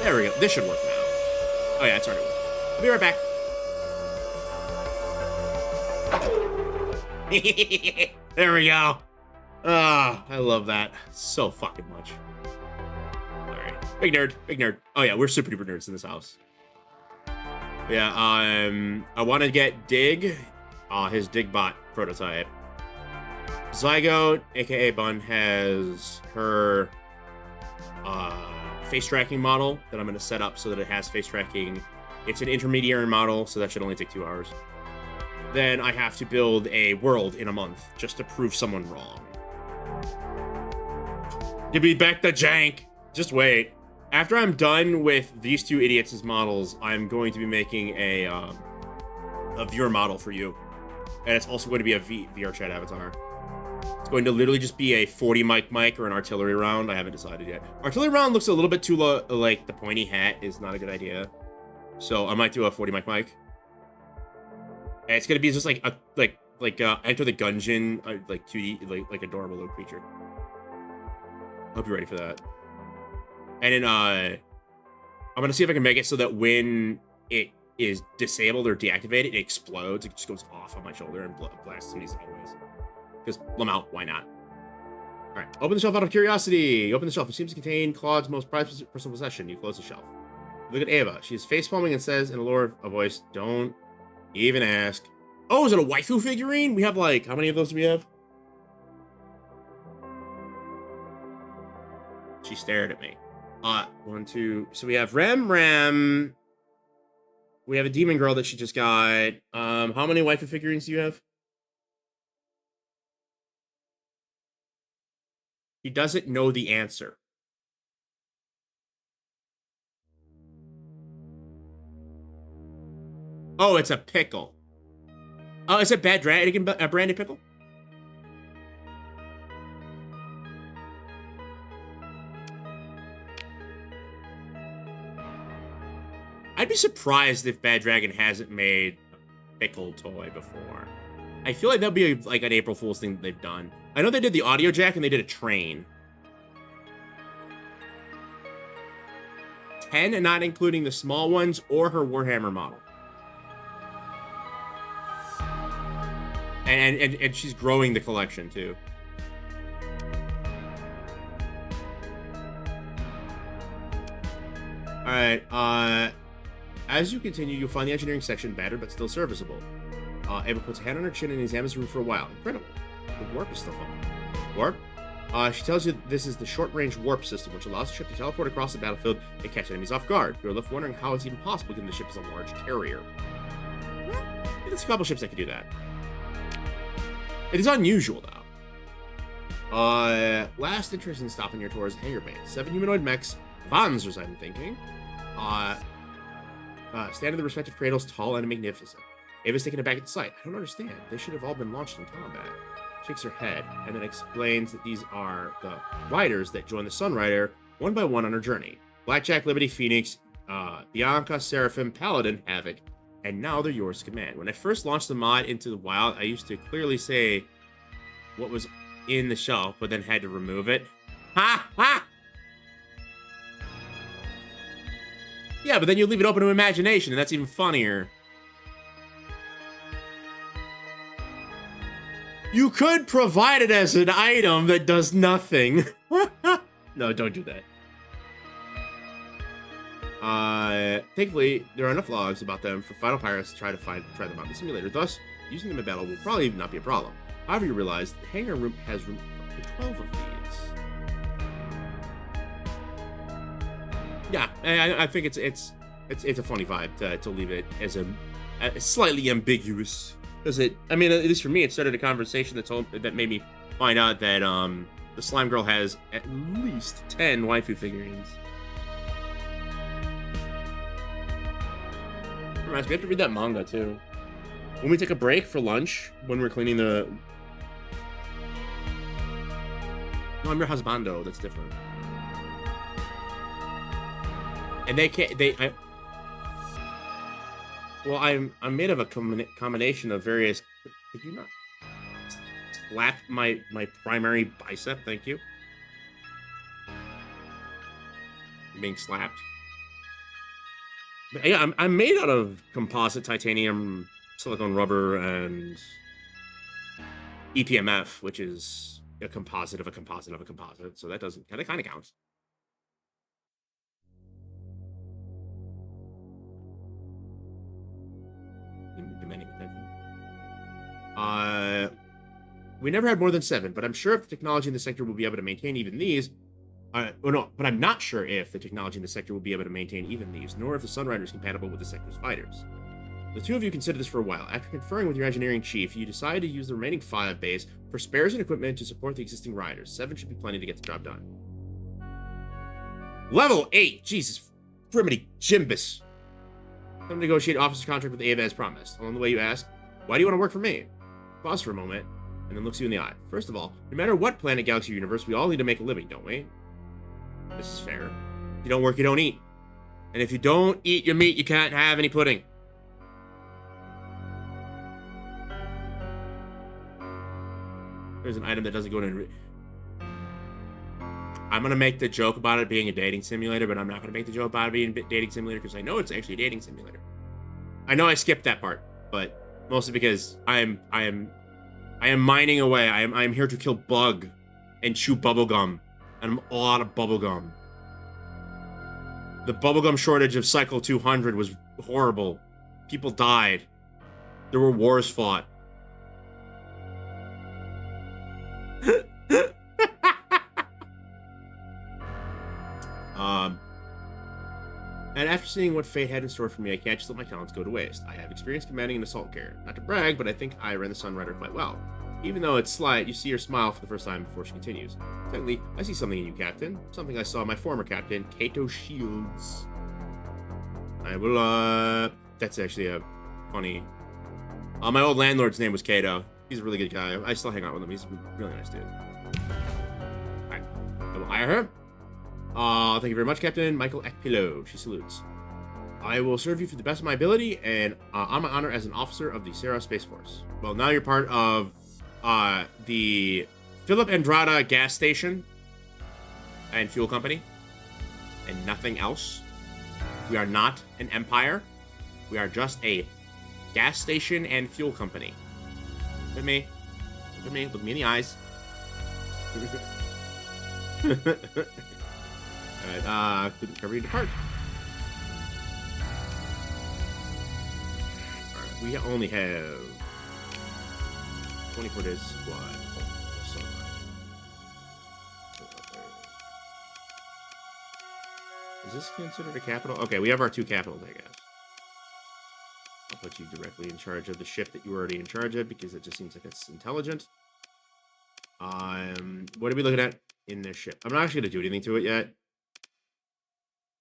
There we go. This should work now. Oh yeah, it's already working. I'll be right back. There we go. Ah, I love that so fucking much. All right, big nerd, big nerd. Oh yeah, we're super duper nerds in this house. Yeah, I want to get Dig, his Digbot prototype. Zygote, aka Bun, has her face tracking model that I'm going to set up so that it has face tracking. It's an intermediary model, so that should only take 2 hours. Then I have to build a world in a month just to prove someone wrong. Give me back the jank. Just wait. After I'm done with these two idiots as models, I'm going to be making a viewer model for you. And it's also going to be a VR chat avatar. It's going to literally just be a 40 mic or an artillery round. I haven't decided yet. Artillery round looks a little bit too low, like the pointy hat is not a good idea. So I might do a 40 mic. And it's gonna be just like Enter the Gungeon, like 2D, like adorable little creature. Hope you're ready for that. And then I'm gonna see if I can make it so that when it is disabled or deactivated, it explodes. It just goes off on my shoulder and blasts somebody sideways. Because Lamau, why not? All right, open the shelf out of curiosity. Open the shelf. It seems to contain Claude's most prized personal possession. You close the shelf. Look at Ava. She is facepalming and says in a lower voice, "Don't even ask." Oh, is it a waifu figurine? We have like, how many of those do we have? She stared at me. 1, 2. So we have Ram. We have a demon girl that she just got. How many waifu figurines do you have? He doesn't know the answer. Oh, it's a pickle. Oh, is it a brandy pickle? I'd be surprised if Bad Dragon hasn't made a pickle toy before. I feel like that'd be like an April Fool's thing that they've done. I know they did the audio jack and they did a train. 10, and not including the small ones or her Warhammer model. And she's growing the collection too. All right. As you continue, you'll find the engineering section battered but still serviceable. Ava puts a hand on her chin and examines the room for a while. Incredible. The warp is still functioning. Warp? She tells you this is the short-range warp system, which allows the ship to teleport across the battlefield and catch enemies off guard. You're left wondering how it's even possible given the ship is a large carrier. There's a couple ships that can do that. It is unusual, though. Last interest in stopping your tour is hangar bay. 7 humanoid mechs, Vanzers, I'm thinking. Stand in the respective cradles, tall and magnificent. Ava's taken aback at the sight. I don't understand. They should have all been launched in combat. Shakes her head, and then explains that these are the riders that join the Sunrider one by one on her journey. Blackjack, Liberty, Phoenix, Bianca, Seraphim, Paladin, Havoc, and now they're yours to command. When I first launched the mod into the wild, I used to clearly say what was in the shelf, but then had to remove it. Ha! Ha! Yeah, but then you leave it open to imagination, and that's even funnier. You could provide it as an item that does nothing. No, don't do that. Thankfully, there are enough logs about them for Final Pirates to try them out in the simulator. Thus, using them in battle will probably not be a problem. However, you realize the hangar room has room to 12 of these. Yeah, I think it's a funny vibe to leave it as a slightly ambiguous. Does it? I mean, at least for me, it started a conversation that made me find out that the slime girl has at least 10 waifu figurines. Reminds me, we have to read that manga too. When we take a break for lunch, when we're cleaning the. No, I'm your husbando. That's different. And they can't. Well, I'm made of a combination of various. Did you not slap my primary bicep? Thank you. I'm being slapped. But yeah, I'm made out of composite titanium, silicone rubber, and EPMF, which is a composite of a composite of a composite. So that doesn't kind of counts. We never had more than 7, but I'm sure if the technology in the sector will be able to maintain even these. No, but I'm not sure if the technology in the sector will be able to maintain even these, nor if the Sunrider is compatible with the sector's fighters. The two of you considered this for a while. After conferring with your engineering chief, you decided to use the remaining 5 bays for spares and equipment to support the existing riders. 7 should be plenty to get the job done. Level 8! Jesus, Frimity Jimbus! Time to negotiate officer's contract with Ava as promised. Along the way you ask, why do you want to work for me? Pause for a moment, and then looks you in the eye. First of all, no matter what planet, galaxy, or universe, we all need to make a living, don't we? This is fair. If you don't work, you don't eat. And if you don't eat your meat, you can't have any pudding. There's an item that doesn't go in. I'm going to make the joke about it being a dating simulator, but I'm not going to make the joke about it being a dating simulator because I know it's actually a dating simulator. I know I skipped that part, but mostly because I am mining away. I am here to kill bug and chew bubblegum. And I'm all out of bubblegum. The bubblegum shortage of Cycle 200 was horrible. People died. There were wars fought. And after seeing what fate had in store for me, I can't just let my talents go to waste. I have experience commanding an assault carrier. Not to brag, but I think I ran the Sunrider quite well. Even though it's slight, you see her smile for the first time before she continues. Technically, I see something in you, Captain. Something I saw in my former captain, Kato Shields. I will, that's actually a funny... my old landlord's name was Kato. He's a really good guy. I still hang out with him. He's a really nice dude. Alright. I will hire her. Thank you very much, Captain Michael Ekpilo. She salutes. I will serve you for the best of my ability and on my honor as an officer of the Sarah Space Force. Well, now you're part of the Philip Andrada gas station and fuel company and nothing else. We are not an empire. We are just a gas station and fuel company. Look at me. Look at me. Look me in the eyes. Alright, cover you depart. Alright, we only have 24 days squad. Is this considered a capital? Okay, we have our 2 capitals, I guess. I'll put you directly in charge of the ship that you were already in charge of because it just seems like it's intelligent. What are we looking at in this ship? I'm not actually going to do anything to it yet.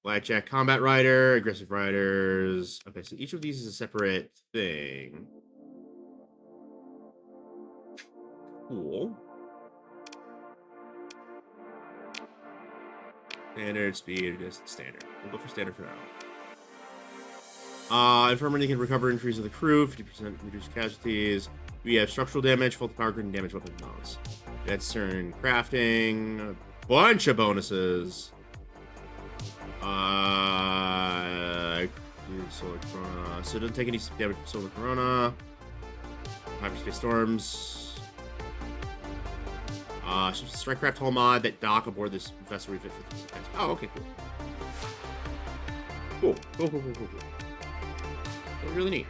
Blackjack combat rider, aggressive riders. Okay, so each of these is a separate thing. Cool. Standard, speed, just standard. We'll go for standard for now. Infirmary can recover injuries of the crew, 50% reduced casualties. We have structural damage, full power grid, and damage weapon mounts. That's turn crafting, a bunch of bonuses. Solar Corona. So it doesn't take any damage from Solar Corona. Hyperspace Storms. Strikecraft hull mod that dock aboard this vessel refit for this defense. Oh, okay, cool. Cool. Really neat.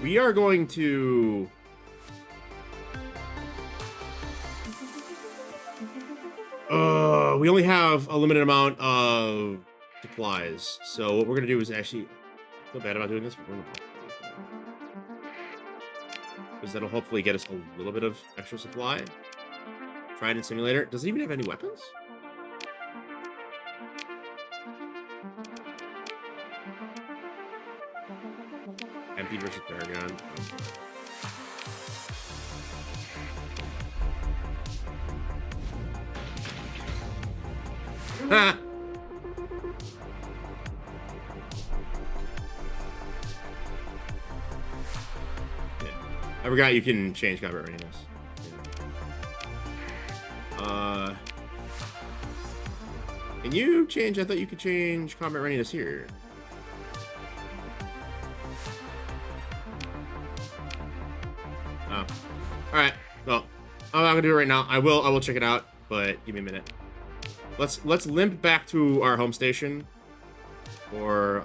We are going to... we only have a limited amount of supplies. So what we're going to do is actually... I feel bad about doing this, but we're going to... because that'll hopefully get us a little bit of extra supply. Trident Simulator. Does it even have any weapons? MP versus Paragon. Ha! Yeah. I forgot you can change combat readiness. Can you change? I thought you could change combat readiness here. Oh. Alright. Well, I'm not gonna do it right now. I will check it out, but give me a minute. Let's limp back to our home station. Or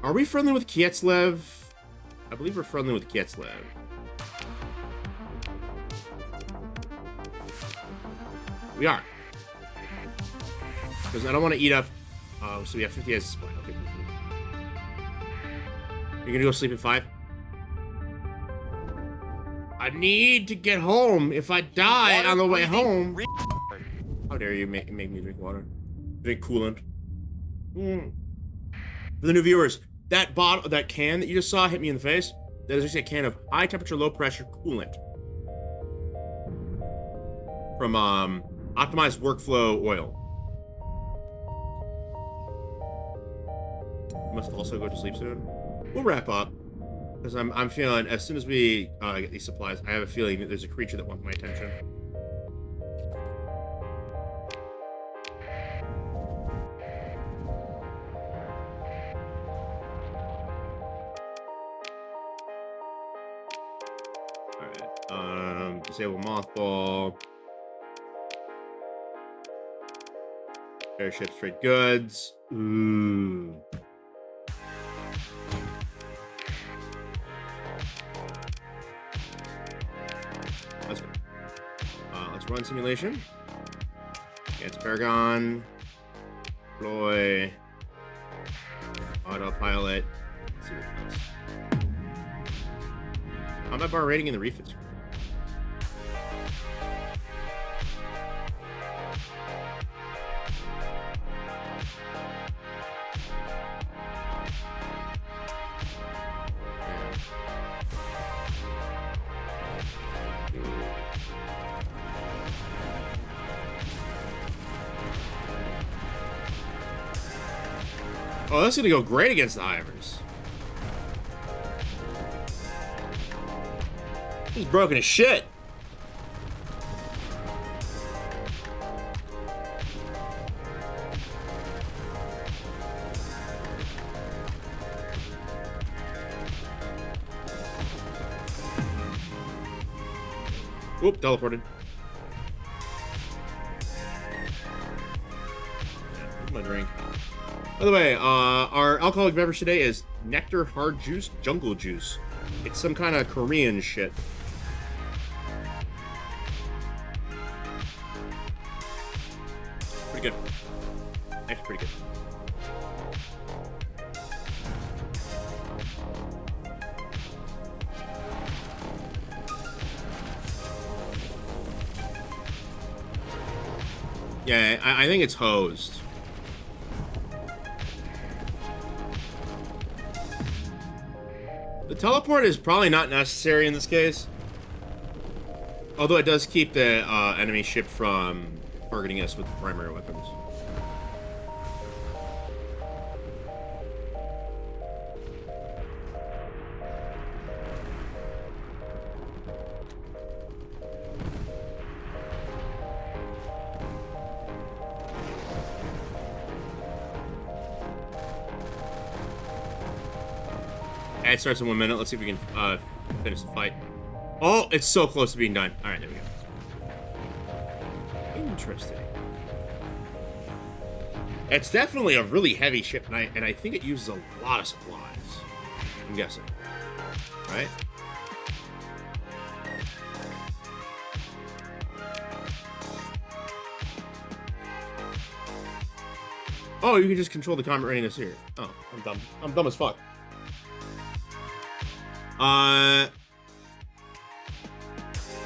are we friendly with Kietzlev? I believe we're friendly with Kietzlev. We are. Because I don't want to eat up. So we have 50 as a split. Okay. You're gonna go sleep at 5? I need to get home. If I die on the way home. How dare you make me drink water? Drink coolant. For the new viewers, that bottle, that can that you just saw hit me in the face. That is actually a can of high temperature, low pressure coolant. From Optimized Workflow Oil. Must also go to sleep soon. We'll wrap up. Because I'm feeling, as soon as we get these supplies, I have a feeling that there's a creature that wants my attention. Alright, disable mothball. Airship straight goods. Ooh. Let's go. Let's run simulation. It's Paragon. Deploy. Autopilot. Let's see what it does. Combat bar rating in the refit screen. Oh, that's gonna go great against the Hivers. He's broken as shit. Oop, teleported. Where's my drink? By the way, our alcoholic beverage today is Nectar Hard Juice Jungle Juice. It's some kind of Korean shit. Pretty good. Actually pretty good. Yeah, I think it's hosed. The teleport is probably not necessary in this case. Although it does keep the enemy ship from targeting us with primary weapons. It starts in 1 minute. Let's see if we can finish the fight. Oh, it's so close to being done. All right, there we go. Interesting. It's definitely a really heavy ship, and I think it uses a lot of supplies. I'm guessing. Right? Oh, you can just control the combat readiness here. Oh, I'm dumb. I'm dumb as fuck.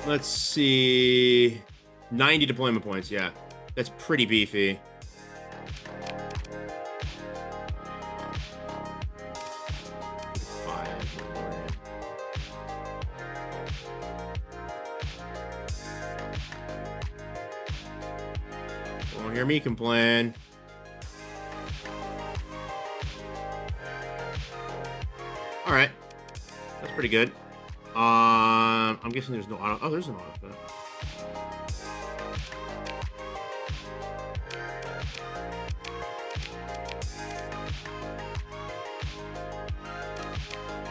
Let's see. 90 deployment points, yeah. That's pretty beefy. Don't hear me complain. All right, that's pretty good. I'm guessing there's no auto. Oh, there's an auto for that.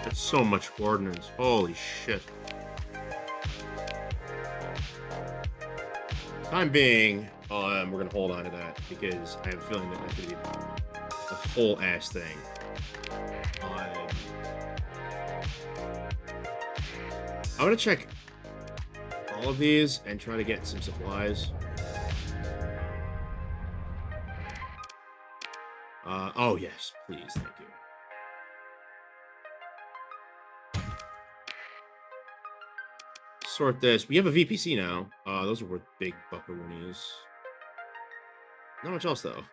That's so much ordnance. Holy shit. Time being, we're gonna hold on to that because I have a feeling that that's gonna be a whole ass thing. I'm gonna check all of these and try to get some supplies. Oh yes, please, thank you. Sort this. We have a VPC now. Those are worth big buckaroonies. Not much else though.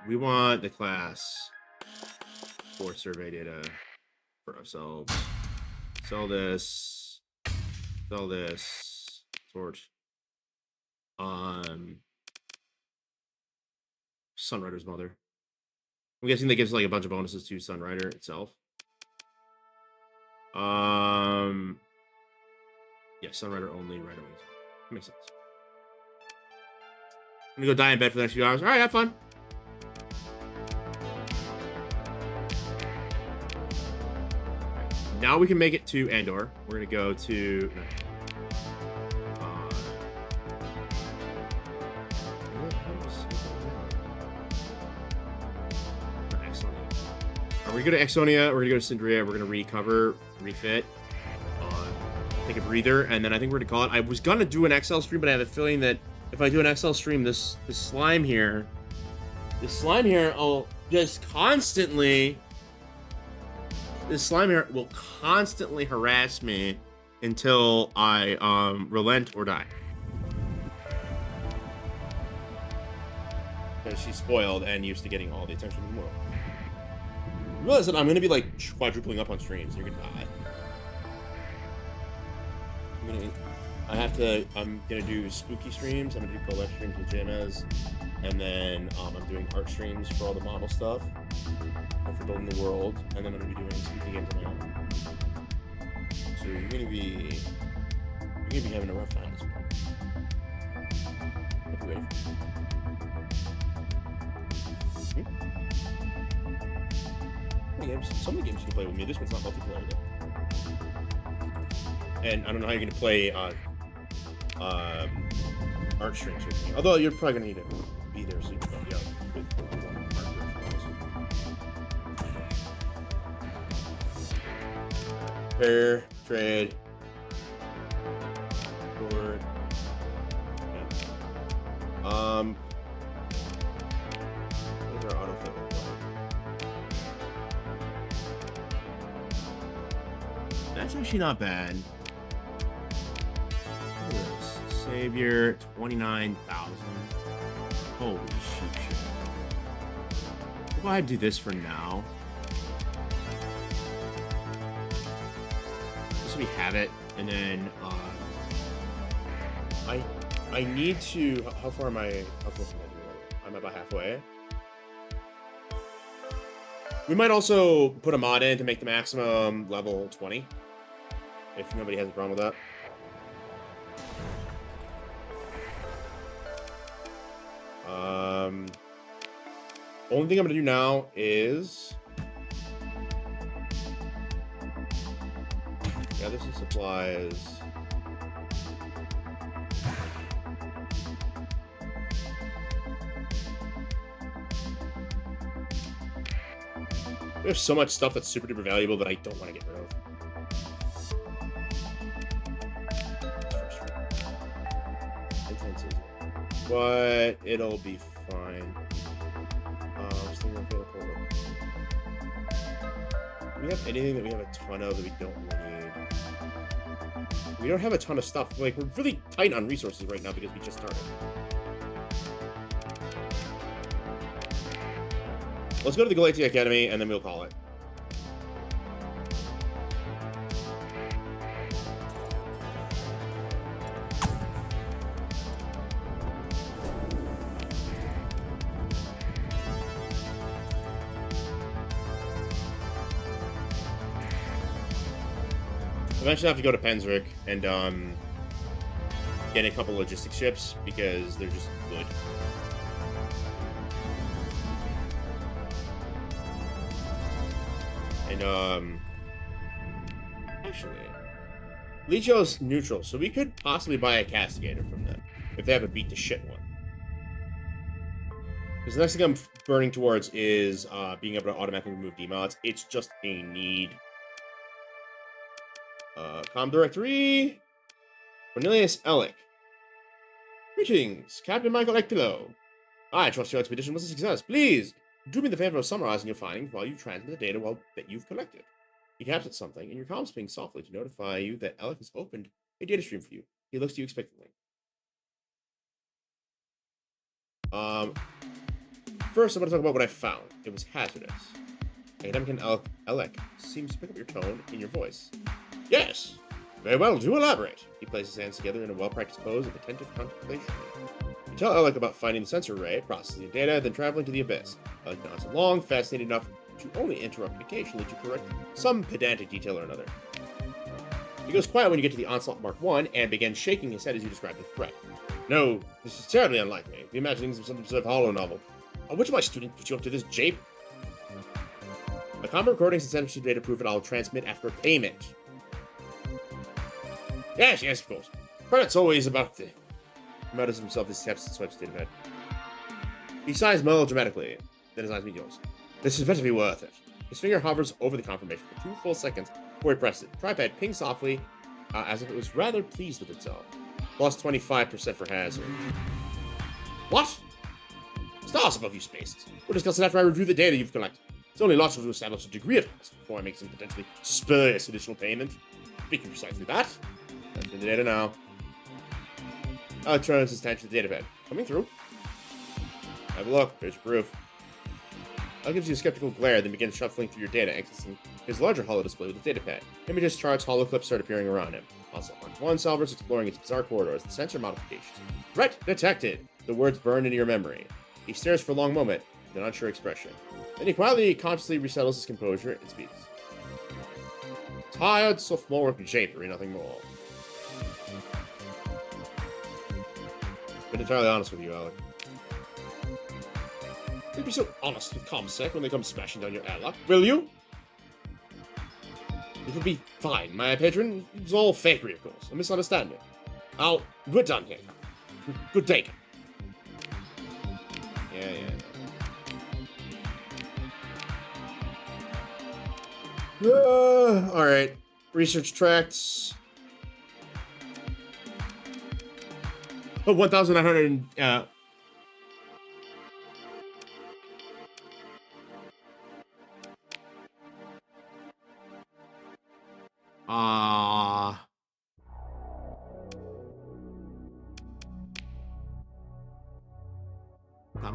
We want the class for survey data for ourselves. Sell this. Sell this. Sort. Sunrider's mother. I'm guessing that gives like a bunch of bonuses to Sunrider itself. Yeah, Sunrider only right away. Makes sense. I'm gonna go die in bed for the next few hours. Alright, have fun. Now we can make it to Andor. We're gonna go to we're gonna go to Exonia, we're gonna go to Syndria, we're gonna recover, refit, take a breather, and then I think we're gonna call it. I was gonna do an XL stream, but I have a feeling that if I do an XL stream, this slime here will just constantly. This slime here will constantly harass me until I relent or die. Because she's spoiled and used to getting all the attention in the world. You realize that I'm gonna be like quadrupling up on streams. You're gonna die. I'm gonna do spooky streams. I'm gonna do collab streams with JMS, and then I'm doing art streams for all the model stuff, and for building the world, and then I'm gonna be doing spooky games on my own. So you're gonna be having a rough time this week. Hope you're ready for it. Some of the games you can play with me. This one's not multiplayer though. And I don't know how you're gonna play art streams with me. Although you're probably gonna need to be there so you can help me out with art. Pair, trade, board. Yeah. What does our autofill look like? That's actually not bad. Savior, 29,000. Holy shit. We'll go ahead and do this for now. Just so we have it, and then I need to. How far am I? How close am I to the level? I'm about halfway. We might also put a mod in to make the maximum level 20. If nobody has a problem with that. Only thing I'm gonna do now is gather some supplies. We have so much stuff that's super duper valuable that I don't want to get rid of. But it'll be fine. Just thinking of do we have anything that we have a ton of that we don't need? We don't have a ton of stuff. Like, we're really tight on resources right now because we just started. Let's go to the Galactic Academy, and then we'll call it. Eventually I have to go to Penzrick and get a couple logistics ships because they're just good. And actually, Licho's neutral, so we could possibly buy a Castigator from them if they haven't beat the shit one. Because the next thing I'm burning towards is being able to automatically remove demods. It's just a need. Com Directory, Cornelius Ellick. Greetings, Captain Michael Ekpilo. I trust your expedition was a success. Please, do me the favor of summarizing your findings while you transmit the data that you've collected. He taps at something, and your comms ping softly to notify you that Ellick has opened a data stream for you. He looks to you expectantly. First, I'm going to talk about what I found. It was hazardous. Academic Ellick seems to pick up your tone in your voice. Yes! Very well, do elaborate. He places his hands together in a well-practiced pose of attentive contemplation. You tell Ellick about finding the sensor array, processing the data, then traveling to the abyss. Ellick nods along, fascinated enough to only interrupt occasionally to correct some pedantic detail or another. He goes quiet when you get to the Onslaught Mark I and begins shaking his head as you describe the threat. No, this is terribly unlike me. The imaginings of some sort of hollow novel. Which of my students put you up to this jape? The combat recordings and sensor data prove it I'll transmit after payment. Yes, of course. Credit's always about the... He mutters himself as he steps and swipes the datapad. He sighs melodramatically, then his eyes meet yours. This is better be worth it. His finger hovers over the confirmation for 2 full seconds before he presses it. Tripad pings softly, as if it was rather pleased with itself. Plus 25% for hazard. What? Stars above you, spaces. We'll discuss it after I review the data you've collected. It's only logical to establish a degree of hazard before I make some potentially spurious additional payment. Speaking precisely that, entering the data now. Alex turns his attention to the datapad. Coming through. Have a look. There's your proof. Alex gives you a skeptical glare, then begins shuffling through your data, accessing his larger holo display with the datapad. Images, charts, holoclips start appearing around him. Also, Mark 1 Salvers exploring its bizarre corridors, the sensor modifications. Threat detected! The words burn into your memory. He stares for a long moment, with an unsure expression. Then he quietly, consciously resettles his composure and speaks. Tired, sophomoric japery, nothing more. Been entirely honest with you, Alec. You'd be so honest with ComSec when they come smashing down your airlock, will you? It'll be fine, my patron. It's all fakery, of course. A misunderstanding. We're done here. Good take. Yeah. Alright. Research tracts. Oh, 1,900,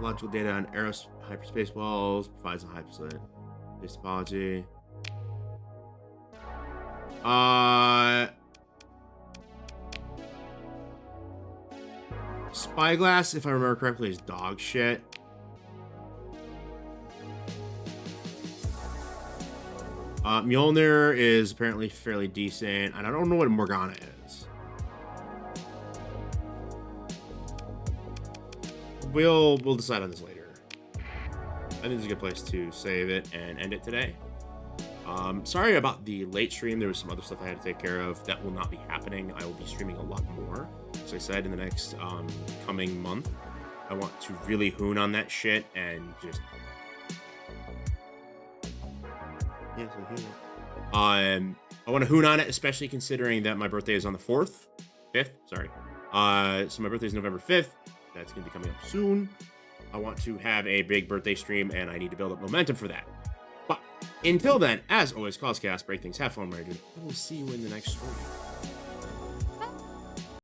Topological data on Eros hyperspace walls provides a hyperspace topology. Spyglass, if I remember correctly, is dog shit. Mjolnir is apparently fairly decent, and I don't know what Morgana is. We'll decide on this later. I think it's a good place to save it and end it today. Sorry about the late stream. There was some other stuff I had to take care of. That will not be happening. I will be streaming a lot more. As I said, in the next coming month, I want to really hoon on that shit and just Yes, I hear it. I want to hoon on it, especially considering that my birthday is on the 5th, sorry. So my birthday is November 5th. That's going to be coming up soon. I want to have a big birthday stream, and I need to build up momentum for that. But until then, as always, cause chaos, break things, have fun, where I do. I will see you in the next story.